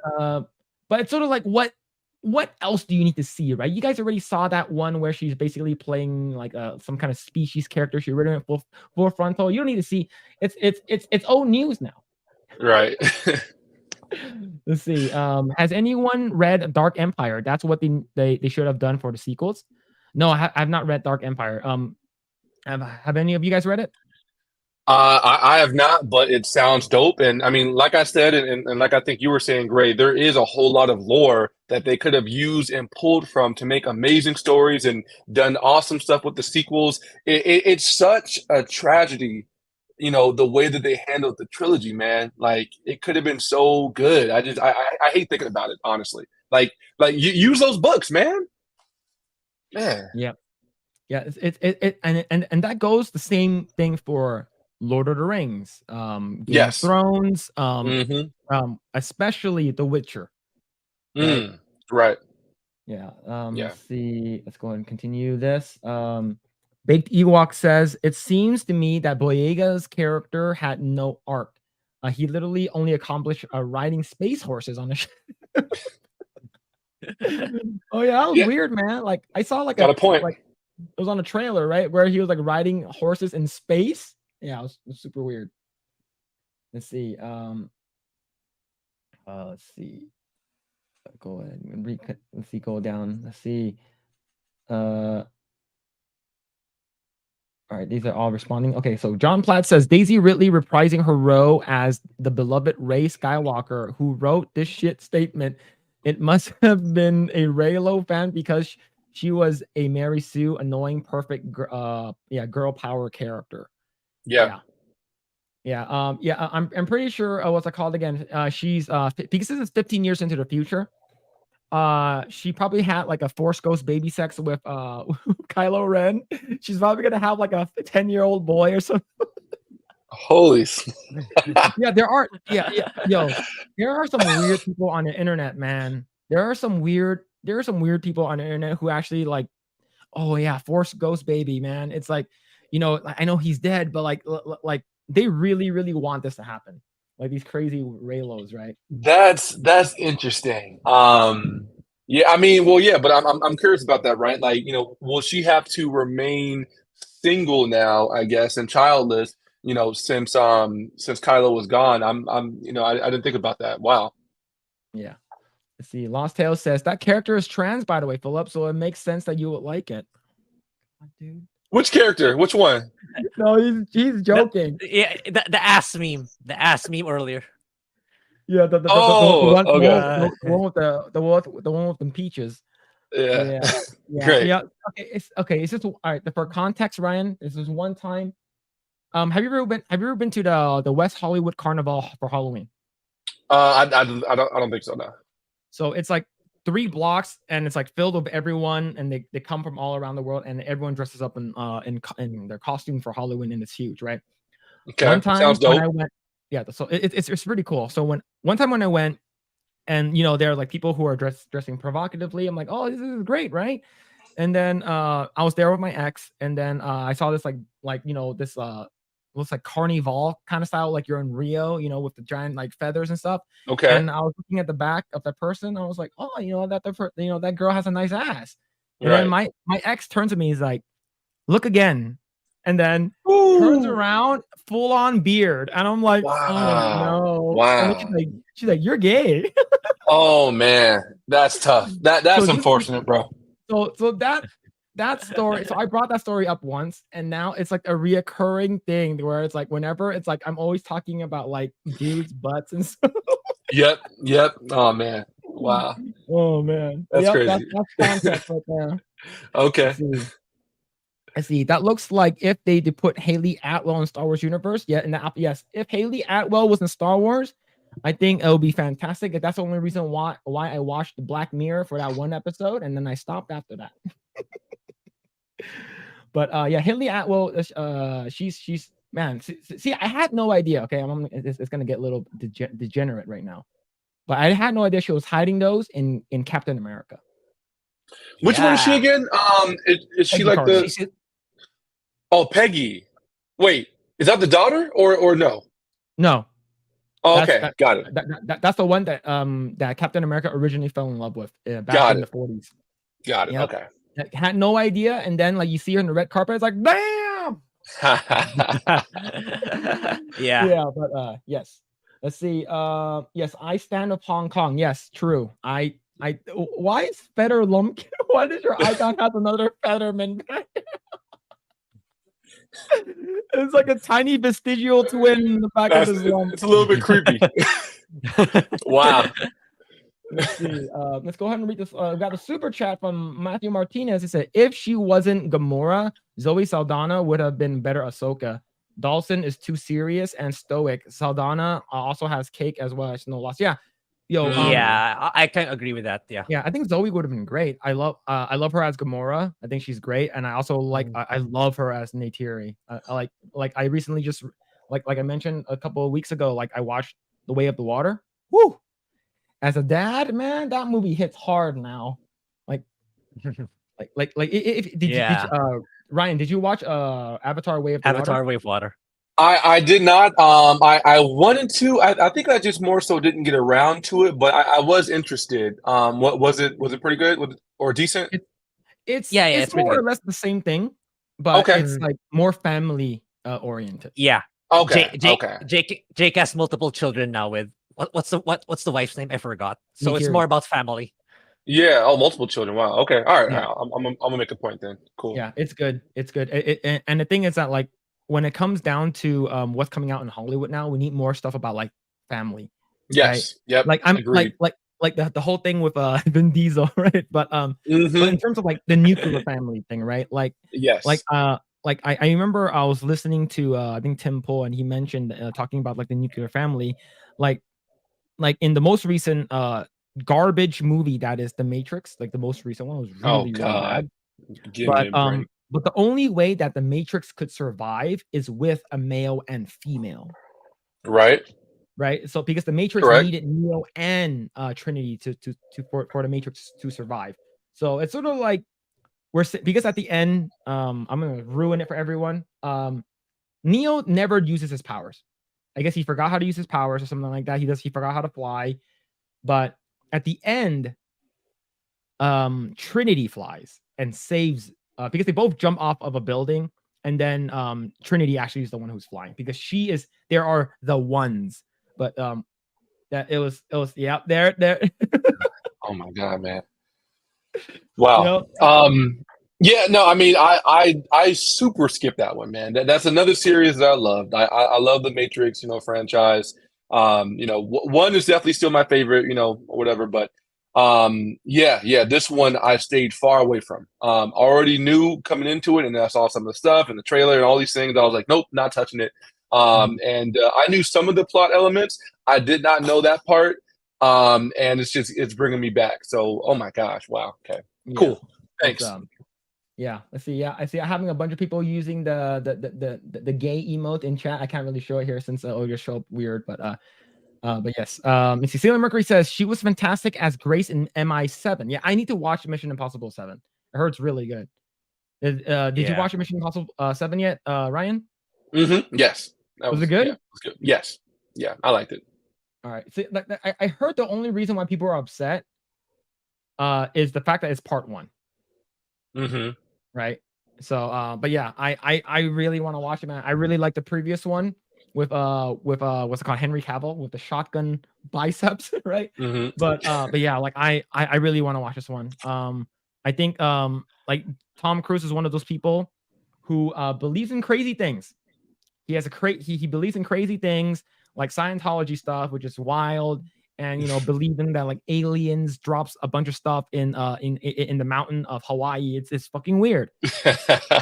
it's sort of like what else do you need to see, right? You guys already saw that one where she's basically playing like some kind of species character. She really went full frontal. You don't need to see. It's old news now. Right. Let's see. Has anyone read Dark Empire? That's what they should have done for the sequels. No, I've not read Dark Empire. Have any of you guys read it? I have not, but it sounds dope. And I mean, like I said, and like I think you were saying, Grae, there is a whole lot of lore that they could have used and pulled from to make amazing stories and done awesome stuff with the sequels. It's such a tragedy, the way that they handled the trilogy, man. Like, it could have been so good. I hate thinking about it, honestly. Like you use those books, man. Man. Yeah. And that goes the same thing for Lord of the Rings, Game of Thrones, especially The Witcher. Right. Yeah. Let's see. Let's go ahead and continue this. Baked Ewok says, it seems to me that Boyega's character had no arc. he literally only accomplished riding space horses on the ship. Oh yeah, that was weird, man. Like I saw like Got a point. like it was on a trailer, right, where he was like riding horses in space. Yeah, it was super weird. Let's see. Let's see. Go ahead and let's see. Go down. Let's see. All right, these are all responding. Okay, so John Platt says Daisy Ridley reprising her role as the beloved Rey Skywalker, who wrote this shit statement. It must have been a Reylo fan because she was a Mary Sue, annoying, perfect, girl power character. Yeah. I'm pretty sure. What's it called again? She's because this is 15 years into the future. She probably had like a Force Ghost baby sex with Kylo Ren. She's probably gonna have like a 10-year-old boy or something. Holy. Yeah, there are. Yo, there are some weird people on the internet, man. There are some weird people on the internet who actually like, oh yeah, Force Ghost baby, man. It's like, I know he's dead, but like they really, really want this to happen. Like these crazy Reylos, right? That's interesting. Yeah, I mean, well, yeah, but I'm curious about that, right? Like, will she have to remain single now, I guess, and childless, since Kylo was gone? I didn't think about that. Wow. Yeah. Let's see. Lost Tales says that character is trans, by the way, Phillip, so it makes sense that you would like it. Dude. Which character? Which one? No, he's joking. The ass meme. The ass meme earlier. Yeah, the one with the peaches. Yeah. Great. Yeah. Okay. It's just all right. For context, Ryan, this is one time. Have you ever been to the West Hollywood Carnival for Halloween? I don't think so. No. So it's like 3 blocks, and it's like filled with everyone, and they come from all around the world, and everyone dresses up in their costume for Halloween, and it's huge, right? Okay, one time sounds dope. when I went, so it's pretty cool. So one time when I went, and there are like people who are dressing provocatively, I'm like, oh, this is great, right? And then I was there with my ex, and then I saw this this looks like carnival kind of style, like you're in Rio, with the giant like feathers and stuff. Okay. And I was looking at the back of that person. I was like, oh, that girl has a nice ass. And then my ex turns to me, he's like, look again. And then turns around, full on beard. And I'm like, wow. Oh no. Wow. And then she's like, you're gay. Oh man, that's tough. That's unfortunate, bro. So that story, so I brought that story up once, and now it's like a reoccurring thing where it's like whenever it's like I'm always talking about like dudes' butts and stuff. Yep. Oh man. Wow. Oh man. That's crazy. That's context right there. Okay. I see. That looks like if they did put Haley Atwell in Star Wars universe. Yeah, yes. If Haley Atwell was in Star Wars, I think it would be fantastic. If that's the only reason why I watched Black Mirror for that one episode, and then I stopped after that. But Haley Atwell, she's man. See, I had no idea. Okay, it's gonna get a little degenerate right now, but I had no idea she was hiding those in Captain America. Which one is she again? Is she like Carter. Peggy? Wait, is that the daughter or no? No. Oh, okay, got it. That's the one that that Captain America originally fell in love with back in the 40s. Got it. Yep. Okay. Had no idea, and then like you see her on the red carpet, it's like bam. Yeah. But yes. Let's see. Yes, I stand up Hong Kong. Yes, true. Why is Feather Lumpkin? Why does your icon have another Featherman back? It's like a tiny vestigial twin in the back of his lump. It's a little bit creepy. Wow. Let's see. Let's go ahead and read this. We got a super chat from Matthew Martinez. He said, if she wasn't Gamora, Zoe Saldana would have been better Ahsoka. Dawson is too serious and stoic. Saldana also has cake as well as no loss. Yeah. I can agree with that. Yeah. I think Zoe would have been great. I love her as Gamora. I think she's great, and I also like I love her as Neytiri. I I recently just like I mentioned a couple of weeks ago, like I watched The Way of the Water. Woo! As a dad, man, that movie hits hard now. Ryan, did you watch Avatar: Way of the Water? Avatar: Way of Water. I did not. I wanted to. I think I just more so didn't get around to it, but I was interested. What was it? Was it pretty good or decent? It's Yeah, it's it's pretty more or good. less the same thing, but Okay. it's like more family oriented. Yeah. Okay. Jake, Okay. Jake has multiple children now with what's the wife's name? I forgot. So it's Mikiri. more about family. Yeah. Oh, multiple children. Wow. Okay. All right. Yeah. I'm gonna make a point then. Cool. Yeah, it's good. It's good. And the thing is that like when it comes down to what's coming out in Hollywood now, we need more stuff about like family. Yes. Right? Yep. Like I'm Agreed. like the whole thing with Vin Diesel, right? But in terms of like the nuclear family thing, right? Yes. I remember I was listening to I think Tim Pool, and he mentioned talking about like the nuclear family, like in the most recent garbage movie that is The Matrix, like the most recent one was really bad. Give me a break. But the only way that the Matrix could survive is with a male and female. Right. Right. So because the Matrix Correct. needed Neo and Trinity for the Matrix to survive. So it's sort of like because at the end, I'm gonna ruin it for everyone. Neo never uses his powers. I guess he forgot how to use his powers or something like that. He forgot how to fly. But at the end, Trinity flies and saves because they both jump off of a building, and then Trinity actually is the one who's flying because there are the ones, but that it was yeah, there. Oh my god, man. Wow. You Yeah, no, I mean I super skipped that one, man. That's another series that I loved. I love the Matrix, franchise. One is definitely still my favorite, or whatever, but yeah, this one I stayed far away from. Already knew coming into it, and then I saw some of the stuff and the trailer and all these things. I was like, nope, not touching it. And I knew some of the plot elements. I did not know that part. And it's bringing me back. So, oh my gosh, wow, okay, cool, thanks. Yeah, let's see. Yeah, I see. I'm having a bunch of people using the gay emote in chat. I can't really show it here since it'll just show up weird, but yes. Let's see. Sailor Mercury says she was fantastic as Grace in MI7. Yeah, I need to watch Mission Impossible 7. I heard it's really good. Did you watch Mission Impossible 7 yet, Ryan? Yes. Was it good? Yeah, it was good. Yes. Yeah, I liked it. All right. See, I heard the only reason why people are upset is the fact that it's part 1. Right. So but yeah, I really want to watch it, man. I really like the previous one with what's it called, Henry Cavill with the shotgun biceps, right? But yeah, like I really want to watch this one. I think like Tom Cruise is one of those people who believes in crazy things. He has he believes in crazy things like Scientology stuff, which is wild, and believing that like aliens drops a bunch of stuff in the mountain of Hawaii. It's fucking weird.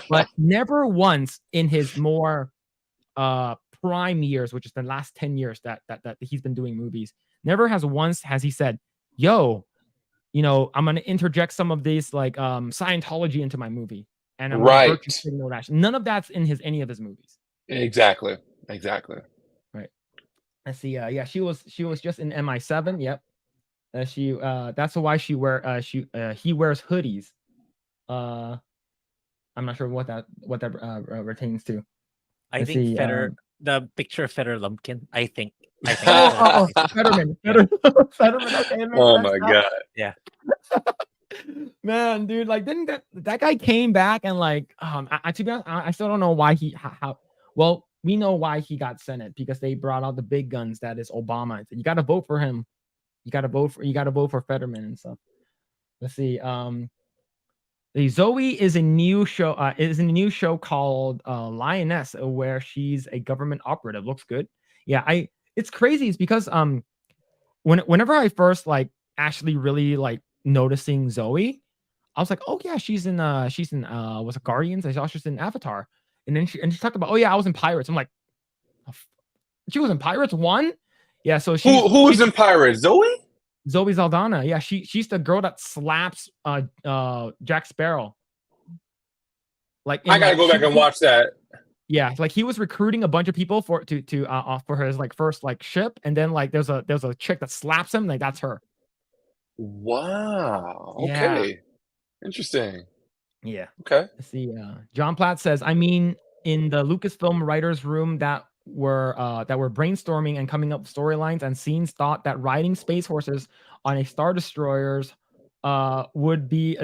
But never once in his more prime years, which is the last 10 years that he's been doing movies, never has he said, yo, I'm gonna interject some of this like Scientology into my movie, and I'm gonna virtue signal that. None of that's in any of his movies. Exactly. Right. Let's see. Yeah, she was just in MI7. Yep. That's why he wears hoodies. I'm not sure what that pertains to. I think the picture of Federer Lumpkin. I think. Fetterman. Okay, oh my god. Yeah. Man, dude, like didn't that guy came back and like to be honest, I still don't know why how. Well, we know why he got Senate, because they brought out the big guns, that is Obama. You got to vote for him. You got to vote for Fetterman and stuff. Let's see. The Zoe is a new show called Lioness, where she's a government operative. Looks good. Yeah, it's crazy. It's because whenever I first like actually really like noticing Zoe, I was like, oh yeah, she's in was it Guardians? I saw she's in Avatar. And then she talked about, oh yeah, I was in Pirates. I'm like, she was in Pirates 1? Yeah, so who was in Pirates? Zoe Saldana. Yeah, she's the girl that slaps Jack Sparrow. Like I gotta go back and watch that. Yeah, like he was recruiting a bunch of people for his like first like ship, and then like there's a chick that slaps him, like that's her. Wow. Okay. Yeah. Interesting. Yeah. Okay. Let's see. John Platt says, I mean, in the Lucasfilm writers' room that were brainstorming and coming up with storylines and scenes thought that riding space horses on a star destroyers would be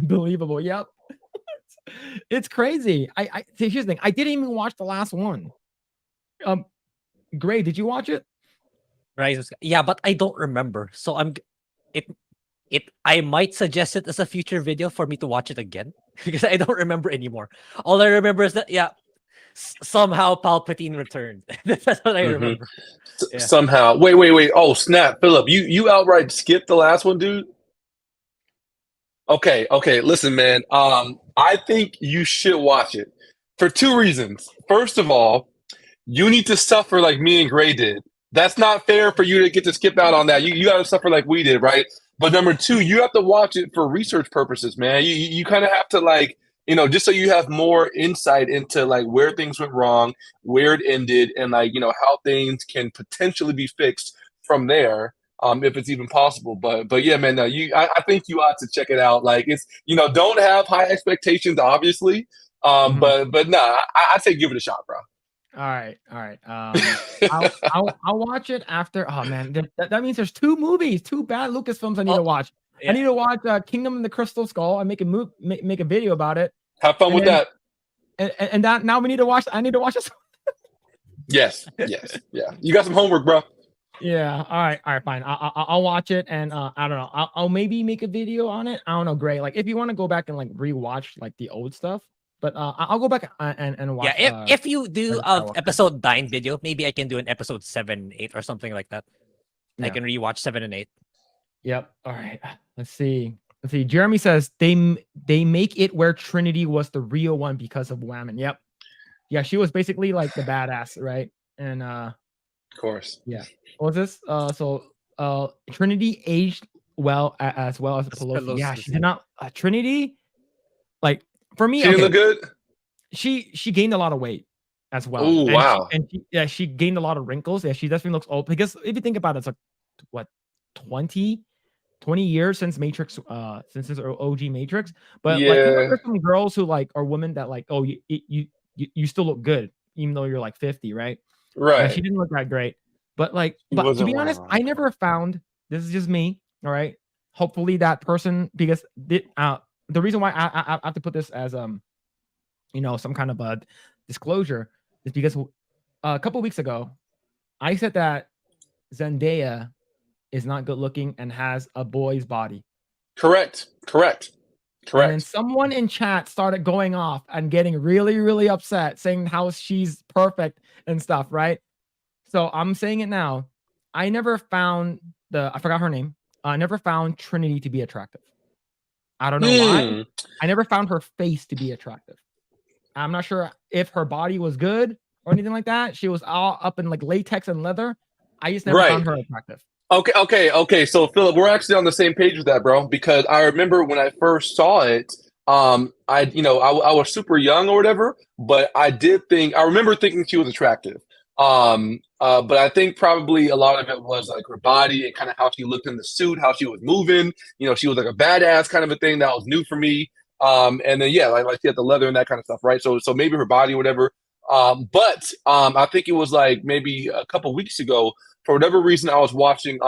believable. Yep. It's crazy. I see, here's the thing. I didn't even watch the last one. Grae, did you watch it? Yeah, but I don't remember. So I might suggest it as a future video for me to watch it again because I don't remember anymore. All I remember is that somehow Palpatine returned. That's what I remember. Yeah. Somehow. Wait. Oh, snap. Phillip, you outright skipped the last one, dude? Okay. Listen, man. I think you should watch it for two reasons. First of all, you need to suffer like me and Grae did. That's not fair for you to get to skip out on that. You got to suffer like we did, right? But number two, you have to watch it for research purposes, man. You kind of have to, like, you know, just so you have more insight into like where things went wrong, where it ended, and like, you know, how things can potentially be fixed from there, if it's even possible. But yeah, man, no, I think you ought to check it out. Like, it's, you know, don't have high expectations, obviously, but nah, I say give it a shot, bro. All right. I'll watch it after. Oh man, that means there's two bad Lucasfilms I need to watch. Yeah. I need to watch Kingdom of the Crystal Skull and make a video about it. Have fun with that. And that now we need to watch. I need to watch this. Yes, yeah. You got some homework, bro. Yeah. All right, fine. I'll watch it, and I don't know. I'll maybe make a video on it. I don't know, Grae. Like, if you want to go back and like rewatch like the old stuff. But I'll go back and watch. Yeah, if you do episode 9 video, maybe I can do an episode 7, 8 or something like that. Yeah. I can rewatch 7 and 8. Yep. All right. Let's see. Jeremy says they make it where Trinity was the real one because of Whammon. Yep. Yeah, she was basically like the badass, right? And of course. Yeah. What was this? So Trinity aged well as Pelosi. Yeah, she did not. Trinity, like. For me, she didn't look good. She gained a lot of weight as well. Oh wow! She gained a lot of wrinkles. Yeah, she definitely looks old. Because if you think about it, it's like what 20 years since Matrix, since this OG Matrix. But like, there's some girls who like are women that like, oh, you still look good even though you're like 50, right? Right. Yeah, she didn't look that great. But like, to be honest, I never found. This is just me. All right. Hopefully that person, because the reason why I have to put this as you know, some kind of a disclosure is because a couple weeks ago I said that Zendaya is not good looking and has a boy's body. Correct. And then someone in chat started going off and getting really, really upset, saying how she's perfect and stuff, right? So I'm saying it now. I never found I forgot her name. I never found Trinity to be attractive. I don't know why. I never found her face to be attractive. I'm not sure if her body was good or anything like that. She was all up in like latex and leather. I just never found her attractive. Okay. So Phillip, we're actually on the same page with that, bro. Because I remember when I first saw it, I was super young or whatever, but I remember thinking she was attractive. But I think probably a lot of it was like her body and kind of how she looked in the suit, how she was moving. You know, she was like a badass kind of a thing that was new for me. And then like she had the leather and that kind of stuff, right? So maybe her body or whatever. But I think it was like maybe a couple weeks ago, for whatever reason, I was watching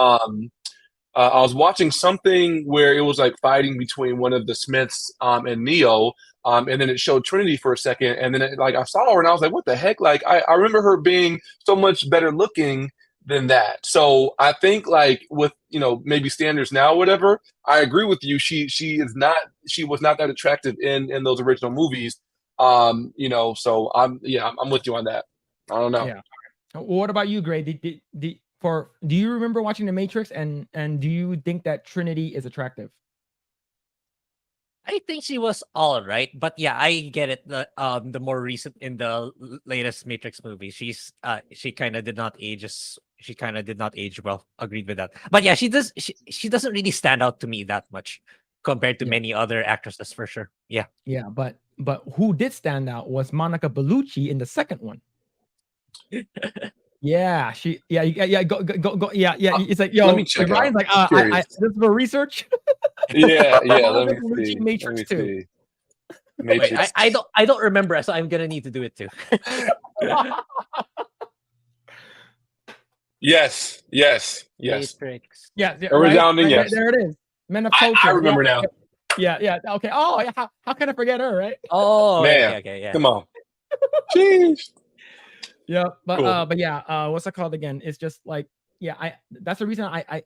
something where it was like fighting between one of the Smiths and Neo. And then it showed Trinity for a second, and then I saw her, and I was like, "What the heck?" Like, I remember her being so much better looking than that. So I think, like, with, you know, maybe standards now, or whatever, I agree with you. She was not that attractive in those original movies. You know, so I'm with you on that. I don't know. Yeah. What about you, Grae? Do you remember watching The Matrix, and do you think that Trinity is attractive? I think she was all right, but yeah, I get it. The more recent, in the latest Matrix movie, she kind of did not age well. Agreed with that. But yeah, she doesn't really stand out to me that much compared to many other actresses, for sure. Yeah. Yeah, but who did stand out was Monica Bellucci in the second one. Yeah, go. Yeah. It's like, yo, let me check Ryan's like, this is for research. Yeah. Let me see. Matrix 2. Wait, Matrix. I don't remember, so I'm gonna need to do it too. Yes. Matrix. Yeah, A right, resounding right, yes. there it is. Men of I culture. remember now. Yeah. Okay. Oh, yeah. How can I forget her, right? Oh, Man, okay, yeah. come on. Jeez. Yeah, Cool. but yeah, what's it called again? It's just like, yeah, that's the reason I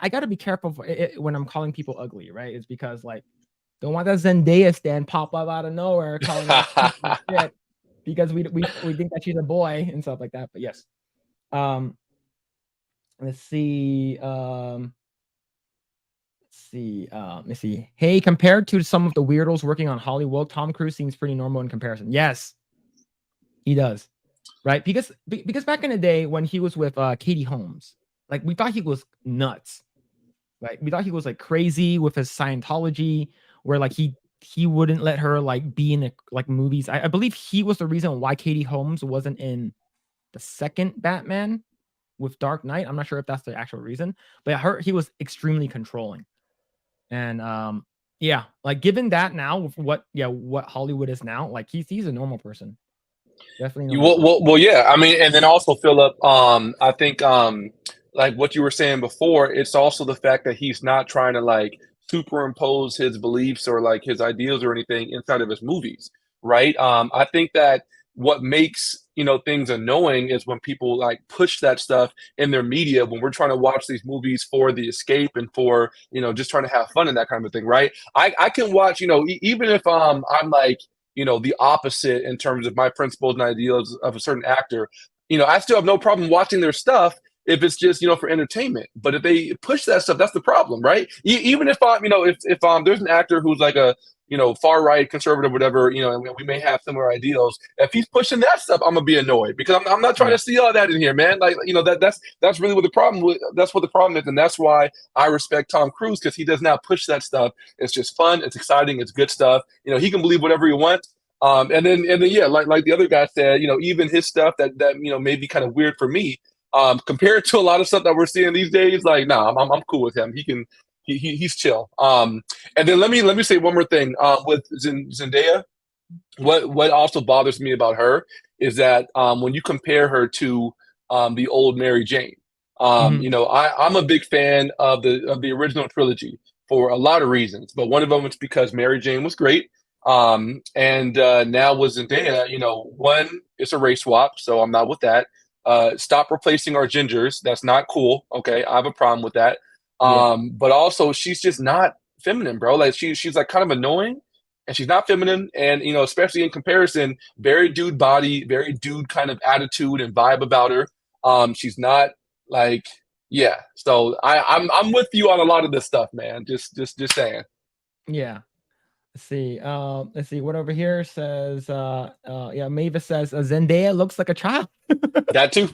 got to be careful when I'm calling people ugly, right? It's because like, don't want that Zendaya stand pop up out of nowhere calling us shit because we think that she's a boy and stuff like that. But yes, let's see, let's see. Hey, compared to some of the weirdos working on Hollywood, Tom Cruise seems pretty normal in comparison. Yes, he does. Right, because back in the day when he was with Katie Holmes, like we thought he was nuts, right? We thought he was like crazy with his Scientology, where like he wouldn't let her like be in like movies. I believe he was the reason why Katie Holmes wasn't in the second Batman with Dark Knight. I'm not sure if that's the actual reason, but he was extremely controlling, and yeah, like given that now with what Hollywood is now, like he's a normal person. Definitely normal. Well, yeah. I mean, and then also Philip, I think like what you were saying before, it's also the fact that he's not trying to like superimpose his beliefs or like his ideals or anything inside of his movies, right? I think that what makes things annoying is when people like push that stuff in their media when we're trying to watch these movies for the escape and for just trying to have fun and that kind of thing, right? I can watch even if I'm like the opposite in terms of my principles and ideals of a certain actor, I still have no problem watching their stuff if it's just, for entertainment. But if they push that stuff, that's the problem, right? Even if I'm, if there's an actor who's like a, far right conservative, whatever, and we may have similar ideals. If he's pushing that stuff, I'm gonna be annoyed because I'm not trying to see all that in here, man. Like, that's really what the problem that's what the problem is, and that's why I respect Tom Cruise because he does not push that stuff. It's just fun, it's exciting, it's good stuff. He can believe whatever he wants. And then yeah, like the other guy said, even his stuff that may be kind of weird for me, compared to a lot of stuff that we're seeing these days, like, nah, I'm cool with him. He's chill. And then let me say one more thing. With Zendaya, what also bothers me about her is that when you compare her to the old Mary Jane, I'm a big fan of the original trilogy for a lot of reasons, but one of them is because Mary Jane was great. And now with Zendaya, one, it's a race swap, so I'm not with that. Stop replacing our gingers. That's not cool. Okay, I have a problem with that. But also she's just not feminine, bro. Like she's like kind of annoying and she's not feminine. And especially in comparison, very dude body, very dude kind of attitude and vibe about her. She's not like, yeah. So I'm with you on a lot of this stuff, man. Just saying. Yeah. Let's see. What over here says yeah, Mavis says Zendaya looks like a child. That too.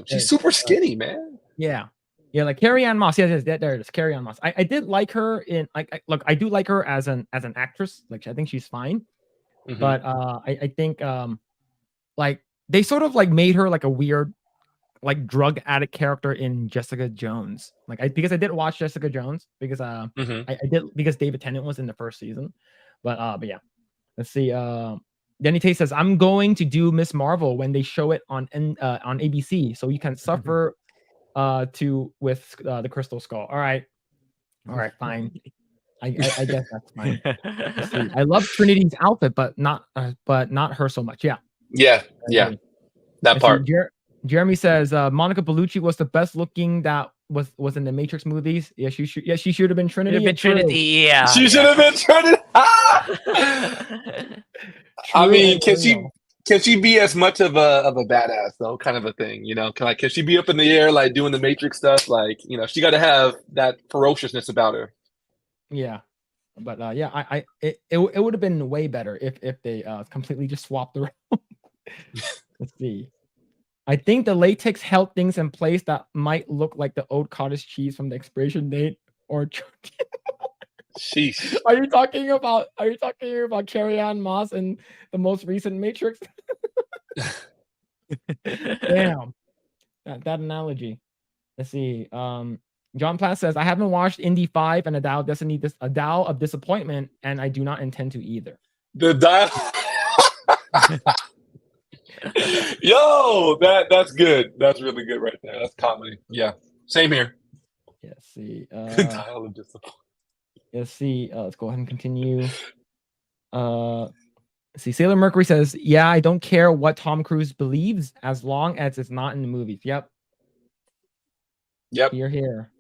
She's super skinny, man. Yeah, like Carrie-Anne Moss. Yes, there it is. Carrie-Anne Moss. I did like her in look, I do like her as an actress. Like I think she's fine. But I think like they sort of like made her like a weird like drug addict character in Jessica Jones. Like because I did watch Jessica Jones because I did because David Tennant was in the first season. But yeah. Let's see. Denny Tate says, I'm going to do Miss Marvel when they show it on ABC, so you can suffer with the Crystal Skull. All right, fine. I guess that's fine. I love Trinity's outfit, but not her so much. Yeah. That part. Jeremy says Monica Bellucci was the best looking that was in the Matrix movies. Yeah, she should have been Trinity. She should have been Trinity. I mean, can she be as much of a badass though? Kind of a thing, can she be up in the air like doing the Matrix stuff? Like, she got to have that ferociousness about her. Yeah, but yeah, it would have been way better if they completely just swapped the role. Let's see. I think the latex held things in place that might look like the old cottage cheese from the expiration date or. Sheesh. Are you talking about Carrie-Anne Moss in the most recent Matrix? Damn. That analogy. Let's see. John Platt says, I haven't watched Indy 5 and a Dial of Destiny, a Dial of Disappointment, and I do not intend to either. The dial. Yo, that's good. That's really good right there. That's comedy. Yeah. Same here. Yeah, see. The dial of disappointment. Let's see. Let's go ahead and continue. See, Sailor Mercury says, yeah, I don't care what Tom Cruise believes as long as it's not in the movies. Yep. You're here.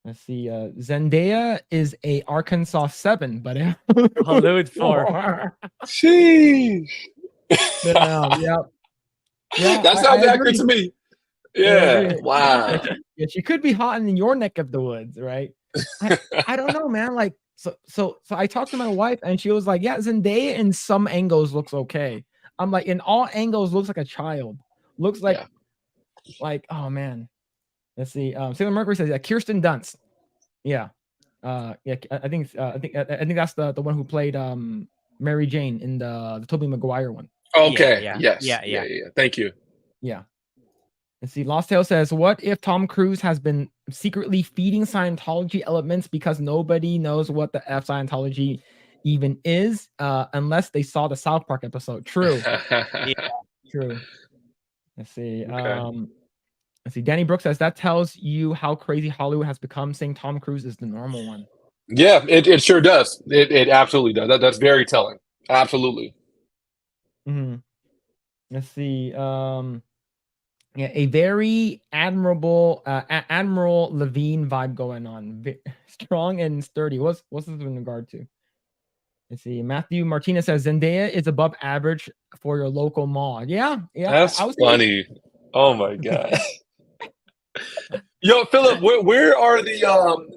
Let's see. Zendaya is a Arkansas 7, but Hollywood 4. Sheesh. Yep. Yeah, that sounds accurate to me. Yeah. Wow. Yeah, she could be hot in your neck of the woods, right? I don't know, man. Like, so I talked to my wife and she was like, yeah, Zendaya in some angles looks okay. I'm like, in all angles looks like a child. Looks like, oh man. Let's see. Sailor Mercury says, yeah, Kirsten Dunst. Yeah. I think that's the one who played Mary Jane in the Tobey Maguire one. Okay. Yeah. Yeah. Thank you. Yeah. Let's see. Lost Tale says, what if Tom Cruise has been secretly feeding Scientology elements because nobody knows what the F Scientology even is, unless they saw the South Park episode? True. True. Let's see. Okay. Let's see. Danny Brooks says, that tells you how crazy Hollywood has become, saying Tom Cruise is the normal one. Yeah, it sure does. It absolutely does. That's very telling. Absolutely. Mm-hmm. Let's see. Yeah, a very admirable Admiral Levine vibe going on. Strong and sturdy. What's this in regard to? Let's see. Matthew Martinez says Zendaya is above average for your local mall. Yeah. That's funny. Oh my god. Yo, Phillip, where are the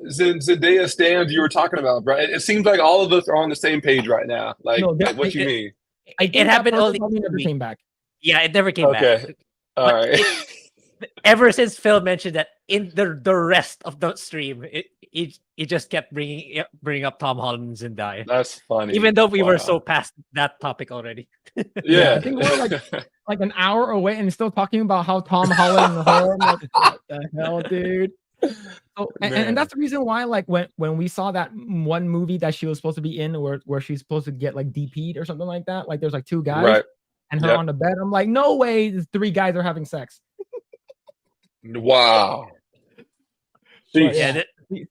Zendaya stands you were talking about, bro? It seems like all of us are on the same page right now. Like, what you mean? It happened only never came back. Yeah, it never came back. All right. Ever since Phil mentioned that in the rest of the stream, it just kept bringing up Tom Holland and Zendaya. That's funny. Even though we were so past that topic already. Yeah. I think we're like an hour away and still talking about how Tom Holland and her. Like, what the hell, dude? So, and that's the reason why, like, when we saw that one movie that she was supposed to be in, where she's supposed to get like DP'd or something like that, like there's like 2 guys and her on the bed. I'm like, no way, these 3 guys are having sex. Wow. Yeah.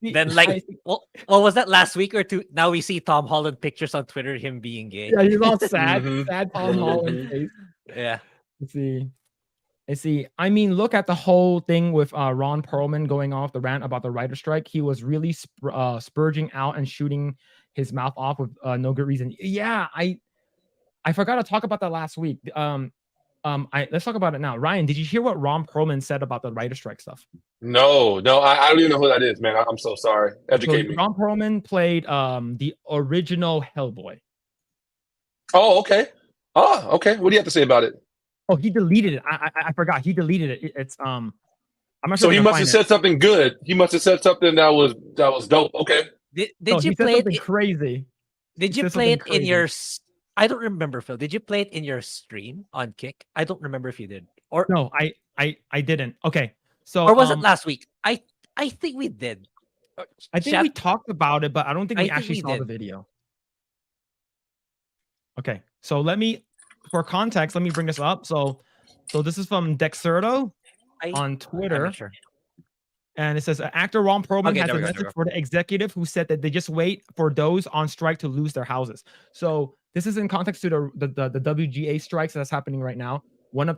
Then like, what was that, last week or 2? Now we see Tom Holland pictures on Twitter, him being gay. Yeah, he's all sad, sad Tom Holland face. Yeah. Let's see. I mean, look at the whole thing with Ron Perlman going off the rant about the writer strike. He was really spurging out and shooting his mouth off with no good reason. Yeah, I forgot to talk about that last week. Let's talk about it now. Ryan, did you hear what Ron Perlman said about the writer strike stuff? No, I don't even know who that is, man. I'm so sorry. Educate me. Ron Perlman played the original Hellboy. Oh, okay. Oh, okay. What do you have to say about it? Oh, he deleted it. I forgot. He deleted it. It's I'm not sure. So he must have said something good. He must have said something that was dope. Okay. Did you play it crazy? Did you play it in your? I don't remember, Phil. Did you play it in your stream on Kick? I don't remember if you did. Or no, I didn't. Okay. So or was it last week? I think we did. I think we talked about it, but I don't think we actually saw the video. Okay. So for context, let me bring this up. So this is from Dexerto on Twitter. Sure. And it says actor Ron Perlman has a message for the executive who said that they just wait for those on strike to lose their houses. So this is in context to the WGA strikes that's happening right now.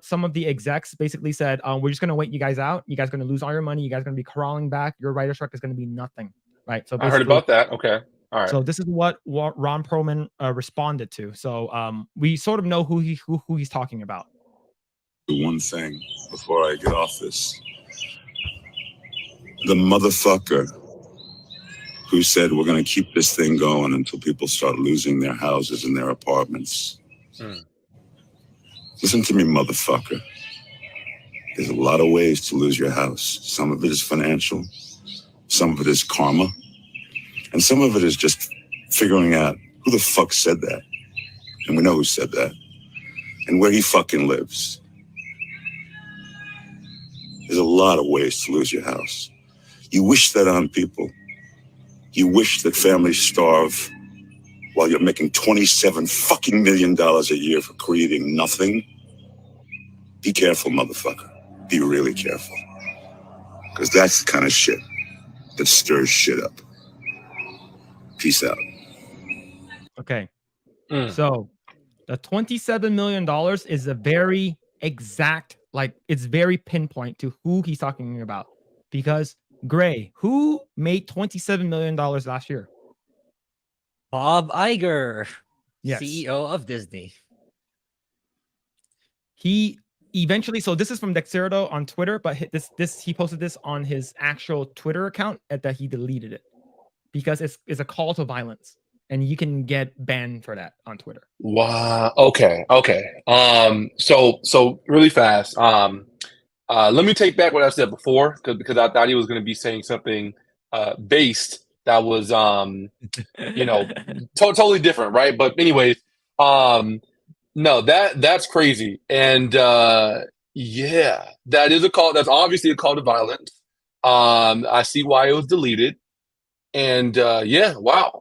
Some of the execs basically said, we're just going to wait you guys out. You guys are going to lose all your money. You guys are going to be crawling back. Your writer strike is going to be nothing. Right. So I heard about that. Okay. All right. So this is what Ron Perlman responded to. So we sort of know who he's talking about. One thing before I get off this. The motherfucker who said we're going to keep this thing going until people start losing their houses and their apartments. Listen to me, motherfucker. There's a lot of ways to lose your house. Some of it is financial. Some of it is karma. And some of it is just figuring out who the fuck said that. And we know who said that. And where he fucking lives. There's a lot of ways to lose your house. You wish that on people. You wish that families starve while you're making $27 fucking million a year for creating nothing. Be careful, motherfucker. Be really careful. Because that's the kind of shit that stirs shit up. Peace out. Okay. So the $27 million is a very exact, like it's very pinpoint to who he's talking about. Because Grae, who made $27 million last year? Bob Iger, Yes. CEO of Disney. He eventually, so this is from Dexerto on Twitter, but he posted this on his actual Twitter account that he deleted it because it's a call to violence and you can get banned for that on Twitter. Wow. Okay. So really fast. Let me take back what I said before because I thought he was going to be saying something based that was totally different, right? But anyways, no, that's crazy. And yeah, that is a call. That's obviously a call to violence. I see why it was deleted. And yeah, wow.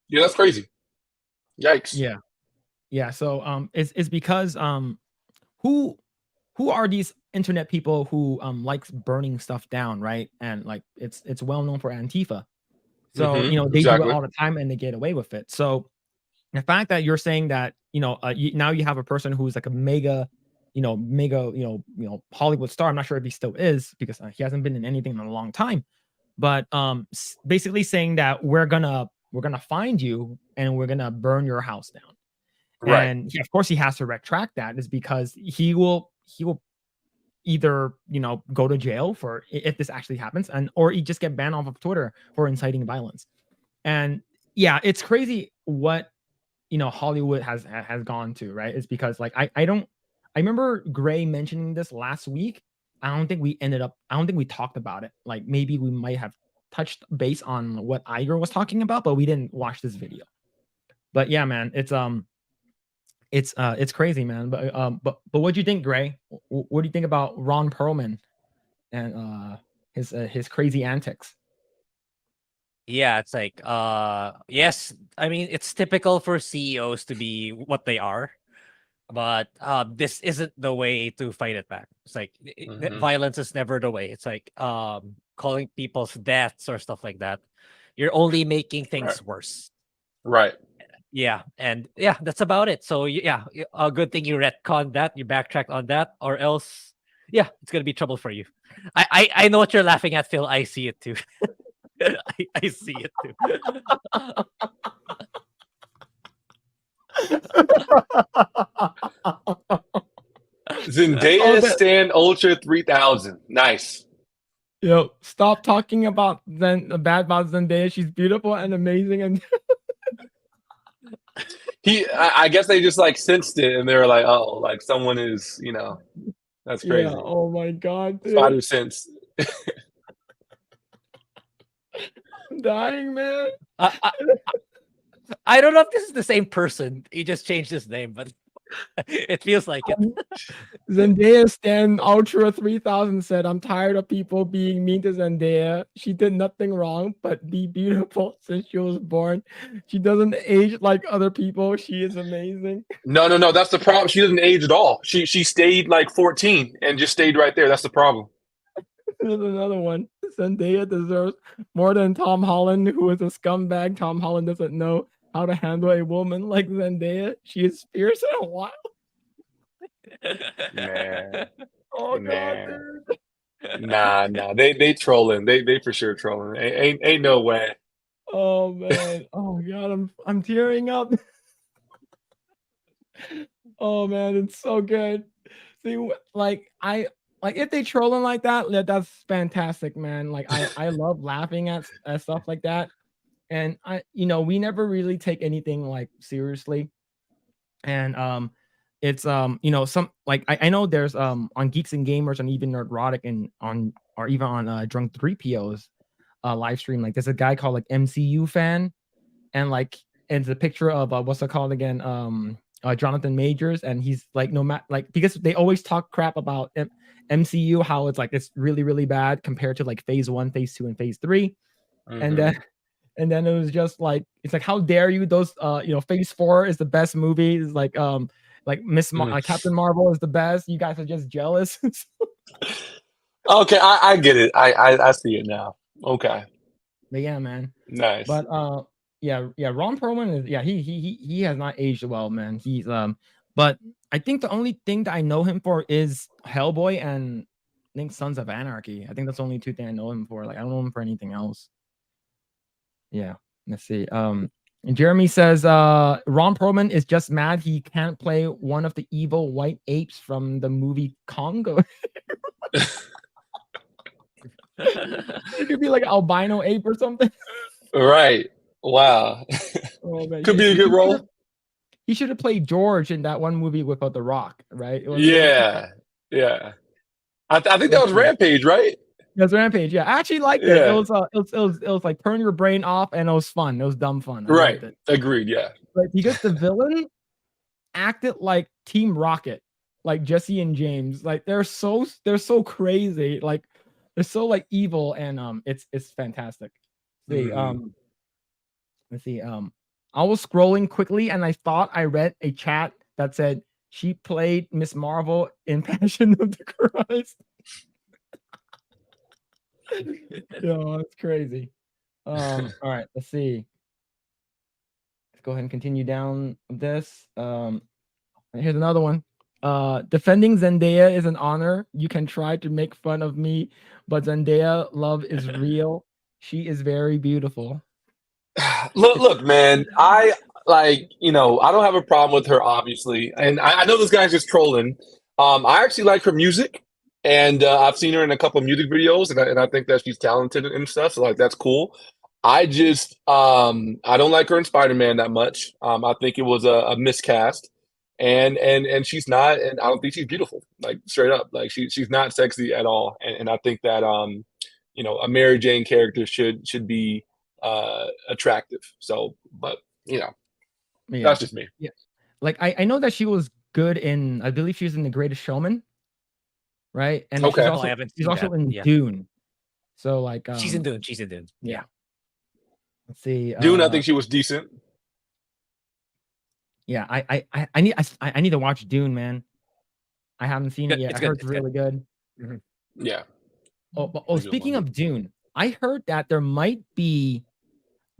Yeah, that's crazy. Yikes. Yeah. So it's because who are these internet people who likes burning stuff down, right? And like it's well known for Antifa. So they do it all the time and they get away with it. So the fact that you're saying that now you have a person who's like a mega Hollywood star. I'm not sure if he still is because he hasn't been in anything in a long time. But basically saying that we're gonna find you and we're gonna burn your house down. Right. And of course he has to retract that is because he will either go to jail for if this actually happens or he just get banned off of Twitter for inciting violence. And yeah, it's crazy what Hollywood has gone to, right? It's because like I remember Grae mentioning this last week. I don't think we talked about it. Like maybe we might have touched base on what Iger was talking about, but we didn't watch this video. But yeah, man, it's crazy, man. But what do you think, Grae? What do you think about Ron Perlman and his crazy antics? Yeah, it's like yes, I mean it's typical for CEOs to be what they are. But this isn't the way to fight it back. It's like violence is never the way. It's like calling people's deaths or stuff like that. You're only making things worse. Right. Yeah, and yeah, that's about it. So yeah, a good thing you retconned that, you backtracked on that, or else, yeah, it's gonna be trouble for you. I know what you're laughing at, Phil. I see it too. I see it too. Zendaya Stan Ultra 3000. Nice. Yo, stop talking about bad about Zendaya. She's beautiful and amazing, and I guess they just like sensed it and they were like, oh, like someone is, that's crazy. Yeah, oh my god, dude. Spider sense. I'm dying, man. I don't know if this is the same person. He just changed his name, but it feels like it. Zendaya Stan Ultra 3000 said, I'm tired of people being mean to Zendaya. She did nothing wrong but be beautiful since she was born. She doesn't age like other people. She is amazing. No. That's the problem. She doesn't age at all. She stayed like 14 and just stayed right there. That's the problem. There's another one. Zendaya deserves more than Tom Holland, who is a scumbag. Tom Holland doesn't know how to handle a woman like Zendaya. She is fierce and wild. Man. Oh Man. god, dude. Nah. They trolling. They for sure trolling. Ain't no way. Oh man. Oh god, I'm tearing up. Oh man, it's so good. See, like if they trolling like that, that's fantastic, man. Like I love laughing at stuff like that. And we never really take anything like seriously. And it's some like I know there's on Geeks and Gamers and even Nerdrotic and even on Drunk 3PO's live stream, like there's a guy called like MCU fan, and like it's a picture of what's it called again? Jonathan Majors, and he's like no matter like because they always talk crap about MCU, how it's like it's really really bad compared to like Phase 1, Phase 2, and Phase 3, and then it was just like it's like how dare you? Those Phase 4 is the best movie. It's like Captain Marvel is the best. You guys are just jealous. Okay, I get it. I see it now. Okay, But yeah, man. nice. But yeah, Ron Perlman is he has not aged well, man. He's but I think the only thing that I know him for is Hellboy and I think Sons of Anarchy. I think that's the only two things I know him for. Like I don't know him for anything else. Yeah, let's see. And Jeremy says Ron Perlman is just mad he can't play one of the evil white apes from the movie Congo. It could be like albino ape or something. Right. Wow. Oh, man. Could be a good role. He should have played George in that one movie with The Rock, right? Yeah. I think that was Rampage, right? That's Rampage. Yeah, I actually liked it. It was like turn your brain off, and it was fun. It was dumb fun. I liked it. Agreed. Yeah. But because the villain acted like Team Rocket, like Jesse and James, like they're so crazy, like they're so like evil, and it's fantastic. Let's see. I was scrolling quickly, and I thought I read a chat that said she played Miss Marvel in Passion of the Christ. Yo, that's crazy. All right, let's see. Let's go ahead and continue down this. Here's another one. Defending Zendaya is an honor. You can try to make fun of me, but Zendaya love is real. She is very beautiful. Look, man. I don't have a problem with her, obviously, and I know this guy's just trolling. I actually like her music. And I've seen her in a couple of music videos, and I think that she's talented and stuff. So like that's cool. I just I don't like her in Spider-Man that much. I think it was a miscast, and she's not, and I don't think she's beautiful. Like straight up, like she's not sexy at all. And I think that a Mary Jane character should be attractive. So, but that's just me. Yeah, like I know that she was good in. I believe she was in The Greatest Showman. Right, and she's also in Dune. So like she's in Dune. Yeah. Let's see. Dune, I think she was decent. Yeah, I need to watch Dune, man. I haven't seen it yet. I heard it's really good. Mm-hmm. Yeah. Speaking of Dune, I heard that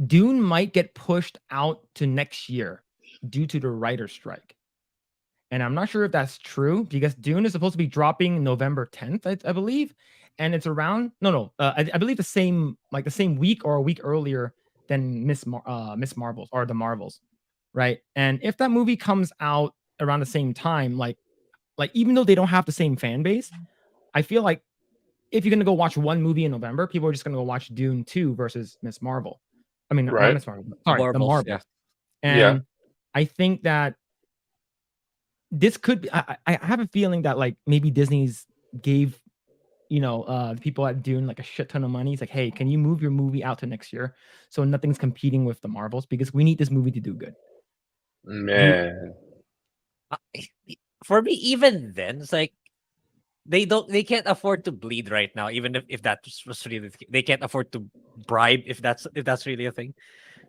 Dune might get pushed out to next year due to the writer's strike. And I'm not sure if that's true because Dune is supposed to be dropping November 10th, I believe. And it's around I believe the same week or a week earlier than Miss Marvels or the Marvels, right? And if that movie comes out around the same time, like even though they don't have the same fan base, I feel like if you're gonna go watch one movie in November, people are just gonna go watch Dune 2 versus Miss Marvel. I mean, not Miss Marvel. Sorry, the Marvels. Yeah. And I think that this could be. I have a feeling that like maybe Disney's gave people at Dune like a shit ton of money. It's like, hey, can you move your movie out to next year so nothing's competing with the Marvels because we need this movie to do good. Man, for me, even then, it's like they can't afford to bleed right now. Even if that was really, they can't afford to bribe if that's really a thing.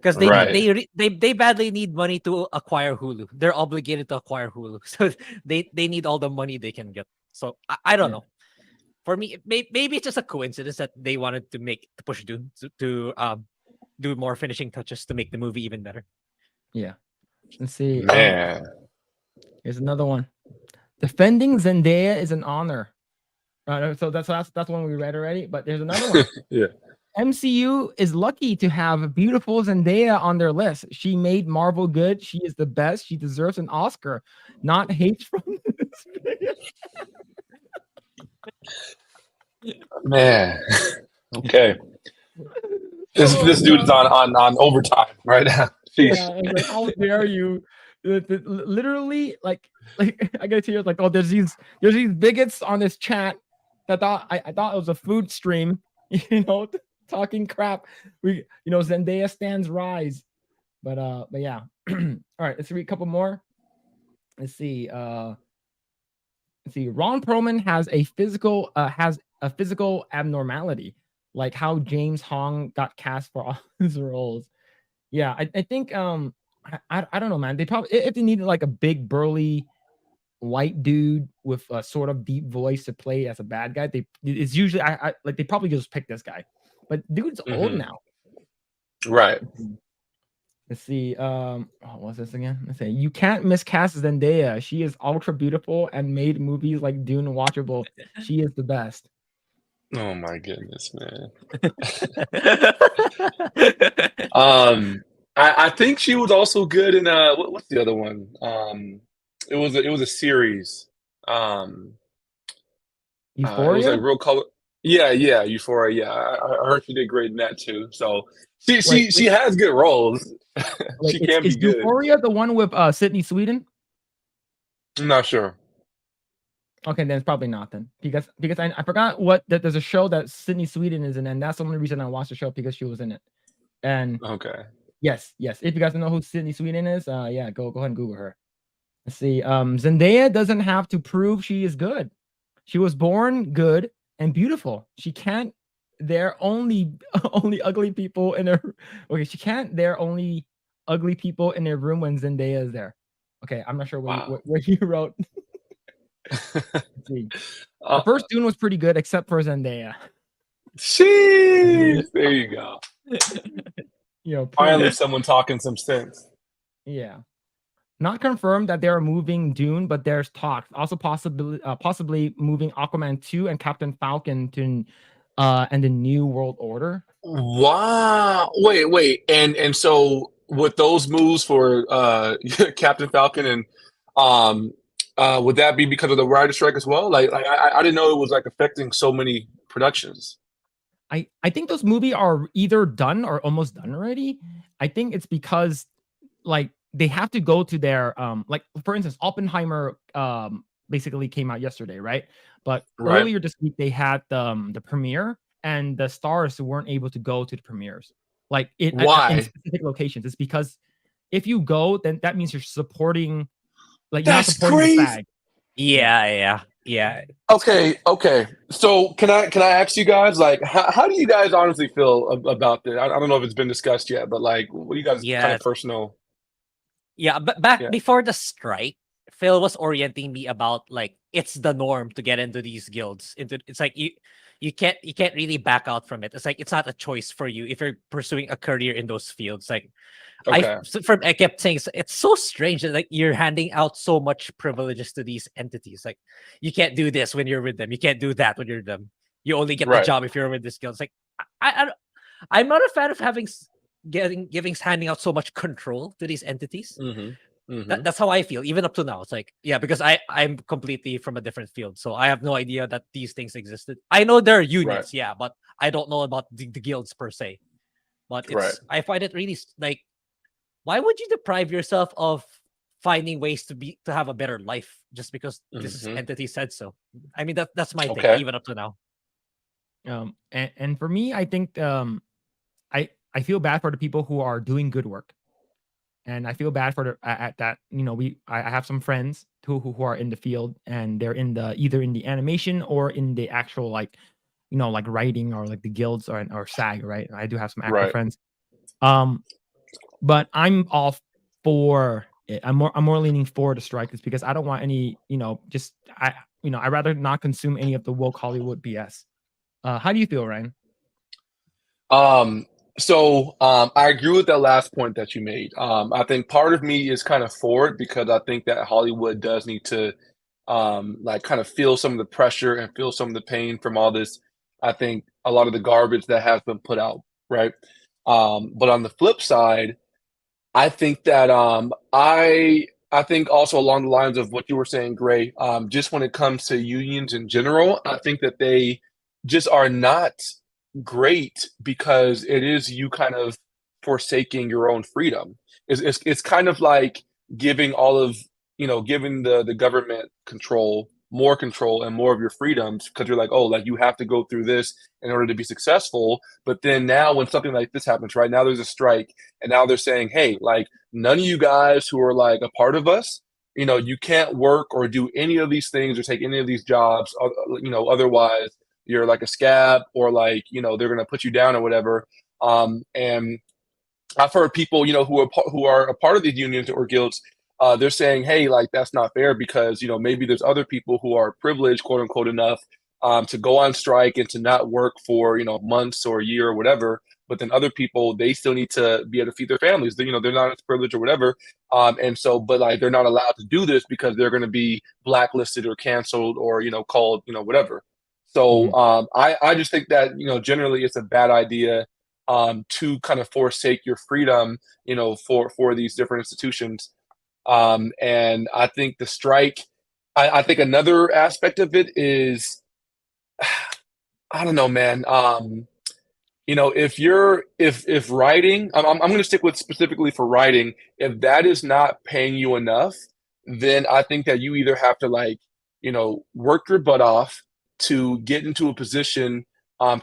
Because they badly need money to acquire Hulu. They're obligated to acquire Hulu, so they need all the money they can get. So I don't know. For me, maybe it's just a coincidence that they wanted to push Dune to do more finishing touches to make the movie even better. Yeah, let's see. Man, here's another one. Defending Zendaya is an honor. So that's one we read already. But there's another one. Yeah. MCU is lucky to have beautiful Zendaya on their list. She made Marvel good. She is the best. She deserves an Oscar, not hate from this. Man, okay. This dude's on overtime right now. Yeah, like, how dare you? Literally, like I get tears. Like, oh, there's these bigots on this chat that I thought it was a food stream. Talking crap. Zendaya stands rise, but yeah. All right, let's read a couple more. let's see. Let's see. Ron Perlman has a physical abnormality, like how James Hong got cast for all his roles. Yeah, I think I don't know, man. They probably if they needed like a big burly white dude with a sort of deep voice to play as a bad guy, it's usually I like they probably just pick this guy. But dude's old now. Right. Let's see. What's this again? Let's say you can't miscast Zendaya. She is ultra beautiful and made movies like Dune watchable. She is the best. Oh my goodness, man. I think she was also good in what's the other one? It was a series. Euphoria. It was like real color. Yeah, Euphoria. Yeah, I heard she did great in that too. So she has good roles. She can be is good. Euphoria the one with Sydney Sweden? I'm not sure. Okay, then it's probably not then because I forgot what that there's a show that Sydney Sweden is in, and that's the only reason I watched the show because she was in it. And okay, yes, if you guys don't know who Sydney Sweden is, yeah, go ahead and Google her. Let's see. Zendaya doesn't have to prove she is good. She was born good and beautiful. She can't. They're only ugly people in her. Okay, she can't. They're only ugly people in their room when Zendaya is there. Okay, I'm not sure what you wrote. The first Dune was pretty good, except for Zendaya. Jeez, there you go. Finally, someone talking some sense. Yeah. Not confirmed that they're moving Dune, but there's talks. Also possibly moving Aquaman 2 and Captain Falcon to and the New World Order. Wow. Wait. And so with those moves for Captain Falcon and would that be because of the writer strike as well? Like I didn't know it was like affecting so many productions. I think those movies are either done or almost done already. I think it's because like they have to go to their like for instance, Oppenheimer basically came out yesterday, right? But earlier this week they had the premiere and the stars weren't able to go to the premieres. Like why? In specific locations. It's because if you go, then that means you're supporting like you're not supporting the SAG. Yeah. Okay. So can I ask you guys, like, how do you guys honestly feel about this? I don't know if it's been discussed yet, but like, what do you guys kind of personal? Yeah, but back before the strike, Phil was orienting me about like it's the norm to get into these guilds. It's like you can't really back out from it. It's like it's not a choice for you if you're pursuing a career in those fields. Like I kept saying it's so strange that like you're handing out so much privileges to these entities. Like you can't do this when you're with them. You can't do that when you're with them. You only get the job if you're with this guild. It's like I'm not a fan of handing out so much control to these entities. That's how I feel, even up to now. It's like, yeah, because I'm completely from a different field, so I have no idea that these things existed. I know there are unions, but I don't know about the guilds per se. But I find it really like, why would you deprive yourself of finding ways to have a better life just because this entity said so? I mean, that's my thing, even up to now. And for me, I think I feel bad for the people who are doing good work, and I feel bad for at that. I have some friends who are in the field, and they're in either in the animation or in the actual like writing or like the guilds or SAG, right? I do have some actor friends. But I'm all for it. I'm more leaning for the strike, is because I don't want any I'd rather not consume any of the woke Hollywood BS. How do you feel, Ryan? So I agree with that last point that you made. I think part of me is kind of for it because I think that Hollywood does need to like kind of feel some of the pressure and feel some of the pain from all this. I think a lot of the garbage that has been put out, right? But on the flip side, I think that I think also along the lines of what you were saying, Grae, just when it comes to unions in general, I think that they just are not great because it is you kind of forsaking your own freedom. It's kind of like giving giving the government more control and more of your freedoms, because you're like, oh, like you have to go through this in order to be successful. But then now when something like this happens, right now there's a strike, and now they're saying, hey, like none of you guys who are like a part of us, you can't work or do any of these things or take any of these jobs, otherwise you're like a scab, or like, they're going to put you down or whatever. And I've heard people, who are a part of these unions or guilds, they're saying, hey, like, that's not fair because, maybe there's other people who are privileged, quote unquote, enough to go on strike and to not work for, months or a year or whatever. But then other people, they still need to be able to feed their families. They're not as privileged or whatever. And so, but like, they're not allowed to do this because they're going to be blacklisted or canceled or, called, whatever. So I just think that, generally it's a bad idea to kind of forsake your freedom, for these different institutions. And I think the strike, I think another aspect of it is, I don't know, man. If writing, I'm going to stick with specifically for writing, if that is not paying you enough, then I think that you either have to like, work your butt off to get into a position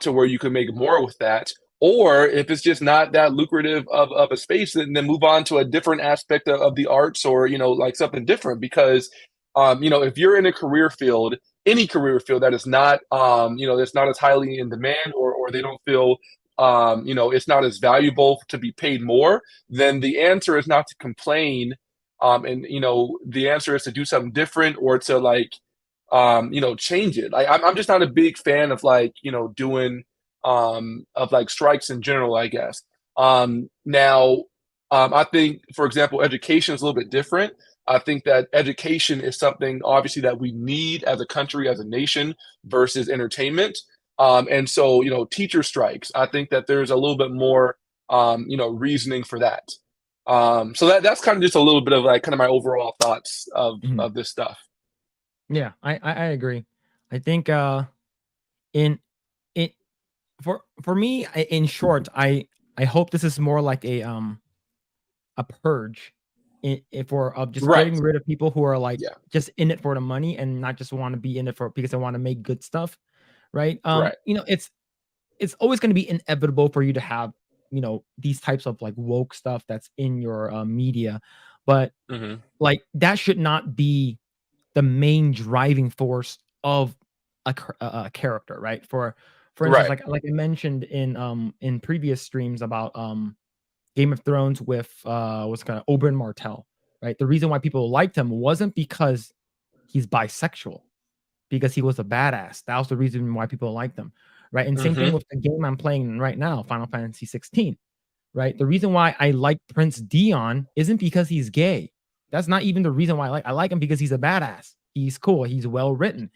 to where you can make more with that. Or if it's just not that lucrative of a space, then move on to a different aspect of the arts, or, like something different. Because, if you're in a career field, any career field that is not, that's not as highly in demand, or they don't feel, it's not as valuable to be paid more, then the answer is not to complain. And, the answer is to do something different, or to like, change it. Like, I'm just not a big fan of like, doing, of like strikes in general, I guess. Now, I think, for example, education is a little bit different. I think that education is something obviously that we need as a country, as a nation, versus entertainment. And so, teacher strikes, I think that there's a little bit more, reasoning for that. So that's kind of just a little bit of like kind of my overall thoughts of this stuff. Yeah, I agree. I think in it for me, in short, I hope this is more like a purge, for of just Right. getting rid of people who are like Yeah. just in it for the money and not just want to be in it for because they want to make good stuff, right? Right. It's always going to be inevitable for you to have these types of like woke stuff that's in your media, but like that should not be the main driving force of a character, right? For instance, Right. like I mentioned in previous streams about Game of Thrones with what's kind of Oberyn Martell, right? The reason why people liked him wasn't because he's bisexual, because he was a badass. That was the reason why people liked him, right? And same thing with the game I'm playing right now, Final Fantasy 16, right? The reason why I like Prince Dion isn't because he's gay. That's not even the reason why I like him, because he's a badass. He's cool. He's well written.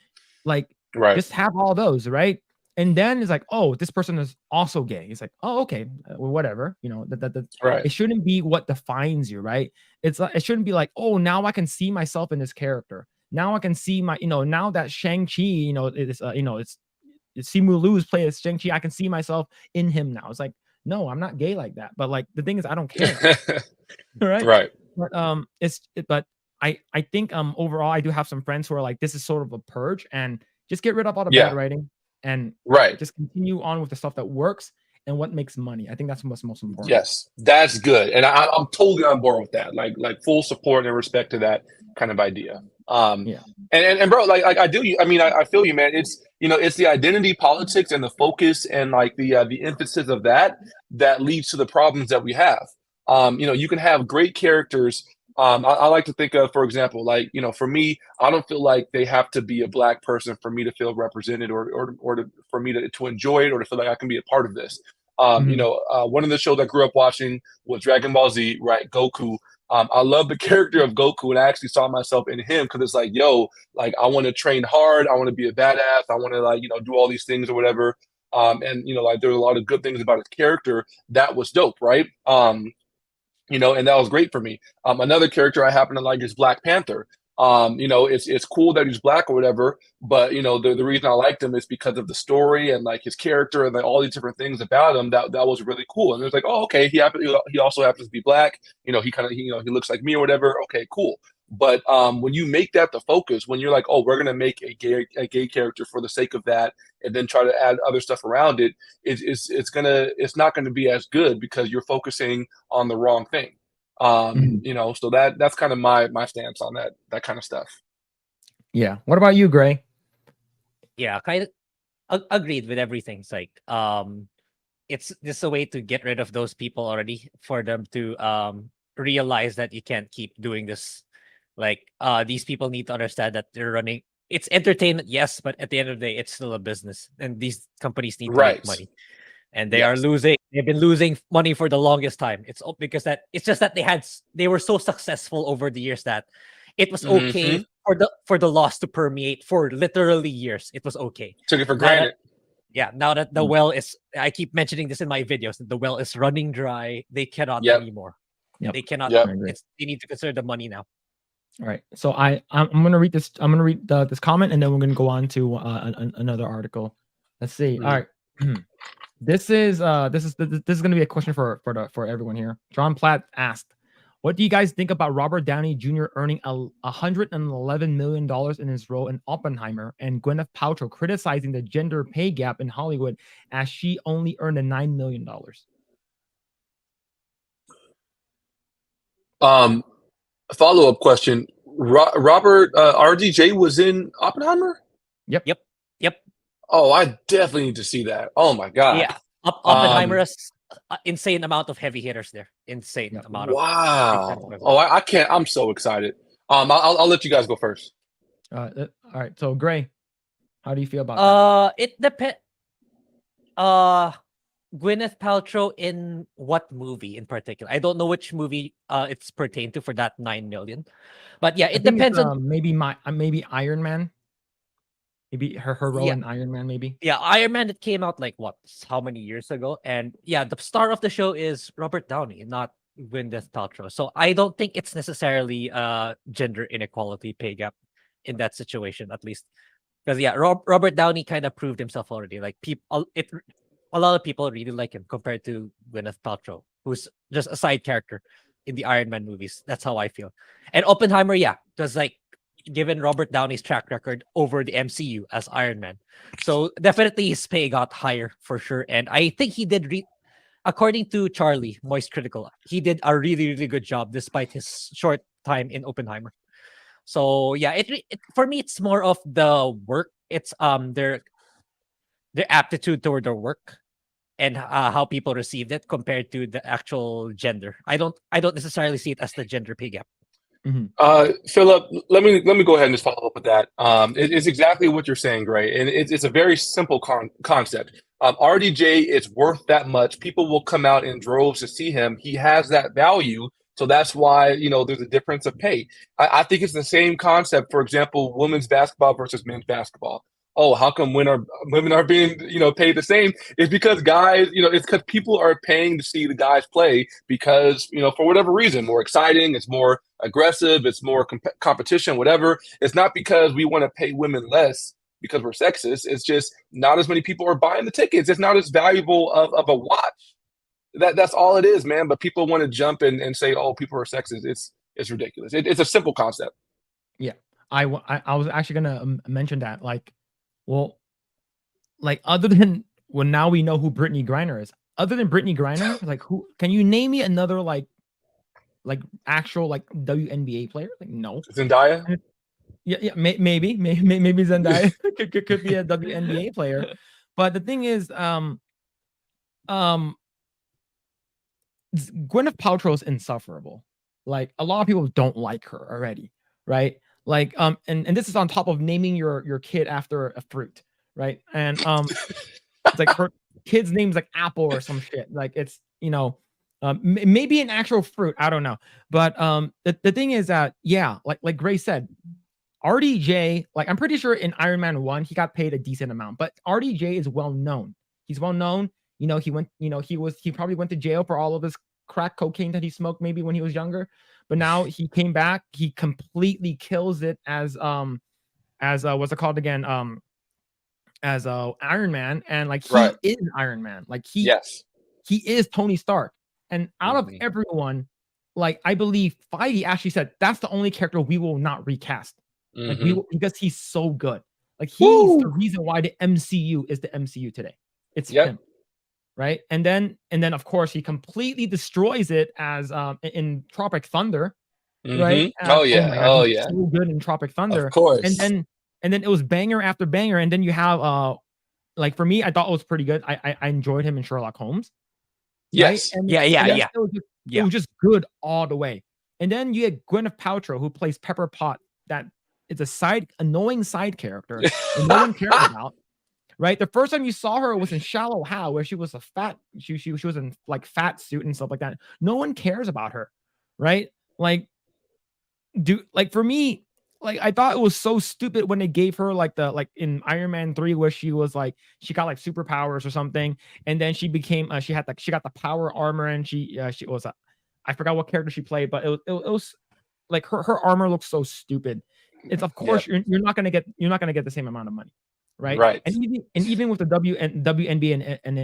Like, just have all those, right? And then it's like, oh, this person is also gay. It's like, oh, okay, well, whatever. Right. It shouldn't be what defines you, right? It's like, it shouldn't be like, oh, now I can see myself in this character. Now I can see my, now that Shang-Chi, it's Simu Liu's play as Shang-Chi, I can see myself in him now. It's like, no, I'm not gay like that. But like the thing is, I don't care. Right. Right. But I think overall I do have some friends who are like, this is sort of a purge, and just get rid of all the bad writing and just continue on with the stuff that works and what makes money. I think that's what's most important. Yes, that's good, and I'm totally on board with that. Like full support and respect to that kind of idea. And bro, like I do. I mean, I feel you, man. It's it's the identity politics and the focus and like the emphasis of that leads to the problems that we have. You can have great characters. I like to think of, for example, like, for me, I don't feel like they have to be a Black person for me to feel represented or for me to enjoy it or to feel like I can be a part of this. One of the shows I grew up watching was Dragon Ball Z, right? Goku. I love the character of Goku, and I actually saw myself in him because it's like, yo, like I want to train hard. I want to be a badass. I want to like, do all these things or whatever. And like there's a lot of good things about his character that was dope, right? And that was great for me. Another character I happen to like is Black Panther. It's cool that he's Black or whatever, but the reason I liked him is because of the story and like his character and like all these different things about him that was really cool. And it was like, oh, okay, he also happens to be Black. He looks like me or whatever. Okay, cool. But when you make that the focus, when you're like, oh, we're gonna make a gay character for the sake of that, and then try to add other stuff around it, it's not gonna be as good because you're focusing on the wrong thing. So that's kind of my stance on that kind of stuff. Yeah. What about you, Grae? Yeah, kind of agreed with everything. It's like it's just a way to get rid of those people already, for them to realize that you can't keep doing this. Like these people need to understand that they're running, it's entertainment, yes, but at the end of the day, it's still a business, and these companies need to make Right. money, and they've been losing money for the longest time. Because it's just that they were so successful over the years that it was okay for the loss to permeate for literally years. It was okay. Took it for Now that- granted. Yeah, now that the well is, I keep mentioning this in my videos, that the well is running dry, they cannot Yep. anymore. Yep. They cannot. Yep. They need to consider the money now. All right. So I'm gonna read this. I'm gonna read this comment, and then we're gonna go on to another article. Let's see. All right. This is gonna be a question for everyone here. John Platt asked, "What do you guys think about Robert Downey Jr. earning $111 million in his role in Oppenheimer, and Gwyneth Paltrow criticizing the gender pay gap in Hollywood as she only earned $9 million?" Follow-up question. Robert RDJ was in Oppenheimer? Yep. Oh, I definitely need to see that. Oh my god. Yeah. Oppenheimer has insane amount of heavy hitters there. Insane amount of. Wow. Oh, I can't. I'm so excited. I'll let you guys go first. All right. So Grae, how do you feel about that? It depends. Gwyneth Paltrow in what movie in particular? I don't know which movie it's pertained to for that 9 million. But yeah, it depends on maybe Iron Man. Maybe her role in Iron Man, maybe. Yeah, Iron Man, it came out like how many years ago? And yeah, the star of the show is Robert Downey, not Gwyneth Paltrow. So I don't think it's necessarily gender inequality pay gap in that situation, at least. Because yeah, Robert Downey kind of proved himself already. Like a lot of people really like him compared to Gwyneth Paltrow, who's just a side character in the Iron Man movies. That's how I feel. And Oppenheimer, yeah, because like given Robert Downey's track record over the MCU as Iron Man, so definitely his pay got higher for sure. And I think he did, according to Charlie Moist Critical, he did a really, really good job despite his short time in Oppenheimer. So yeah, it for me, it's more of the work. It's their aptitude toward their work and how people received it compared to the actual gender. I don't necessarily see it as the gender pay gap. Phillip, let me go ahead and just follow up with that. It's exactly what you're saying, Grae, and it's a very simple concept. RDJ is worth that much. People will come out in droves to see him. He has that value, so that's why there's a difference of pay. I think it's the same concept. For example, women's basketball versus men's basketball. Oh, how come women are being paid the same? It's because guys, it's because people are paying to see the guys play because for whatever reason, more exciting, it's more aggressive, it's more competition, whatever. It's not because we want to pay women less because we're sexist. It's just not as many people are buying the tickets. It's not as valuable of a watch. That's all it is, man. But people want to jump and say, oh, people are sexist. It's ridiculous. It's a simple concept. Yeah, I was actually gonna mention that, well, other than, well, now we know who Brittany Griner is. Other than Brittany Griner, who can you name me another actual WNBA player? No. Zendaya. Yeah, maybe Zendaya could be a WNBA player, but the thing is, Gwyneth Paltrow is insufferable. A lot of people don't like her already, right? And this is on top of naming your kid after a fruit, right? And it's her kid's name's Apple or some shit. It's maybe an actual fruit, I don't know. But the thing is that like Grae said, RDJ, I'm pretty sure in Iron Man 1 he got paid a decent amount, but RDJ is well known. He's well known. He went. He probably went to jail for all of his crack cocaine that he smoked maybe when he was younger. But now he came back. He completely kills it as what's it called again? As Iron Man, and he is Iron Man. He is Tony Stark. And out of everyone, I believe Feige actually said that's the only character we will not recast. Because he's so good. He's the reason why the MCU is the MCU today. It's him. right? And then of course he completely destroys it as in Tropic Thunder, right? Oh Oh yeah. my god, Oh he's yeah. so good in Tropic Of Thunder. course. And then it was banger after banger, and then you have like for me, I thought it was pretty good. I enjoyed him in Sherlock Holmes, right? Yes. And Yeah, and then yeah. it was just good all the way. And then you get Gwyneth Paltrow, who plays Pepper Pot, that is a annoying side character and no one cares about. Right, the first time you saw her was in Shallow Hal, where she was a fat, she was in like fat suit and stuff like that. No one cares about her, right? Like, for me, like I thought it was so stupid when they gave her like in Iron Man 3, where she was like she got like superpowers or something, and then she became she got the power armor, and she was I forgot what character she played, but it was like her armor looks so stupid. It's of course you're not gonna get the same amount of money. Right. And even with the WNBA and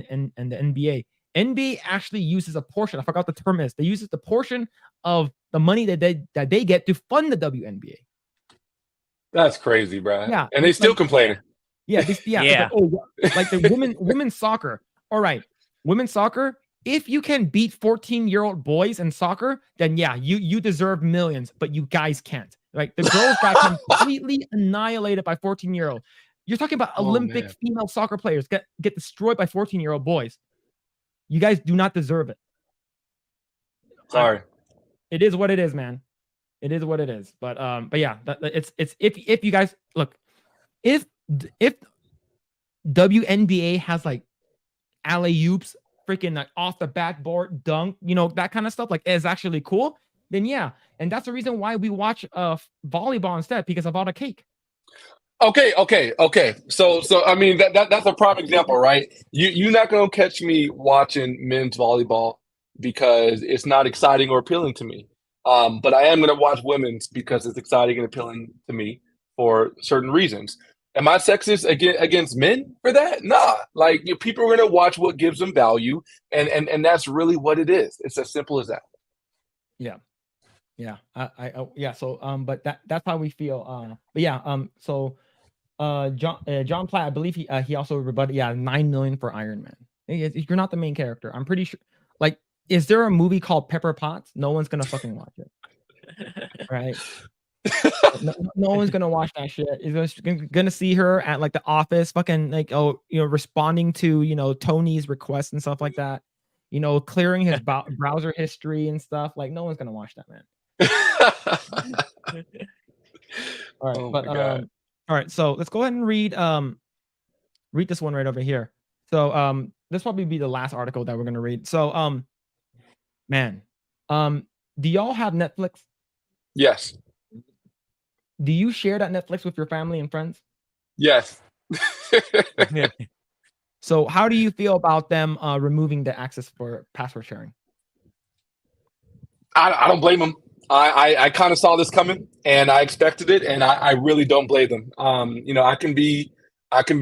the NBA, NBA actually uses a portion. I forgot the term is. They use the portion of the money that they get to fund the WNBA. That's crazy, bro. Yeah, And they still complaining. Yeah, it's like the women's soccer. All right, women's soccer. If you can beat 14-year-old boys in soccer, then yeah, you deserve millions. But you guys can't. Like the girls got completely annihilated by 14-year-old. You're talking about Olympic female soccer players get destroyed by 14-year-old boys. You guys do not deserve it. Sorry. It is what it is, man. It is what it is. But yeah, it's if you guys look, if WNBA has like alley-oops, freaking like off the backboard dunk, that kind of stuff, like is actually cool, then yeah. And that's the reason why we watch volleyball instead, because of all the cake. Okay. So I mean that's a prime example, right? You're not gonna catch me watching men's volleyball because it's not exciting or appealing to me. But I am gonna watch women's because it's exciting and appealing to me for certain reasons. Am I sexist against men for that? Nah. Like people are gonna watch what gives them value, and that's really what it is. It's as simple as that. Yeah. Yeah. Yeah. So but that's how we feel. But yeah. So John Platt, I believe he also rebutted 9 million for Iron Man. You're not the main character. I'm pretty sure. Like, is there a movie called Pepper Potts? No one's gonna fucking watch it, right? No one's gonna watch that shit. Is gonna see her at like the office, fucking like responding to Tony's requests and stuff like that. Clearing his browser history and stuff. Like, no one's gonna watch that, man. All right, all right, so let's go ahead and read this one right over here. So this probably be the last article that we're gonna read. So man, do y'all have Netflix? Yes. Do you share that Netflix with your family and friends? Yes. So how do you feel about them removing the access for password sharing? I don't blame them. I kind of saw this coming and I expected it, and I really don't blame them. I can be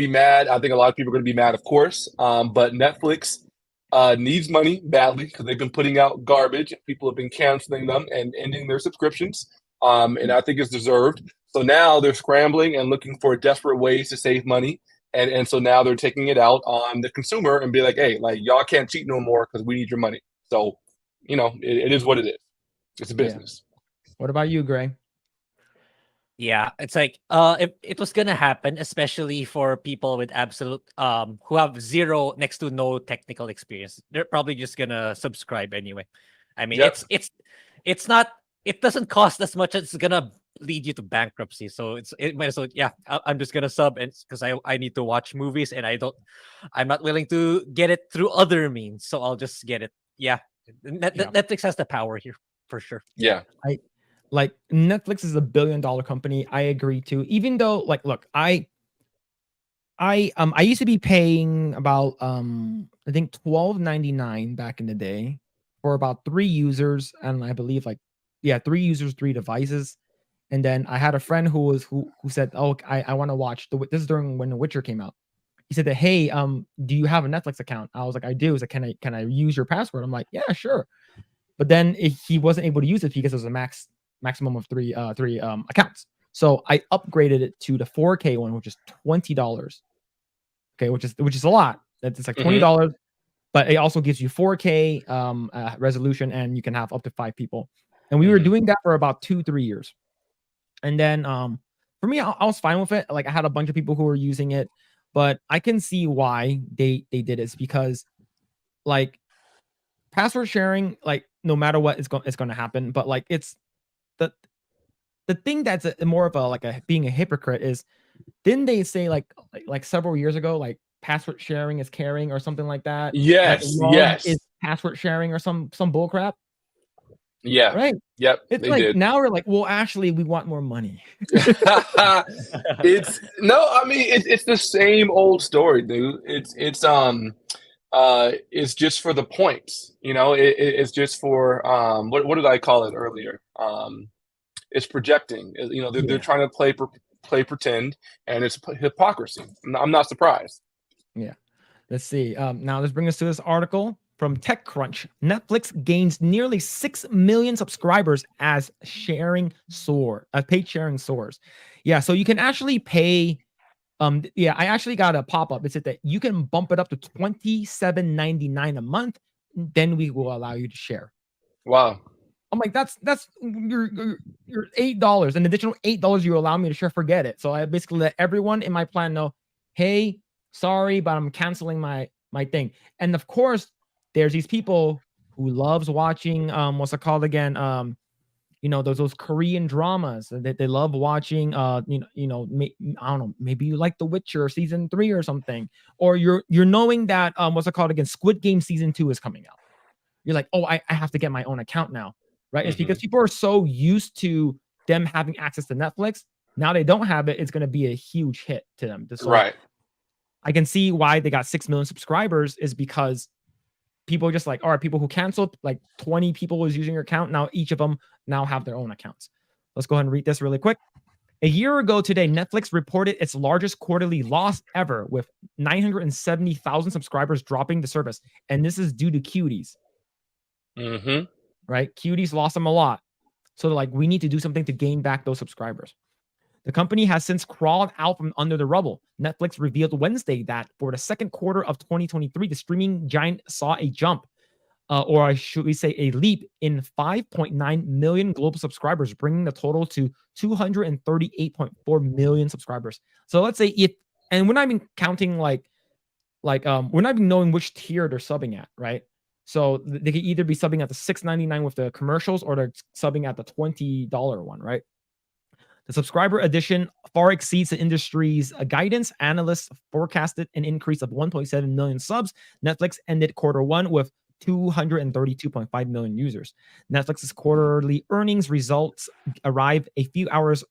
mad. I think a lot of people are going to be mad, of course. But Netflix needs money badly because they've been putting out garbage. People have been canceling them and ending their subscriptions. And I think it's deserved. So now they're scrambling and looking for desperate ways to save money. And so now they're taking it out on the consumer and be like, hey, like y'all can't cheat no more because we need your money. So, it is what it is. It's a business. Yeah. What about you, Grae? Yeah, it's like if it was gonna happen, especially for people with absolute who have zero next to no technical experience, they're probably just gonna subscribe anyway. I mean, it's not, it doesn't cost as much as it's gonna lead you to bankruptcy. So it might as well, I'm just gonna sub, and because I need to watch movies and I'm not willing to get it through other means, so I'll just get it. Netflix has the power here for sure. Like Netflix is $1 billion company. I agree too. Even though, like, look, I used to be paying about I think $12.99 back in the day for about 3 users, and I believe 3 users, 3 devices. And then I had a friend who said, "Oh, I want to watch this is during when The Witcher came out." He said that, "Hey, do you have a Netflix account?" I was like, "I do." He's like, "Can I use your password?" I'm like, "Yeah, sure." But then he wasn't able to use it because it was a maximum of 3 accounts. So I upgraded it to the 4K one, which is $20. Okay, which is a lot. That's like $20. but it also gives you 4K resolution, and you can have up to 5 people. And we were doing that for about 2-3 years. And then for me, I was fine with it. Like, I had a bunch of people who were using it, but I can see why they did it. It's because, like, password sharing, like, no matter what, it's going to happen. But like, it's the thing that's more of a being a hypocrite is, didn't they say like several years ago, like, password sharing is caring or something like that? Like, Yes, love yes, is password sharing or some bull crap, yeah, right? yep, It's they like, did. now we're like, well, actually, we want more money. It's no, I mean it's the same old story, dude. It's just for the points, you know. It's just for what did I call it earlier? It's projecting. You know, they're Yeah. trying to play pretend, and it's hypocrisy. I'm not surprised. Yeah. Let's see. Now let's bring us to this article from TechCrunch. Netflix gains nearly 6 million subscribers as paid sharing soars. Yeah, so you can actually pay. Yeah, I actually got a pop-up. It said that you can bump it up to $27.99 a month. Then we will allow you to share. Wow. I'm like, that's your $8, an additional $8 you allow me to share. Forget it. So I basically let everyone in my plan know, hey, sorry, but I'm canceling my thing. And of course, there's these people who loves watching what's it called again? You know, those Korean dramas that they love watching. I don't know, maybe you like The Witcher season 3 or something, or you're knowing that what's it called again? Squid Game season 2 is coming out. You're like, oh, I have to get my own account now, right? It's because people are so used to them having access to Netflix. Now they don't have it. It's going to be a huge hit to them. So Right. I can see why they got 6 million subscribers, is because people are just like, all right, people who canceled, like 20 people was using your account. Now each of them now have their own accounts. Let's go ahead and read this really quick. A year ago today, Netflix reported its largest quarterly loss ever, with 970,000 subscribers dropping the service. And this is due to Cuties. Right? Cuties lost them a lot. So they're like, we need to do something to gain back those subscribers. The company has since crawled out from under the rubble. Netflix revealed Wednesday that for the second quarter of 2023, the streaming giant saw a jump, or should we say a leap, in 5.9 million global subscribers, bringing the total to 238.4 million subscribers. So let's say and we're not even counting like we're not even knowing which tier they're subbing at, right? So they could either be subbing at the $6.99 with the commercials, or they're subbing at the $20 one, right? The subscriber addition far exceeds the industry's guidance. Analysts forecasted an increase of 1.7 million subs. Netflix ended quarter one with 232.5 million users. Netflix's quarterly earnings results arrived a few hours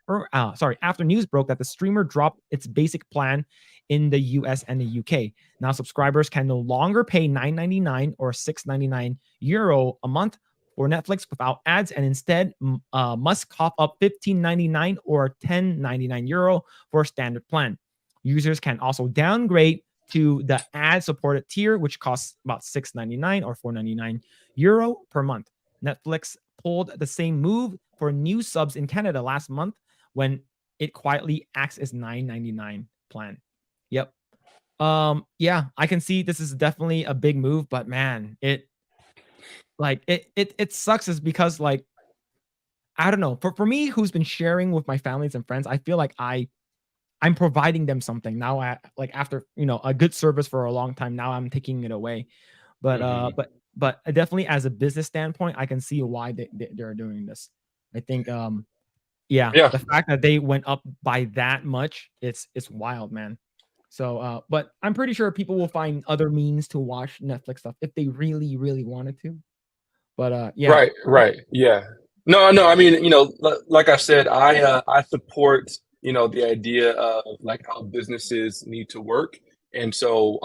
after news broke that the streamer dropped its basic plan in the US and the UK. Now subscribers can no longer pay €9.99 or €6.99 a month for Netflix without ads, and instead must cough up €15.99 or €10.99 for a standard plan. Users can also downgrade to the ad-supported tier, which costs about €6.99 or €4.99 per month. Netflix pulled the same move for new subs in Canada last month, when it quietly axed its $9.99 plan. Yep. Yeah, I can see this is definitely a big move, but man, it sucks, is because, like, I don't know, for me, who's been sharing with my families and friends, I feel like I'm providing them something now. Like, after a good service for a long time, now I'm taking it away. But but definitely, as a business standpoint, I can see why they're doing this. I think yeah, the fact that they went up by that much, it's wild, man. So but I'm pretty sure people will find other means to watch Netflix stuff if they really, really wanted to. But yeah. Right. Yeah. No. I mean, like I said, I support the idea of like how businesses need to work, and so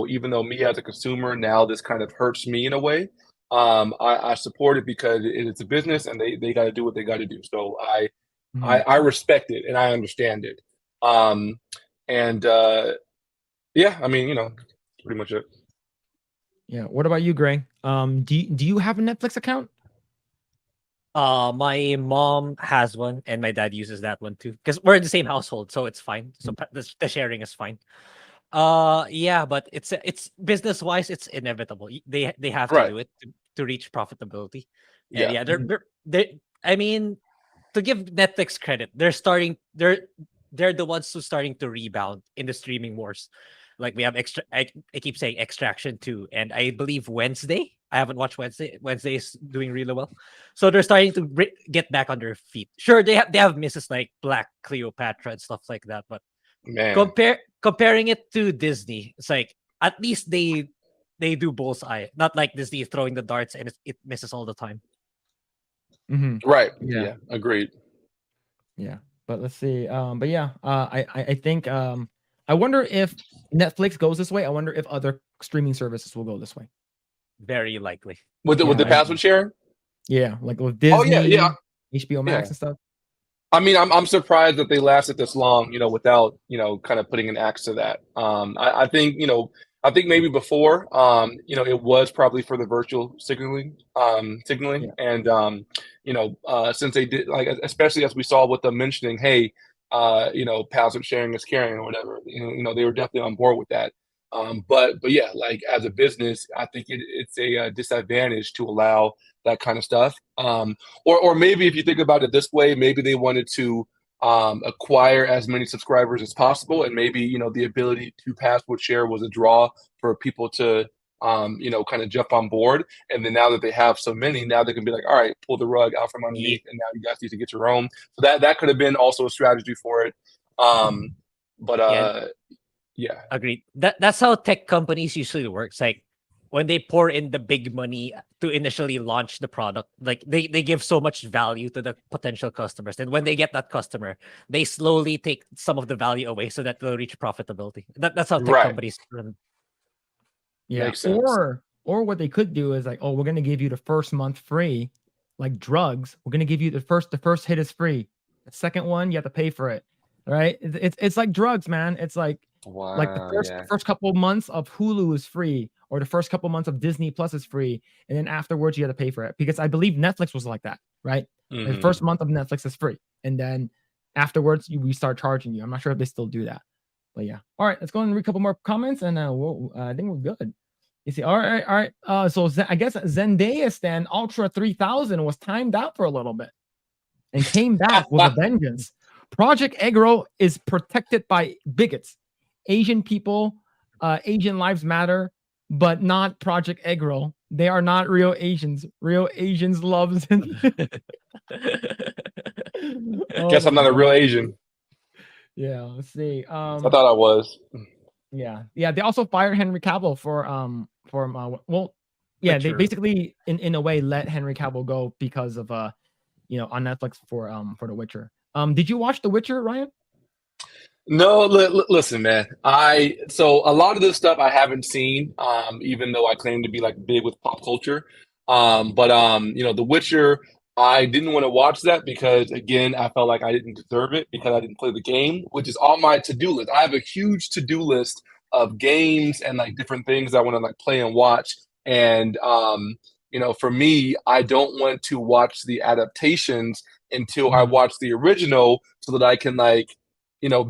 even though me as a consumer now this kind of hurts me in a way, I support it because it's a business and they got to do what they got to do. So I respect it and I understand it. And yeah, I mean, pretty much it. Yeah. What about you, Grae? Do you have a Netflix account? My mom has one, and my dad uses that one too, because we're in the same household, so it's fine. So the sharing is fine. Yeah, but it's business wise, it's inevitable. They have to Right. do it to reach profitability. And Yeah. yeah, they I mean, to give Netflix credit, they're the ones who starting to rebound in the streaming wars. Like we have I keep saying Extraction 2, and I believe Wednesday. I haven't watched Wednesday. Wednesday is doing really well, so they're starting to get back on their feet. Sure, they have misses like Black Cleopatra and stuff like that, but Man. comparing it to Disney, it's like at least they do bullseye, not like Disney throwing the darts and it misses all the time. Right. Yeah. Yeah. Agreed. Yeah, but let's see. But yeah, I think I wonder if Netflix goes this way. I wonder if other streaming services will go this way. Very likely. With the Yeah, password sharing. Yeah, like with Oh Disney, yeah. HBO Max Yeah. and stuff. I mean, I'm surprised that they lasted this long, without, kind of putting an axe to that. I think, maybe before, it was probably for the virtual signaling, Yeah. and since they did, like, especially as we saw with them mentioning, hey, password sharing is caring or whatever, they were definitely on board with that. But yeah, like as a business, I think it's a disadvantage to allow that kind of stuff. Or maybe if you think about it this way, maybe they wanted to acquire as many subscribers as possible, and maybe the ability to password share was a draw for people to kind of jump on board. And then now that they have so many, now they can be like, all right, pull the rug out from underneath, and now you guys need to get your own. So that could have been also a strategy for it. But yeah. Agreed. That's how tech companies usually work. It's like when they pour in the big money to initially launch the product, like they give so much value to the potential customers. And when they get that customer, they slowly take some of the value away so that they'll reach profitability. That's how tech Right. companies run. Yeah, Makes sense. or what they could do is like, oh, we're gonna give you the first month free, like drugs. We're gonna give you the first hit is free. The second one, you have to pay for it. Right? It's like drugs, man. It's like the Wow. first Yeah. first couple months of Hulu is free, or the first couple months of Disney Plus is free, and then afterwards you have to pay for it. Because I believe Netflix was like that, right? The Mhm. first month of Netflix is free, and then afterwards we start charging you. I'm not sure if they still do that, but yeah. All right, let's go and read a couple more comments, and I think we're good. You see, all right. So I guess Zendaya stand Ultra 3000 was timed out for a little bit, and came back with a vengeance. Project Eggroll is protected by bigots. Asian people, Asian lives matter, but not Project Eggroll. They are not real Asians. Real Asians loves. Guess I'm not a real Asian. Yeah, let's see. I thought I was. Yeah. They also fired Henry Cavill for they Witcher. basically in a way let Henry Cavill go because of on Netflix for The Witcher. Did you watch The Witcher, Ryan? No, listen, man. So a lot of this stuff I haven't seen, even though I claim to be like big with pop culture. But The Witcher, I didn't want to watch that because again, I felt like I didn't deserve it because I didn't play the game, which is on my to-do list. I have a huge to-do list of games and like different things I want to like play and watch. And for me, I don't want to watch the adaptations until I watch the original so that I can like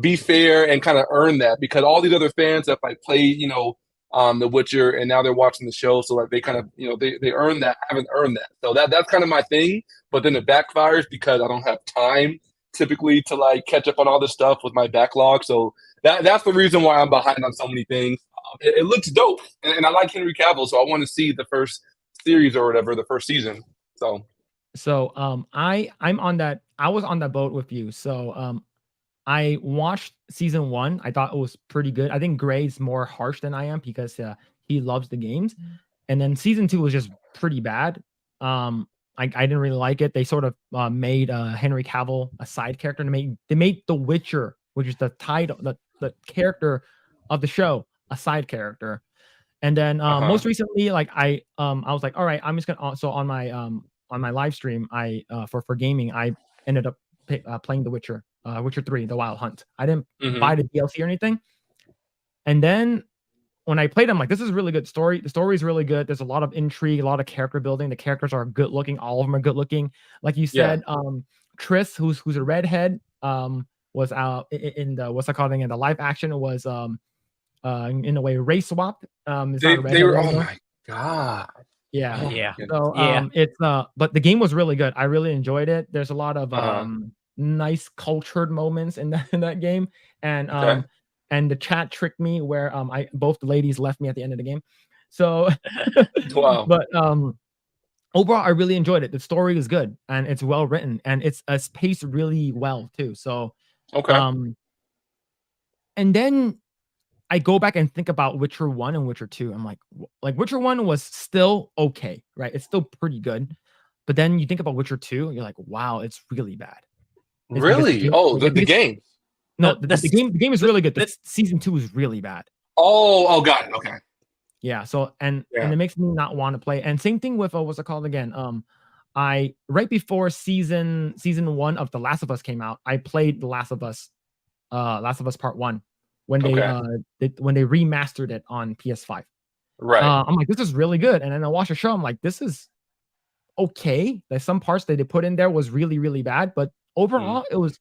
be fair and kind of earn that, because all these other fans have like played, The Witcher, and now they're watching the show, so like they kind of, they earn that. I haven't earned that, so that's kind of my thing. But then it backfires because I don't have time typically to like catch up on all this stuff with my backlog. So that's the reason why I'm behind on so many things. It looks dope, and I like Henry Cavill, so I want to see the first series or whatever, the first season. So I'm on that. I was on that boat with you. So I watched season 1. I thought it was pretty good. I think Grae's more harsh than I am because he loves the games. And then season 2 was just pretty bad. I didn't really like it. They sort of made Henry Cavill a side character. They made The Witcher, which is the title, the character of the show, a side character. And then most recently, like I was like, all right, I'm just gonna. So on my live stream, I for gaming, I ended up playing The Witcher. Witcher 3, The Wild Hunt. I didn't buy the DLC or anything. And then when I played, I'm like, this is a really good story. The story is really good. There's a lot of intrigue, a lot of character building. The characters are good looking. All of them are good looking. Like you said, Triss, who's a redhead, was out in the what's it called again? The live action was in a way race swapped. It's They not a they redhead were. Oh anymore. my god. Yeah. Oh my Yeah. goodness. So Yeah. it's but the game was really good. I really enjoyed it. There's a lot of Uh-huh. nice cultured moments in that game, and Okay. the chat tricked me where I both the ladies left me at the end of the game. So Wow. but overall I really enjoyed it. The story is good and it's well written and it's paced really well too. So Okay. and then I go back and think about Witcher 1 and Witcher 2. I'm like Witcher 1 was still okay, right? It's still pretty good. But then you think about Witcher 2 and you're like, wow, it's really bad. It's because Really? Oh, the because- game. No, The- the game is really good. The the- season 2 is really bad. Oh, got it. Okay. Yeah. So and Yeah. it makes me not want to play. And same thing with what's it called again? I right before season 1 of The Last of Us came out, I played The Last of Us Part 1 when they when they remastered it on PS5. Right. I'm like, this is really good. And then I watch the show, I'm like, this is okay. There's some parts that they put in there was really, really bad, but overall it was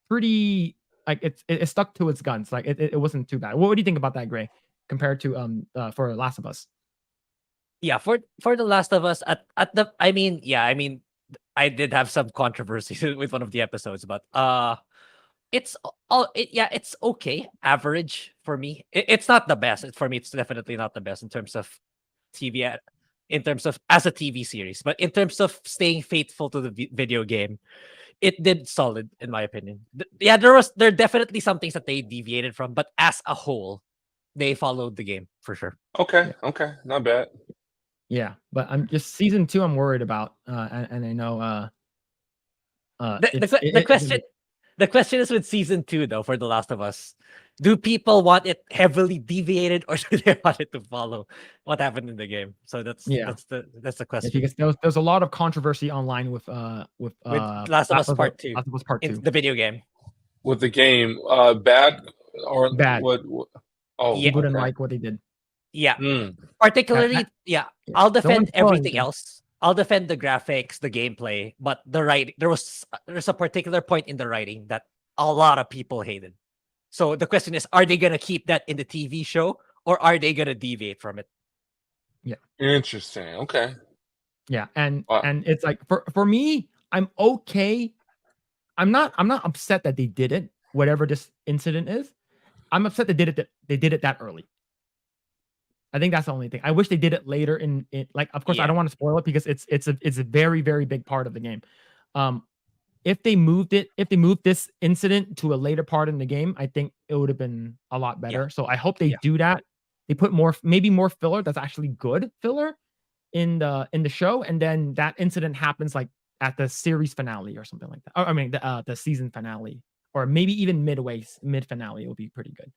pretty like it stuck to its guns. Like it wasn't too bad. What do you think about that, Grae, compared to for Last of Us? Yeah, for The Last of Us at the I mean I did have some controversy with one of the episodes, but it's it's okay, average for me. It's not the best. For me, it's definitely not the best in terms of TV, in terms of as a TV series, but in terms of staying faithful to the video game, it did solid in my opinion. Yeah, there are definitely some things that they deviated from, but as a whole, they followed the game for sure. Okay. Okay. Not bad. Yeah, but I'm just season 2 I'm worried about. And I know The question is with season 2 though for The Last of Us. Do people want it heavily deviated or do they want it to follow what happened in the game? So that's the question. because there's a lot of controversy online with Last of Us Part 2. Last of Us Part 2. In the video game. With the game, bad or Bad. What? Oh, Yeah. People didn't okay. like what they did. Yeah. Mm. Particularly, I'll defend one's fun. everything else. I'll defend the graphics, the gameplay, but the writing, there's a particular point in the writing that a lot of people hated. So the question is, are they gonna keep that in the TV show or are they gonna deviate from it? Interesting. Okay. Yeah, and Wow. it's like for me, I'm okay. I'm not upset that they did it, whatever this incident is. I'm upset they did it that early. I think that's the only thing. I wish they did it later in like of course I don't want to spoil it because it's a very, very big part of the game. If they moved this incident to a later part in the game, I think it would have been a lot better. So I hope they do that. They put maybe more filler that's actually good filler in the show, and then that incident happens like at the series finale or something like that. Or, I mean the season finale, or maybe even mid finale will be pretty good.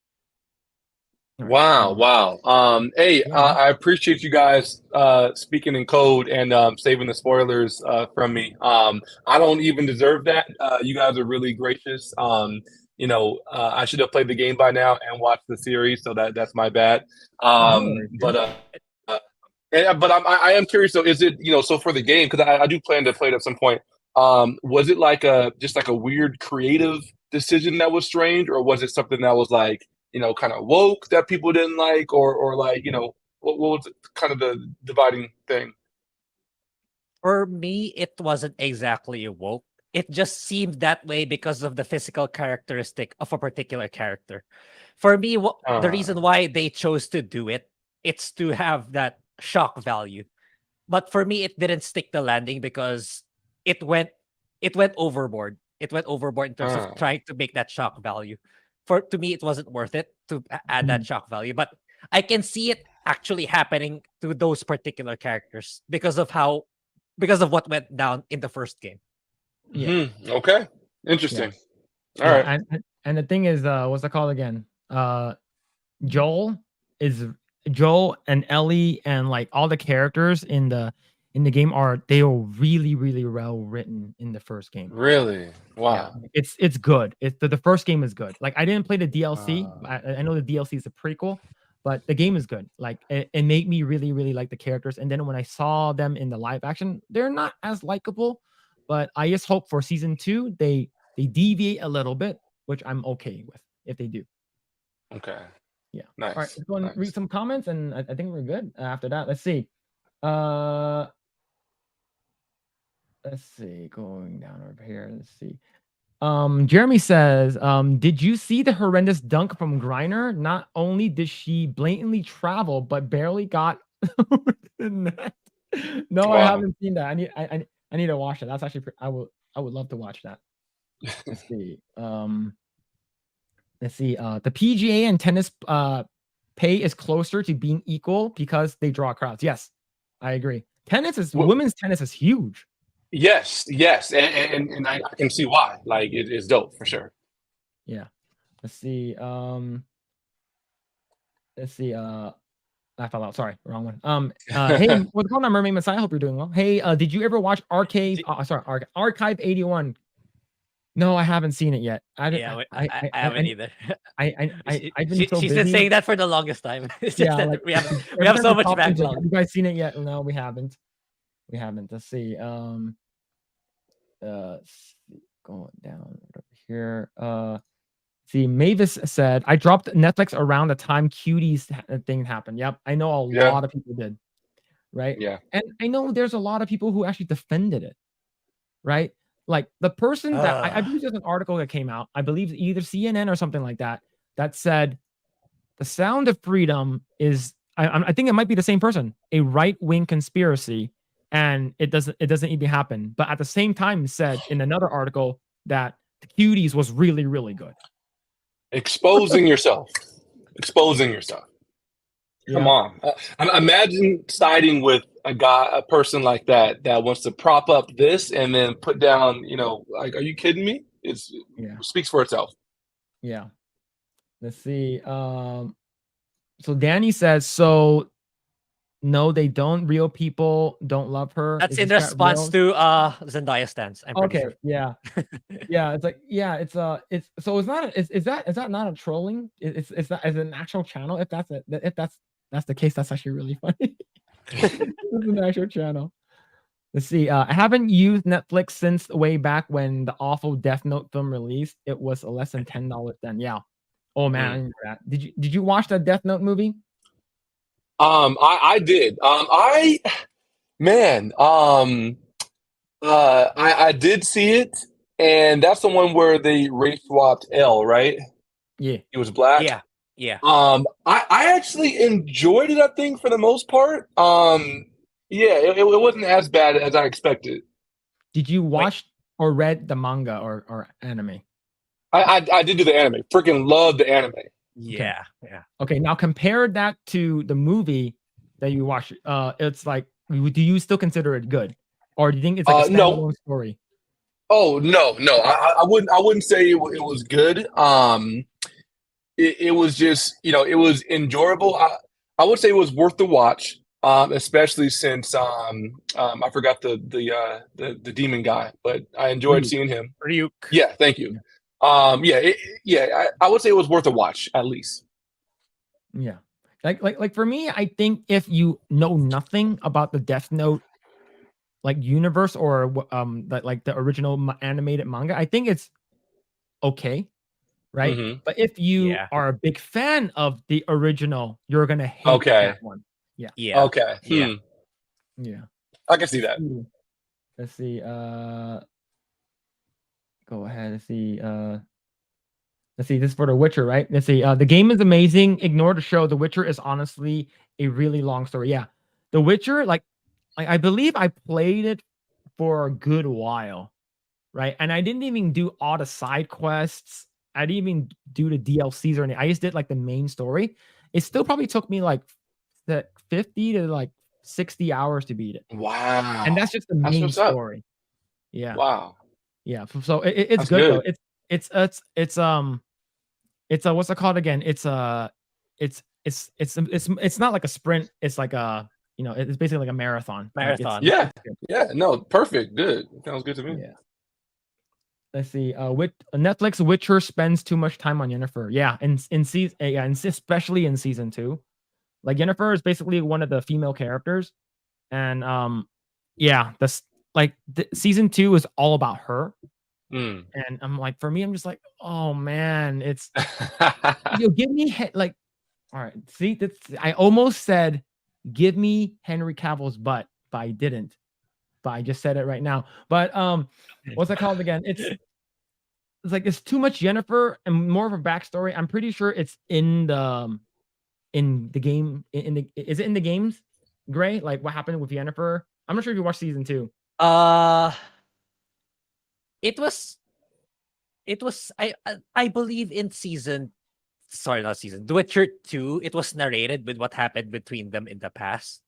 Wow. Hey, I appreciate you guys speaking in code and saving the spoilers from me. I don't even deserve that. You guys are really gracious. I should have played the game by now and watched the series, so that's my bad. But I am curious though. Is it so for the game, because I do plan to play it at some point. Was it like just like a weird creative decision that was strange, or was it something that was like kind of woke that people didn't like, or like what was kind of the dividing thing? For me, it wasn't exactly woke. It just seemed that way because of the physical characteristic of a particular character. For me, the reason why they chose to do it's to have that shock value. But for me, it didn't stick the landing because it went overboard. It went overboard in terms of trying to make that shock value. To me, it wasn't worth it to add that shock value. But I can see it actually happening to those particular characters because of what went down in the first game. Yeah. Okay. Interesting. All right. And the thing is, what's it called again? Joel and Ellie and like all the characters in the game are really, really well written in the first game. Really? Wow. Yeah, it's good. The first game is good. Like I didn't play the DLC. I know the DLC is a prequel, but the game is good. Like it made me really, really like the characters. And then when I saw them in the live action, they're not as likable. But I just hope for season 2 they deviate a little bit, which I'm okay with if they do. Okay. Yeah. Nice. All right, let's go and Nice. read some comments, and I think we're good after that. Let's see. Let's see. Going down over here. Let's see. Jeremy says, did you see the horrendous dunk from Griner? Not only did she blatantly travel, but barely got over the net. No, I Wow. haven't seen that. I need to watch it. That's actually I would love to watch that. Let's see. Let's see. The PGA and tennis pay is closer to being equal because they draw crowds. Yes, I agree. Women's tennis is huge. Yes, and I can see why. Like it's dope for sure. Yeah. Let's see. Let's see. I fell out. Sorry, wrong one. Hey, what's going on, Mermaid Messiah? I hope you're doing well. Hey, did you ever watch Archive 81? No, I haven't seen it yet. I haven't either. I've been so busy. She's been saying that for the longest time. Yeah, like, we have so much backlog. Have you guys seen it yet? No, we haven't. Let's see. Going down over here. See, Mavis said, I dropped Netflix around the time Cuties thing happened. Yep, I know a lot of people did. Right? Yeah. And I know there's a lot of people who actually defended it. Right? Like the person that I believe there's an article that came out, I believe either CNN or something like that, that said the Sound of Freedom is, I think it might be the same person, a right-wing conspiracy, and it doesn't even happen. But at the same time said in another article that the Cuties was really, really good. Exposing yourself. Yeah. Come on. Imagine siding with a person like that wants to prop up this and then put down, like, are you kidding me? It speaks for itself. Yeah. Let's see. So Danny says, so no, they don't. Real people don't love her. That's in response to Zendaya stance. I'm pretty sure. Yeah. Yeah. It's like, yeah, it's so it's not, is that not a trolling? It's not as an actual channel. If that's the case, that's actually really funny. It's an actual channel. Let's see. I haven't used Netflix since way back when the awful Death Note film released. It was less than $10 then. Yeah. Oh man, did you watch that Death Note movie? I did. I did see it, and that's the one where they race swapped L, right? Yeah. He was black. Yeah. I actually enjoyed it, I think, for the most part. It wasn't as bad as I expected. Did you watch or read the manga or anime? I did do the anime. Freaking love the anime. Yeah. Okay, now compare that to the movie that you watched. It's like, do you still consider it good, or do you think it's like a standalone story? Oh no, I wouldn't say it was good. It was just, it was enjoyable. I would say it was worth the watch, especially since I forgot the demon guy, but I enjoyed seeing him. Ryuk. Yeah, thank you. I would say it was worth a watch at least. Yeah, like for me, I think if you know nothing about the Death Note universe or the original animated manga, I think it's okay, right? Mm-hmm. But if you are a big fan of the original, you're gonna hate that one. Yeah. Okay. Yeah. I can see that. Let's see. Go ahead. Let's see. Let's see. This is for The Witcher, right? Let's see. The game is amazing. Ignore the show. The Witcher is honestly a really long story. Yeah. The Witcher, I believe I played it for a good while, right? And I didn't even do all the side quests. I didn't even do the DLCs or anything. I just did the main story. It still probably took me 50 to 60 hours to beat it. Wow. And that's just the main story. Yeah. Wow. Yeah. So it's good though. It's what's it called again? It's not like a sprint. It's like it's basically like a marathon. Yeah. No, perfect. Good. Sounds good to me. Yeah. Let's see. Netflix Witcher spends too much time on Yennefer. Yeah, in season, and especially in season 2. Yennefer is basically one of the female characters, and season 2 is all about her. And I'm for me, I'm just oh man, it's give me All right. See, I almost said, "Give me Henry Cavill's butt," but I didn't. But I just said it right now. But what's that called again? It's like it's too much Jennifer and more of a backstory. I'm pretty sure it's in the game. Is it in the games, Grae? Like what happened with Jennifer? I'm not sure if you watched season 2. It was I believe in The Witcher 2, it was narrated with what happened between them in the past,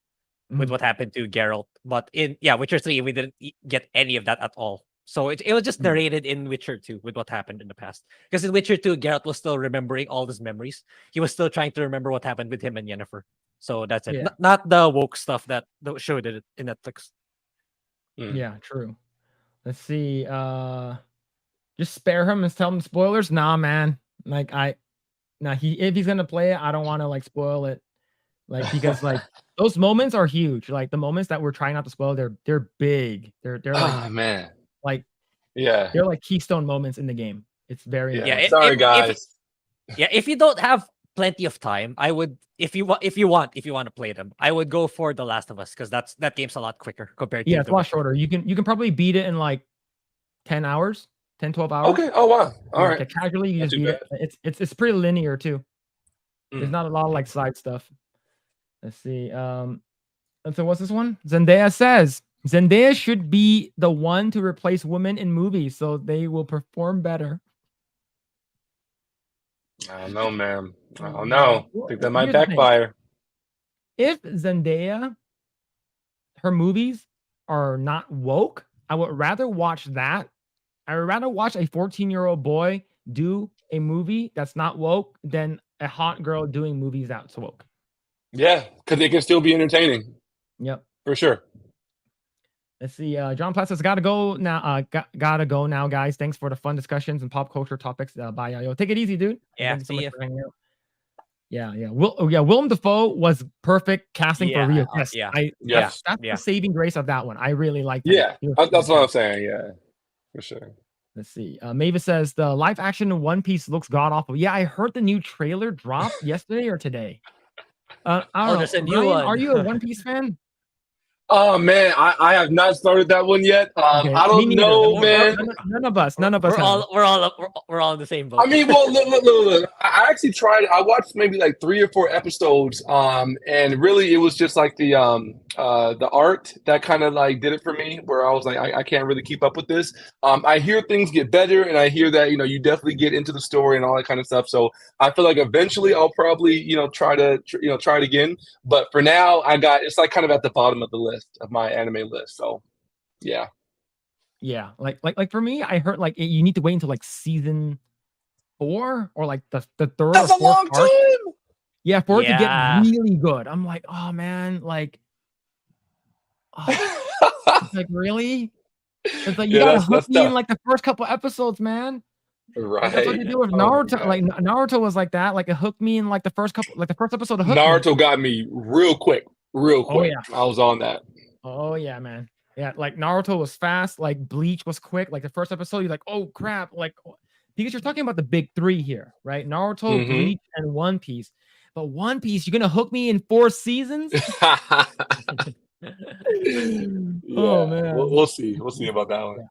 with what happened to Geralt. But in Witcher 3, we didn't get any of that at all. So it was just narrated in Witcher 2 with what happened in the past. Because in Witcher 2, Geralt was still remembering all his memories. He was still trying to remember what happened with him and Yennefer. So that's it. Yeah. Not the woke stuff that the show did it in Netflix. Yeah, true. Let's see. Just spare him and tell him spoilers. Nah, man. Like if he's gonna play it, I don't want to like spoil it. Like because like those moments are huge. Like the moments that we're trying not to spoil, they're big. They're like man. Like Yeah. they're like keystone moments in the game. It's very Sorry guys. If you don't have plenty of time, I would if you want to play them, I would go for The Last of Us because that game's a lot quicker compared to it's a lot shorter. You can probably beat it in like 10 hours, 10, 12 hours. Okay. Oh wow. All right. Casually you just beat it. It's pretty linear too. There's not a lot of like side stuff. Let's see. So what's this one? Zendaya says Zendaya should be the one to replace women in movies so they will perform better. I don't know, man. I don't know. I think that might backfire. If Zendaya, her movies are not woke, I would rather watch that. I would rather watch a 14-year-old boy do a movie that's not woke than a hot girl doing movies that's woke. Yeah, because it can still be entertaining. Yep. For sure. Let's see. John Platt says, gotta go now. Gotta go now, guys. Thanks for the fun discussions and pop culture topics. Bye, yo. Take it easy, dude. Yeah, so much for hanging out. Yeah. Willem Dafoe was perfect casting for Rio. Yes. That's the saving grace of that one. I really liked it. Yeah, that's what I'm saying. Yeah, for sure. Let's see. Mavis says the live action One Piece looks god awful. Yeah, I heard the new trailer dropped yesterday or today. I don't know. Ryan, are you a One Piece fan? Oh man, I have not started that one yet. Okay. I don't know, man. None of us. We're all in the same boat. I mean, well, look. I actually tried. I watched maybe like 3 or 4 episodes. And really, it was just like the art that kind of like did it for me. Where I was like, I can't really keep up with this. I hear things get better, and I hear that you definitely get into the story and all that kind of stuff. So I feel like eventually I'll probably try it again. But for now, it's like kind of at the bottom of the list of my anime list. So yeah. Like for me, I heard like you need to wait until like season 4 or like the third. That's a long time. Yeah, for it to get really good. I'm like, oh man, like, it's like really? It's like you gotta hook me in like the first couple episodes, man. Right. That's what you do with Naruto. Like Naruto was like that. Like it hooked me in like the first episode of Naruto got me real quick. Oh, yeah. I was on that. Oh yeah, man. Yeah, like Naruto was fast, like Bleach was quick. Like the first episode, you're like, oh crap, like because you're talking about the big 3 here, right? Naruto, Bleach, and One Piece. But One Piece, you're gonna hook me in 4 seasons? Oh man. We'll see. We'll see about that one.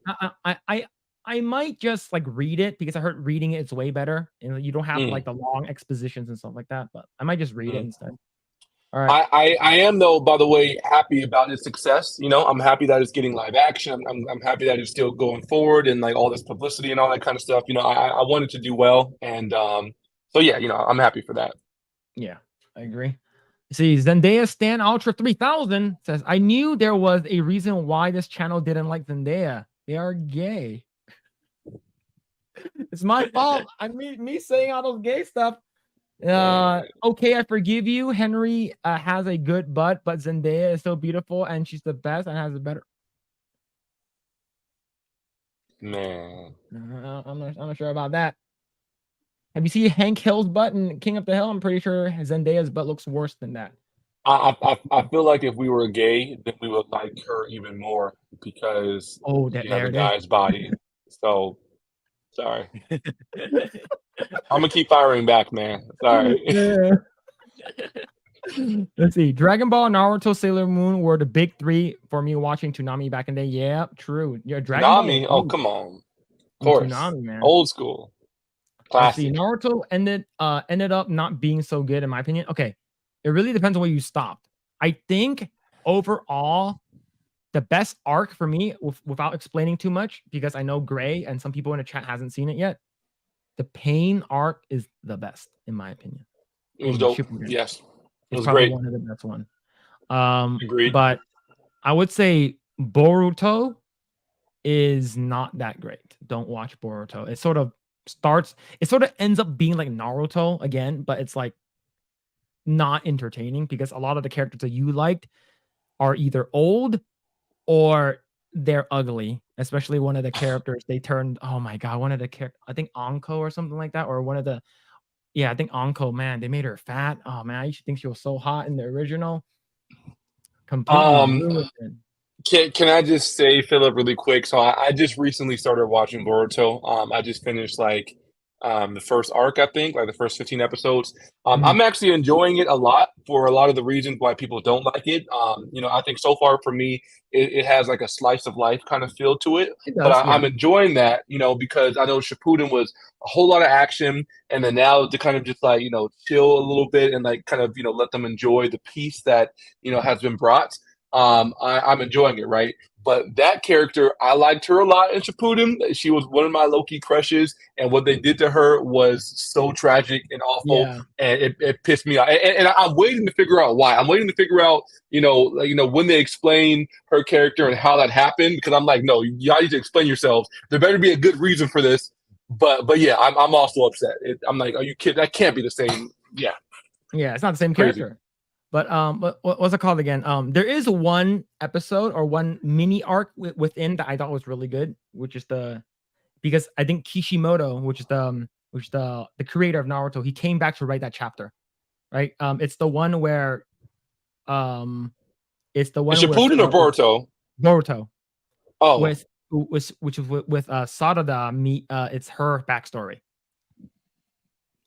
I might just like read it because I heard reading it's way better. And you don't have like the long expositions and stuff like that, but I might just read it instead. All right. I am though, by the way, happy about its success. I'm happy that it's getting live action. I'm happy that it's still going forward and like all this publicity and all that kind of stuff. I wanted to do well, and so yeah, I'm happy for that. Yeah, I agree. See, Zendaya Stan Ultra 3000 says, I knew there was a reason why this channel didn't like Zendaya. They are gay. It's my fault. I mean, me saying all those gay stuff. Okay, I forgive you. Henry has a good butt, but Zendaya is so beautiful and she's the best and has a better. Man, I'm not sure about that. Have you seen Hank Hill's butt in King of the Hill? I'm pretty sure Zendaya's butt looks worse than that. I feel like if we were gay, then we would like her even more because she has a guy's body. So sorry. I'm gonna keep firing back, man. Sorry. Let's see. Dragon Ball, Naruto, Sailor Moon were the big three for me watching Toonami back in the day. Yeah, true. Yeah, Dragon Ball. Nami. Oh, come on. Of on course. Toonami, man. Old school. Let's see. Classic. Naruto ended up not being so good in my opinion. Okay, it really depends on where you stopped. I think overall, the best arc for me, without explaining too much, because I know Grae and some people in the chat hasn't seen it yet. The Pain arc is the best in my opinion. It was dope. Yes. It was probably great. One of the best one. Agreed. But I would say Boruto is not that great. Don't watch Boruto. It sort of ends up being like Naruto again, but it's like not entertaining because a lot of the characters that you liked are either old or they're ugly. Especially one of the characters they turned. Oh my god, one of the characters. I think Anko or something like that, or one of the. Yeah, I think Anko, man, they made her fat. Oh man, I used to think she was so hot in the original. Completely ruined it. Can I just say, Phillip, really quick? So I just recently started watching Boruto. I just finished like the first arc, I think, like the first 15 episodes. I'm actually enjoying it a lot for a lot of the reasons why people don't like it. I think so far for me, it has like a slice of life kind of feel to it. But I'm enjoying that, because I know Shippuden was a whole lot of action, and then now to kind of just like, chill a little bit and like kind of, let them enjoy the peace that, has been brought. I'm enjoying it, right? But that character, I liked her a lot in Shippuden. She was one of my low-key crushes, and what they did to her was so tragic and awful, and it pissed me off. And I'm waiting to figure out why. I'm waiting to figure out, when they explain her character and how that happened, because I'm like, no, y'all need to explain yourselves. There better be a good reason for this. But yeah, I'm also upset. I'm like, are you kidding? That can't be the same. Yeah. Yeah, it's not the same character. But what's it called again? There is one episode or one mini arc within that I thought was really good, which is because I think Kishimoto, which is the creator of Naruto, he came back to write that chapter, right? It's the one where it's the one Shippuden or Boruto? Boruto. Oh, which is with Sarada. It's her backstory.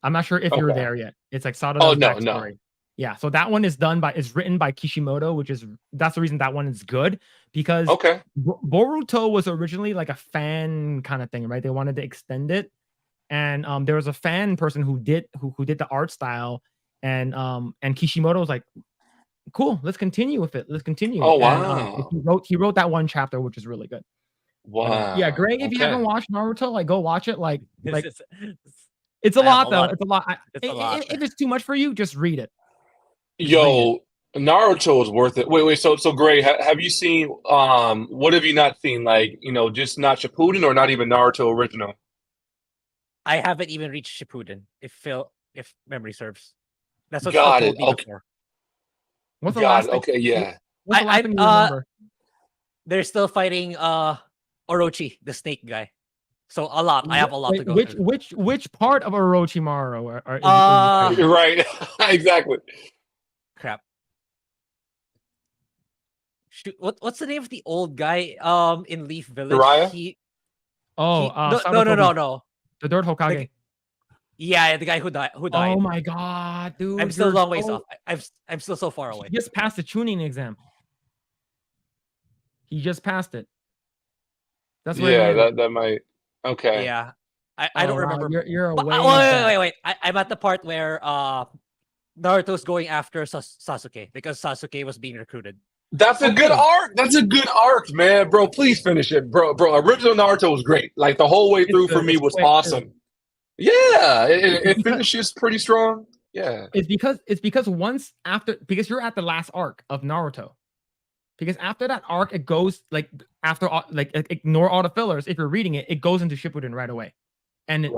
I'm not sure if you're there yet. It's like Sarada's backstory. No. Yeah, so that one is written by Kishimoto, that's the reason that one is good, because Boruto was originally like a fan kind of thing, right? They wanted to extend it, and there was a fan person who did the art style, and Kishimoto was like, cool, let's continue with it. Let's continue. Oh wow! And, he wrote that one chapter, which is really good. Wow. Yeah, Grae, if you haven't watched Naruto, like go watch it. Like it's a lot though. It's a lot. If it's too much for you, just read it. Yo, Naruto is worth it. Wait. So Grae, have you seen? What have you not seen? Like, just not Shippuden or not even Naruto original? I haven't even reached Shippuden. If memory serves, that's what Got Phil it. told me Okay. before. What's the last thing? Okay, yeah. What's the last thing you remember? They're still fighting Orochi, the snake guy. So a lot. I have a lot to go. Which part of Orochimaru You're right. Exactly. Crap. Shoot, what's the name of the old guy in Leaf Village? Jiraiya? No. The third Hokage. The guy who died. Oh my god, dude! I'm still a long ways off. I'm still so far away. He just passed the tuning exam. He just passed it. That's right. That might. Okay. Yeah, I don't remember. You're wait. I'm at the part where Naruto's going after Sasuke because Sasuke was being recruited. That's a good arc. That's a good arc, man. Bro, please finish it, bro. Original Naruto was great. Like the whole way through for me was awesome. Yeah, it finishes pretty strong. Yeah, it's because because you're at the last arc of Naruto. Because after that arc, it goes ignore all the fillers. If you're reading it, it goes into Shippuden right away, and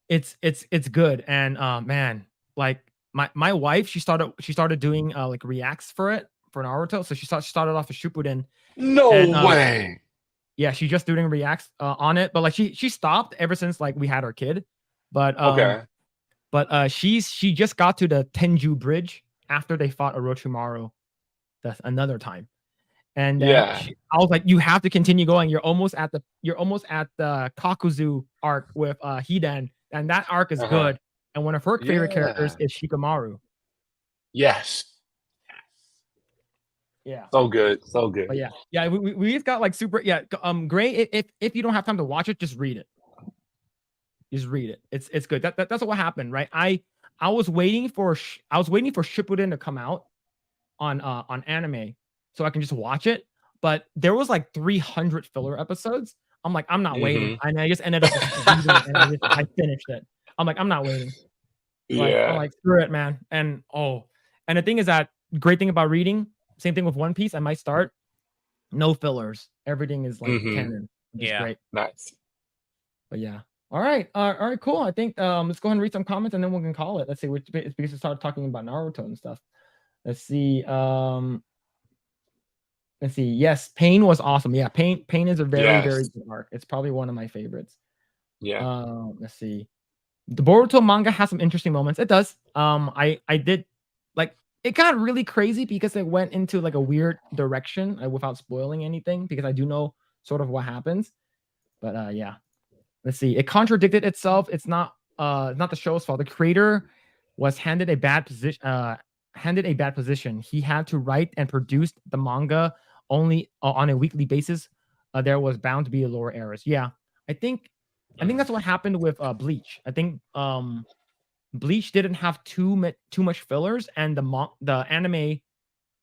it's good. And man, like my wife, she started doing like reacts for Naruto. So she started off with Shippuden. No way. Yeah, she's just doing reacts on it, but like she stopped ever since like we had our kid. But she just got to the Tenju Bridge after they fought Orochimaru. That's another time. And I was like, you have to continue going. You're almost at the Kakuzu arc with Hidan, and that arc is good. And one of her favorite characters is Shikamaru. Yes. Yeah. So good. So good. But yeah, we've got like super. Yeah, Grae. If you don't have time to watch it, just read it. Just read it. It's good. That's what happened, right? I was waiting for Shippuden to come out on anime so I can just watch it. But there was like 300 filler episodes. I'm like, I'm not waiting. And I just ended up just reading it, and I finished it. I'm like, I'm not waiting. Like, I'm like, screw it, man. And the thing is that great thing about reading, same thing with One Piece. I might start, no fillers. Everything is like canon. Which is great. Nice. But yeah. All right, cool. I think let's go ahead and read some comments and then we can call it. Let's see, which because we started talking about Naruto and stuff. Let's see. Let's see. Yes, Pain was awesome. Yeah, Pain is a very very good arc. It's probably one of my favorites. Yeah. Let's see. The Boruto manga has some interesting moments. It does. I did like it got really crazy because it went into like a weird direction without spoiling anything because I do know sort of what happens. But yeah. Let's see. It contradicted itself. It's not the show's fault. The creator was handed a bad position. He had to write and produce the manga only on a weekly basis. There was bound to be lower errors. Yeah, I think that's what happened with Bleach. I think Bleach didn't have too much fillers, and the anime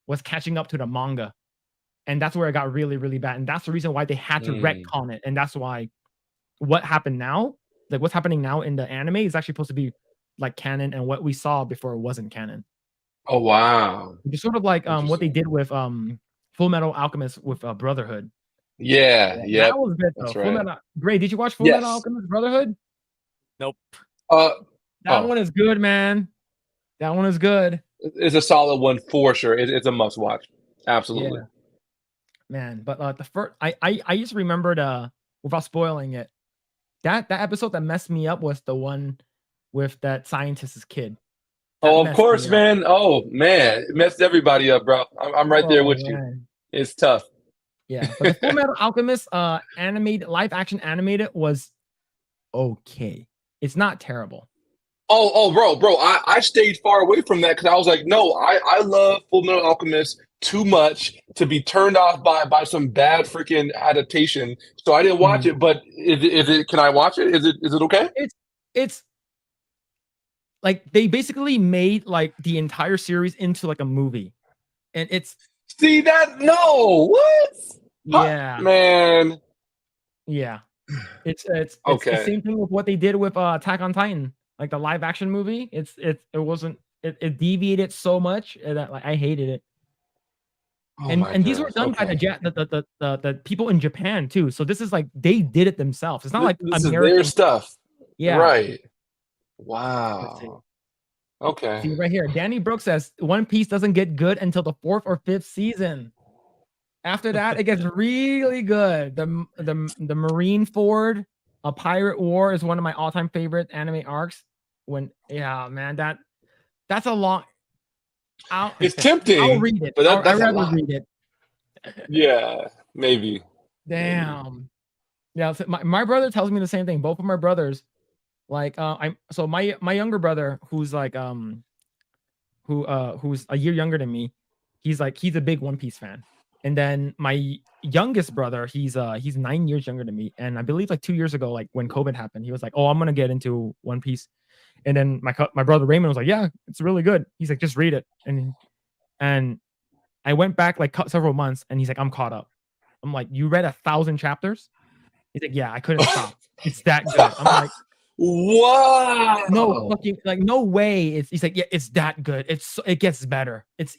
was catching up to the manga, and that's where it got really really bad. And that's the reason why they had to retcon it, and that's why what happened now, like what's happening now in the anime, is actually supposed to be like canon, and what we saw before wasn't canon. Oh wow! It's sort of like what they did with Full Metal Alchemist with Brotherhood. Yeah. That was good though. Full Metal. Grae, did you watch Full Metal Alchemist Brotherhood? Nope. That one is good, man. That one is good. It's a solid one for sure. It's a must watch. Absolutely. Yeah. Man, but the first, I just remembered without spoiling it, that episode that messed me up was the one with that scientist's kid. Of course, man. Oh man, it messed everybody up, bro. I'm right there with you. It's tough. Yeah, but the Full Metal Alchemist animated live action animated was okay. It's not terrible. Oh, bro. I stayed far away from that because I was like, no, I love Full Metal Alchemist too much to be turned off by some bad freaking adaptation. So I didn't watch it. But is it? Can I watch it? Is it okay? It's like they basically made like the entire series into like a movie, and it's what? Yeah, man. Yeah, it's okay. The same thing with what they did with Attack on Titan, like the live action movie. It deviated so much that like I hated it. And these were done by the people in Japan too. So this is like they did it themselves. It's not like this is their stuff. Yeah. Right. Wow. Okay. See right here, Danny Brooks says One Piece doesn't get good until the 4th or 5th season. After that, it gets really good. The Marine Ford, A Pirate War is one of my all-time favorite anime arcs. Man, that's a long. It's tempting. I'll read it. But I'd rather read it. Yeah, maybe. Damn. Yeah, so my brother tells me the same thing. Both of my brothers, like, my younger brother, who's like who's a year younger than me, he's a big One Piece fan. And then my youngest brother, he's 9 years younger than me, and I believe like 2 years ago, like when COVID happened, he was like, "Oh, I'm gonna get into One Piece." And then my brother Raymond was like, "Yeah, it's really good." He's like, "Just read it." And I went back like several months, and he's like, "I'm caught up." I'm like, "You read 1,000 chapters?" He's like, "Yeah, I couldn't stop. It's that good." I'm like, "Wow, no fucking like no way." He's like, "Yeah, it's that good. It gets better. It's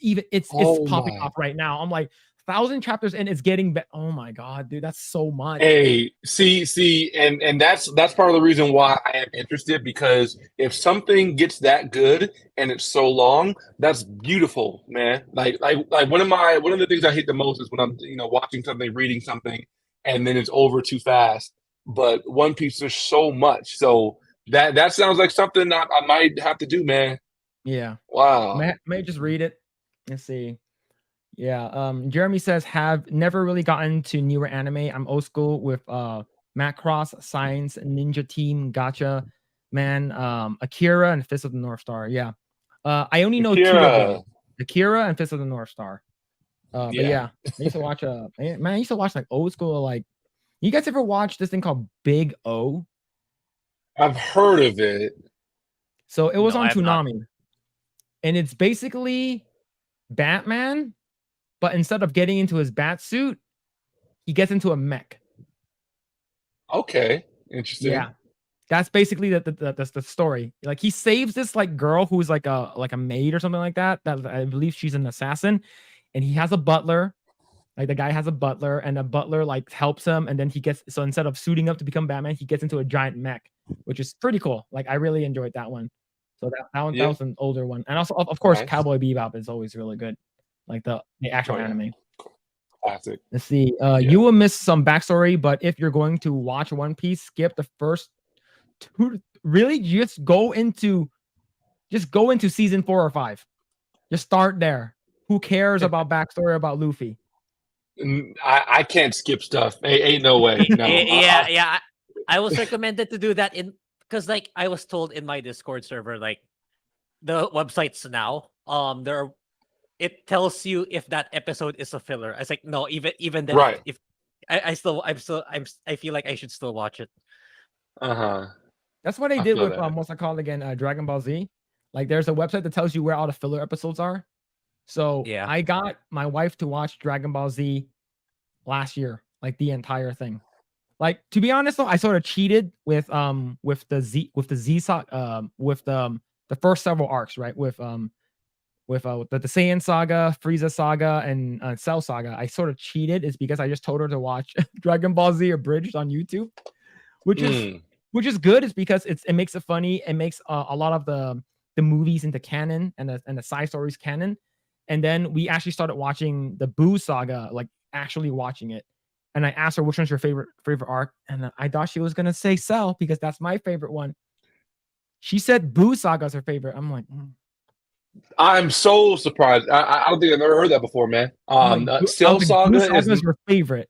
popping off right now." I'm like, 1,000 chapters and it's getting better. Oh my god, dude, that's so much. Hey, see, and that's part of the reason why I am interested, because if something gets that good and it's so long, that's beautiful, man. Like one of the things I hate the most is when I'm watching something, reading something, and then it's over too fast. But One Piece, there's so much, so that sounds like something I might have to do, man. Yeah. Wow. May just read it. Let's see. Yeah, Jeremy says, have never really gotten to newer anime. I'm old school with Macross, Science, Ninja Team, Gotcha, Man, Akira, and Fist of the North Star. Yeah, I only know 2 of Akira. them: Akira and Fist of the North Star. But yeah, I used to watch man, I used to watch like old school. Like, you guys ever watch this thing called Big O? I've heard of it. So it was No, on I have not. Toonami, and it's basically Batman, but instead of getting into his bat suit, he gets into a mech. Okay, interesting. Yeah, that's basically the story. Like, he saves this like girl who's like a maid or something like that. That I believe she's an assassin, and he has a butler. Like, the guy has a butler, and the butler like helps him, and then he gets, so instead of suiting up to become Batman, he gets into a giant mech, which is pretty cool. Like, I really enjoyed that one. So that one, that Yeah. was an older one, and also of course Nice. Cowboy Bebop is always really good, like the actual Oh, yeah. anime. Classic. Let's see. You will miss some backstory, but if you're going to watch One Piece, skip the first 2. Really, just go into season 4 or 5. Just start there. Who cares about backstory about Luffy? I can't skip stuff. Ain't no way. No. Yeah. I was recommended to do that because like I was told in my Discord server, like the websites now, it tells you if that episode is a filler. I was like, no, even then, Right. if I feel like I should still watch it. That's what they I did feel with that. what's it called again? Dragon Ball Z. Like, there's a website that tells you where all the filler episodes are. So Yeah. I got my wife to watch Dragon Ball Z last year, like the entire thing. Like, to be honest though, I sort of cheated with the first several arcs, right? With the Saiyan saga, Frieza saga, and Cell saga. I sort of cheated, is because I just told her to watch Dragon Ball Z abridged on YouTube, which is good. Is because it makes it funny. It makes a lot of the movies into canon, and the side stories canon. And then we actually started watching the Boo saga, like actually watching it. And I asked her which one's your favorite arc, and I thought she was gonna say Cell, because that's my favorite one. She said Boo saga is her favorite. I'm like, I'm so surprised. I don't think I've ever heard that before, man. Cell Saga Boo saga is her favorite.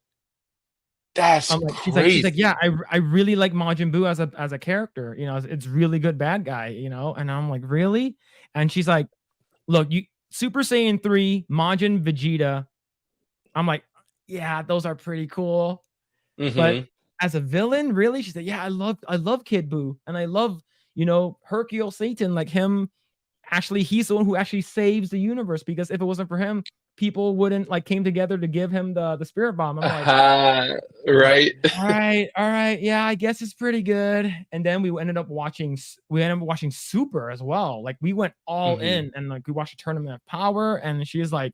that's I'm like, crazy. she's like, yeah, I really like Majin Buu as a character. You know, it's really good bad guy. You know, and I'm like, really? And she's like, look, you Super Saiyan 3, Majin, Vegeta. I'm like, yeah, those are pretty cool. But as a villain, really? She said, yeah, I love Kid Buu, and I love, Hercule Satan, like him. Actually, he's the one who actually saves the universe, because if it wasn't for him, people wouldn't came together to give him the spirit bomb. I'm like, right. all right, yeah, I guess it's pretty good. And then we ended up watching Super as well. Like, we went all in, and like we watched a Tournament of Power, and she's like,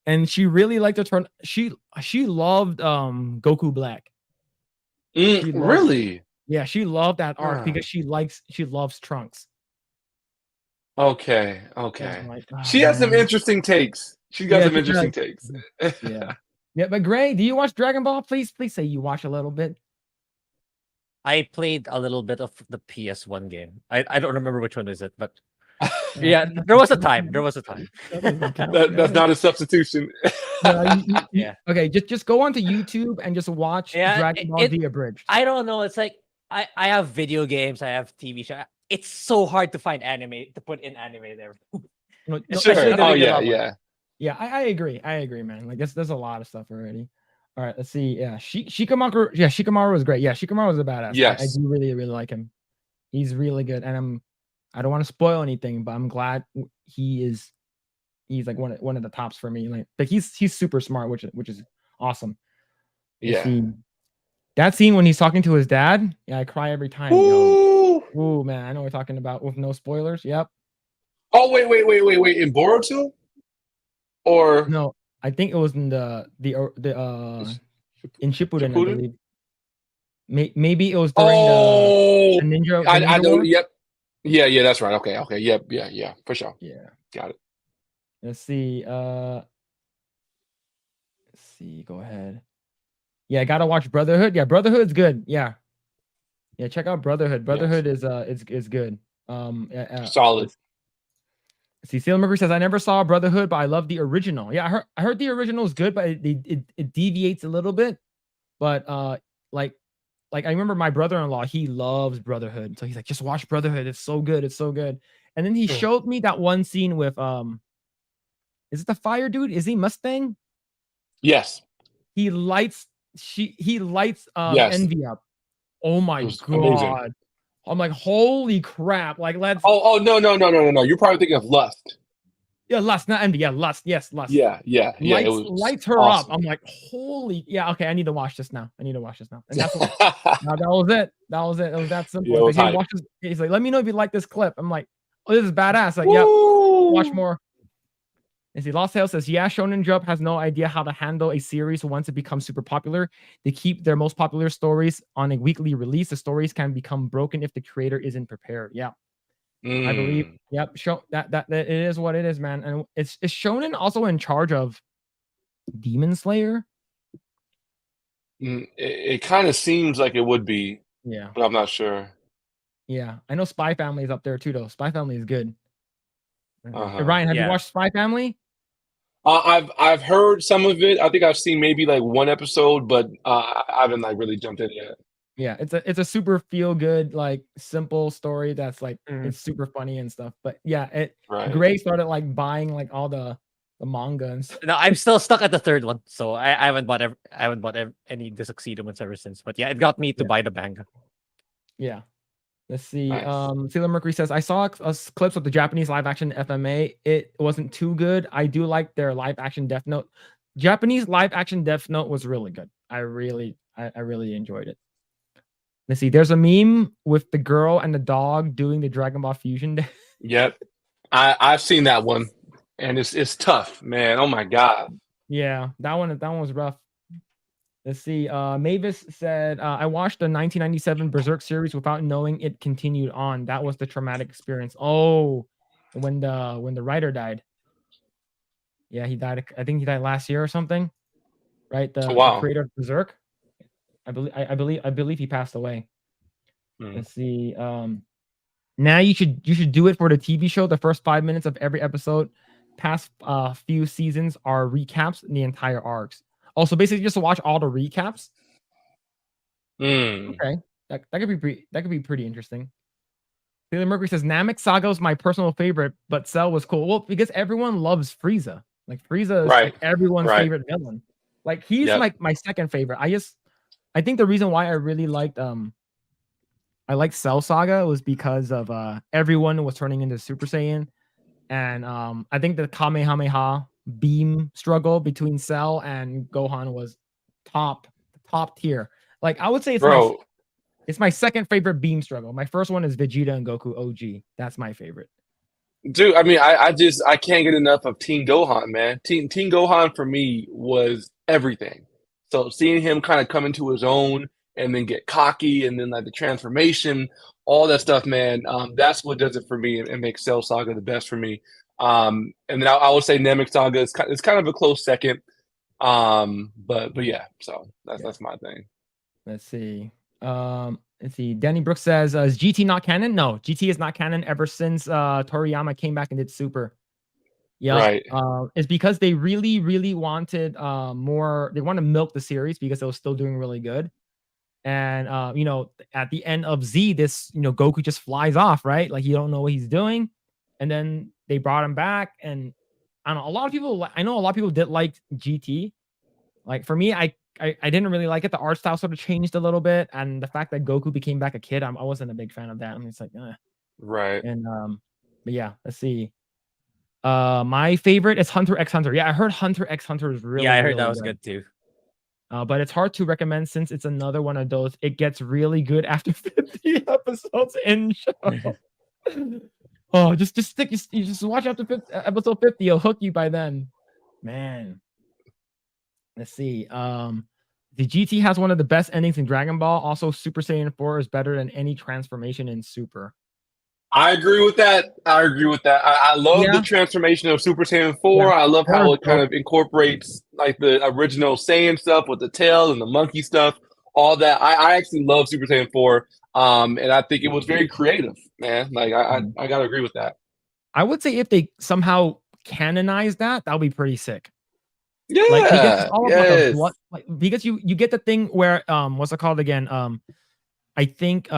and she really liked the turn. She loved Goku Black. Really? Yeah, she loved that arc because she loves Trunks. Okay. Like, She has some interesting takes. She got some interesting takes. Yeah. But Grae, do you watch Dragon Ball? Please say you watch a little bit. I played a little bit of the PS1 game. I don't remember which one is it, but yeah, there was a time. That's not a substitution. Yeah. Okay, just go onto YouTube and just watch Dragon Ball Z abridged. I don't know. It's like I have video games. I have TV shows. It's so hard to find anime to put in anime there. Sure. Oh yeah. Yeah, I agree. Man. Like, there's a lot of stuff already. All right, let's see. Yeah, Shikamaru. Yeah, Shikamaru was great. Yeah, Shikamaru was a badass. Yes. I do really, really like him. He's really good, and I don't want to spoil anything, but I'm glad he's like one of the tops for me. Like he's super smart, which is awesome. Yeah. That scene when he's talking to his dad, yeah, I cry every time. Ooh, man, I know what we're talking about with no spoilers. Yep. Oh wait! In Boruto? Or no? I think it was in the in Shippuden, I believe. Maybe it was during the ninja. I know. War? Yep. Yeah. That's right. Okay. Yep. Yeah. For sure. Yeah. Got it. Let's see. Go ahead. Yeah, I gotta watch Brotherhood. Yeah, Brotherhood's good. Yeah. Check out Brotherhood. Brotherhood is good. Solid. See, Sailor Mercury says, I never saw Brotherhood, but I love the original. Yeah, I heard the original is good, but it deviates a little bit. But like I remember my brother-in-law, he loves Brotherhood. So he's like, just watch Brotherhood. It's so good. And then he showed me that one scene with is it the fire dude? Is he Mustang? Yes. He lights Yes. Envy up. Oh my It was god. amazing. I'm like, holy crap. Like let's Oh no. You're probably thinking of Lust. yeah, Lust, not Envy. Yeah, Lust. Yes, Lust. Yeah. It was Lights her awesome. up. I'm like, holy yeah, okay. I need to watch this now. And that's what that was it. That was it. It was that simple. Yeah, it was hype. He's like, let me know if you like this clip. I'm like, oh, this is badass. Like, Woo! Watch more. And see, Lost Tale says, yeah, Shonen Jump has no idea how to handle a series once it becomes super popular. They keep their most popular stories on a weekly release. The stories can become broken if the creator isn't prepared. Yeah. I believe. Yep. That it is what it is, man. And is Shonen also in charge of Demon Slayer? It kind of seems like it would be. Yeah. But I'm not sure. Yeah. I know Spy Family is up there too, though. Spy Family is good. Uh-huh. Ryan, have you watched Spy Family? I've heard some of it. I think I've seen maybe like one episode, but I haven't like really jumped in yet. Yeah, it's a super feel good, like simple story that's like it's super funny and stuff. But yeah, Grae started like buying like all the manga and stuff. No, I'm still stuck at the third one, so I haven't bought any the succeeded ones ever since. But yeah, it got me to buy the manga. Yeah. Let's see. Nice. Sailor Mercury says, I saw clips of the Japanese live action FMA. It wasn't too good. I do like their live action Death Note. Japanese live action Death Note was really good. I really enjoyed it. Let's see. There's a meme with the girl and the dog doing the Dragon Ball Fusion dance. Yep. I've seen that one. And it's tough, man. Oh my god. Yeah, that one was rough. Let's see. Mavis said, I watched the 1997 Berserk series without knowing it continued on. That was the traumatic experience. Oh, when the writer died. Yeah, he died. I think he died last year or something. Right? The creator of Berserk. I believe he passed away. Let's see. Now you should do it for the TV show. The first 5 minutes of every episode, past few seasons are recaps in the entire arcs. Also, basically, just to watch all the recaps. Okay, that could be pretty interesting. Sailor Mercury says Namek Saga was my personal favorite, but Cell was cool. Well, because everyone loves Frieza. Like Frieza is like everyone's favorite villain. Like he's like my second favorite. I think the reason why I really liked I liked Cell Saga was because of everyone was turning into Super Saiyan, and I think the Kamehameha beam struggle between Cell and Gohan was top tier. Like I would say it's my second favorite beam struggle. My first one is Vegeta and Goku OG. That's my favorite. Dude, I mean, I can't get enough of Teen Gohan, man. Teen Gohan for me was everything. So seeing him kind of come into his own and then get cocky and then like the transformation, all that stuff, man. That's what does it for me and makes Cell Saga the best for me. And then I would say Namek Saga is kind of a close second. But yeah, so that's my thing. Let's see. Danny Brooks says, is GT not canon? No, GT is not canon ever since Toriyama came back and did Super. Yeah. Right. It's because they really wanted more. They want to milk the series because it was still doing really good. And at the end of Z, this Goku just flies off, right? Like you don't know what he's doing. And then they brought him back, and I don't know. I know a lot of people did like GT. Like for me, I didn't really like it. The art style sort of changed a little bit, and the fact that Goku became back a kid, I wasn't a big fan of that. I mean, it's like, right. And but yeah, let's see. My favorite is Hunter x Hunter. Yeah, I heard Hunter x Hunter is really. Yeah, I heard really that was good too. But it's hard to recommend since it's another one of those. It gets really good after 50 episodes in show. Oh, just stick. You just watch after episode 50. It'll hook you by then, man. Let's see. The GT has one of the best endings in Dragon Ball. Also, Super Saiyan 4 is better than any transformation in Super. I agree with that. I love the transformation of Super Saiyan 4. I love how it kind of incorporates like the original Saiyan stuff with the tail and the monkey stuff, all that. I actually love Super Saiyan 4. And I think it was very creative, man. Like I gotta agree with that. I would say if they somehow canonize that would be pretty sick. Yeah, like because it's all about the blood, because you get the thing where what's it called again? I think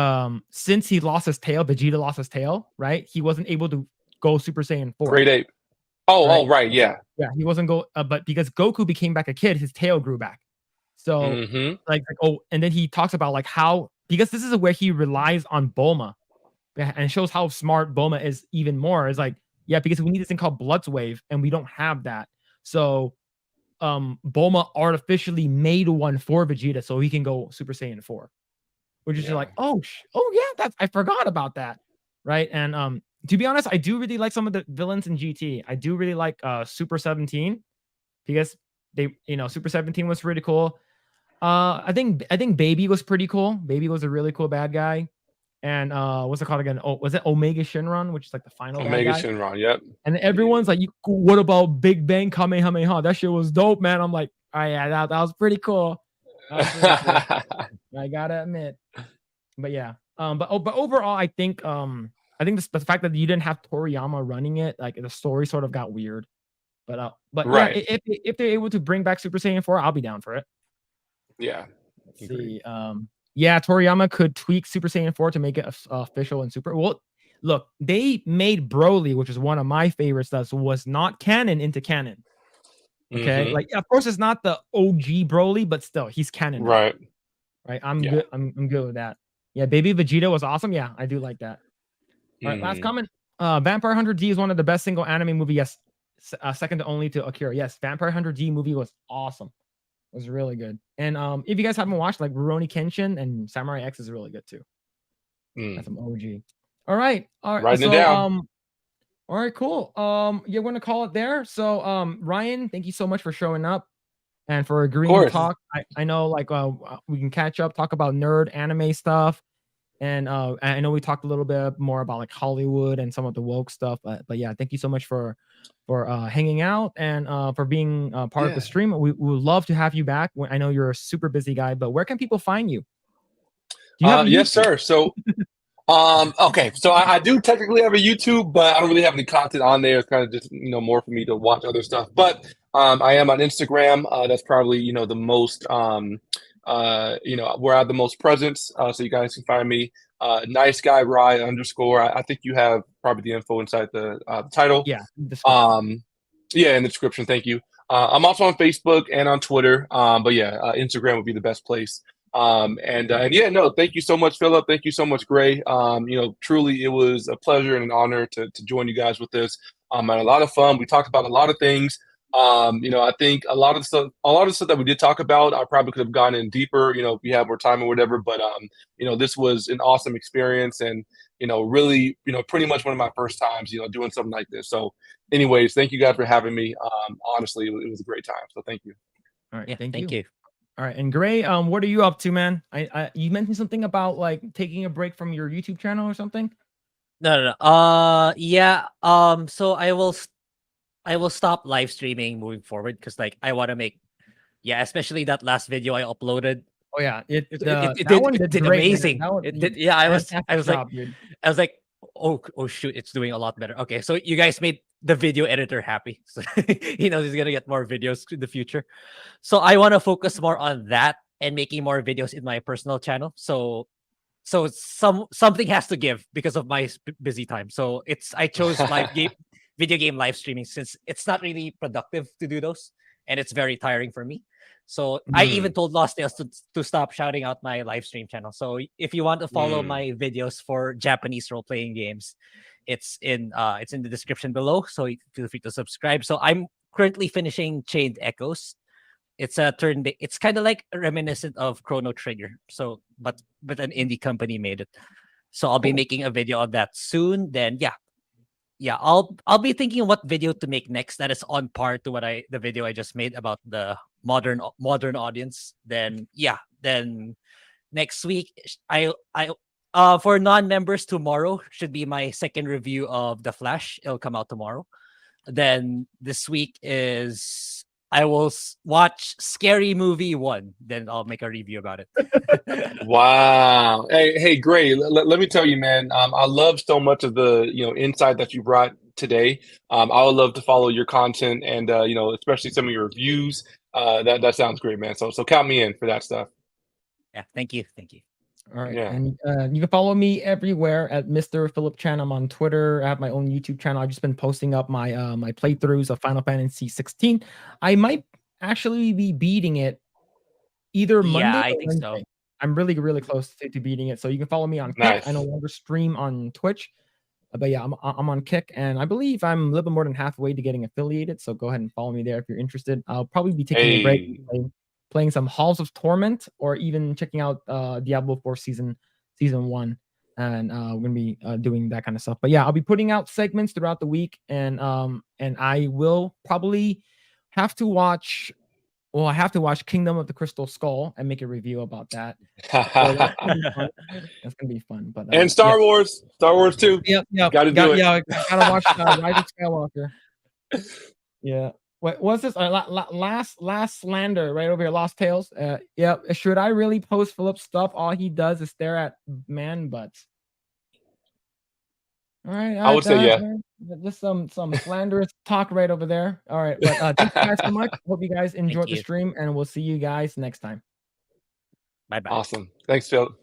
since he lost his tail, Vegeta lost his tail, right? He wasn't able to go Super Saiyan 4. Great ape. Oh, right, yeah. Yeah, he wasn't but because Goku became back a kid, his tail grew back. So and then he talks about like how, because this is where he relies on Bulma, and shows how smart Bulma is even more. Is like, yeah, because we need this thing called Blood's Wave, and we don't have that. So Bulma artificially made one for Vegeta so he can go Super Saiyan 4. Which is just like, oh yeah, I forgot about that. Right. And to be honest, I do really like some of the villains in GT. I do really like Super 17, because Super 17 was pretty cool. I think Baby was pretty cool. Baby was a really cool bad guy. And what's it called again? Oh, was it Omega Shinron, which is like the final Omega bad guy? Shinron, yep. And everyone's like, what about Big Bang Kamehameha? That shit was dope, man. I'm like, oh yeah, that was pretty cool. I gotta admit. But yeah. But overall, I think the fact that you didn't have Toriyama running it, like the story sort of got weird. But right. Yeah, if they're able to bring back Super Saiyan 4, I'll be down for it. Yeah. Let's see. Yeah, Toriyama could tweak Super Saiyan 4 to make it official and super. Well, look, they made Broly, which is one of my favorites, that was not canon, into canon. Okay, like of course it's not the OG Broly, but still he's canon. Right. Right. I'm good. I'm good with that. Yeah, Baby Vegeta was awesome. Yeah, I do like that. All right, last comment. Vampire Hunter D is one of the best single anime movie. Yes, second only to Akira. Yes, Vampire Hunter D movie was awesome. It was really good. And if you guys haven't watched, like Rurouni Kenshin and Samurai X is really good too. That's some OG. All right. Writing it down. All right, cool. You're going to call it there. So Ryan, thank you so much for showing up and for agreeing to talk. I know like we can catch up, talk about nerd anime stuff. And I know we talked a little bit more about like Hollywood and some of the woke stuff, but yeah, thank you so much for hanging out and for being part of the stream. We would love to have you back. I know you're a super busy guy, but where can people find you? Yes, sir. So, okay, so I do technically have a YouTube, but I don't really have any content on there. It's kind of just more for me to watch other stuff. But I am on Instagram. That's probably the most where I have the most presence. So you guys can find me. Nice guy Rye _ I think you have probably the info inside the title. Yeah. Yeah, in the description. Thank you. I'm also on Facebook and on Twitter. But yeah, Instagram would be the best place. And yeah, no, thank you so much, Phillip. Thank you so much, Grae. Truly, it was a pleasure and an honor to join you guys with this. I had a lot of fun. We talked about a lot of things. I think a lot of the stuff that we did talk about, I probably could have gone in deeper, if we had more time or whatever. But this was an awesome experience, and really, pretty much one of my first times, doing something like this. So, anyways, thank you guys for having me. Honestly, it was a great time. So, thank you. All right, thank you. All right, and Grae, what are you up to, man? You mentioned something about like taking a break from your YouTube channel or something. No. Yeah. So I will stop live streaming moving forward because like I want to make, especially that last video I uploaded. Oh yeah, it did amazing. I was like, oh shoot, it's doing a lot better. Okay, so you guys made the video editor happy, so he knows he's gonna get more videos in the future. So I want to focus more on that and making more videos in my personal channel. So something has to give because of my busy time. So I chose video game live streaming since it's not really productive to do those, and it's very tiring for me. So I even told Lost Tales to stop shouting out my live stream channel. So if you want to follow my videos for Japanese role-playing games, it's in the description below. So feel free to subscribe. So I'm currently finishing Chained Echoes. It's a it's kind of like reminiscent of Chrono Trigger. So but an indie company made it. So I'll be making a video of that soon. Then I'll be thinking what video to make next that is on par to the video I just made about the modern audience. Then next week I for non-members, tomorrow should be my second review of The Flash. It'll come out tomorrow. Then this week is I will watch Scary Movie 1. Then I'll make a review about it. Wow. Hey, Grae, let me tell you, man, I love so much of the, insight that you brought today. I would love to follow your content and, especially some of your reviews. That sounds great, man. So count me in for that stuff. Yeah. Thank you. All right. Yeah. And you can follow me everywhere at Mr. Phillip Chan. I'm on Twitter. I have my own YouTube channel. I've just been posting up my my playthroughs of Final Fantasy 16. I might actually be beating it either Monday Yeah, I or think so. Wednesday. I'm really, really close to beating it. So you can follow me on Kick. I no Nice. longer stream on Twitch. But yeah, I'm on Kick, and I believe I'm a little bit more than halfway to getting affiliated. So go ahead and follow me there if you're interested. I'll probably be taking a break, Hey. playing some Halls of Torment, or even checking out Diablo 4 season 1. And we're gonna be doing that kind of stuff. But yeah, I'll be putting out segments throughout the week, and I will probably have to watch. Well, I have to watch Kingdom of the Crystal Skull and make a review about that. So that's gonna be fun. That's gonna be fun. But And Star Wars too. Yep. Got to do it. Yeah, gotta watch Rise of Skywalker. Yeah. What's this? Last slander right over here. Lost Tales. Yeah. Should I really post Philip's stuff? All he does is stare at man butts. All right. I would say yeah. Just some slanderous talk right over there. All right. But thank you guys so much. Hope you guys enjoyed the you. stream, and we'll see you guys next time. Bye bye. Awesome. Thanks, Phil.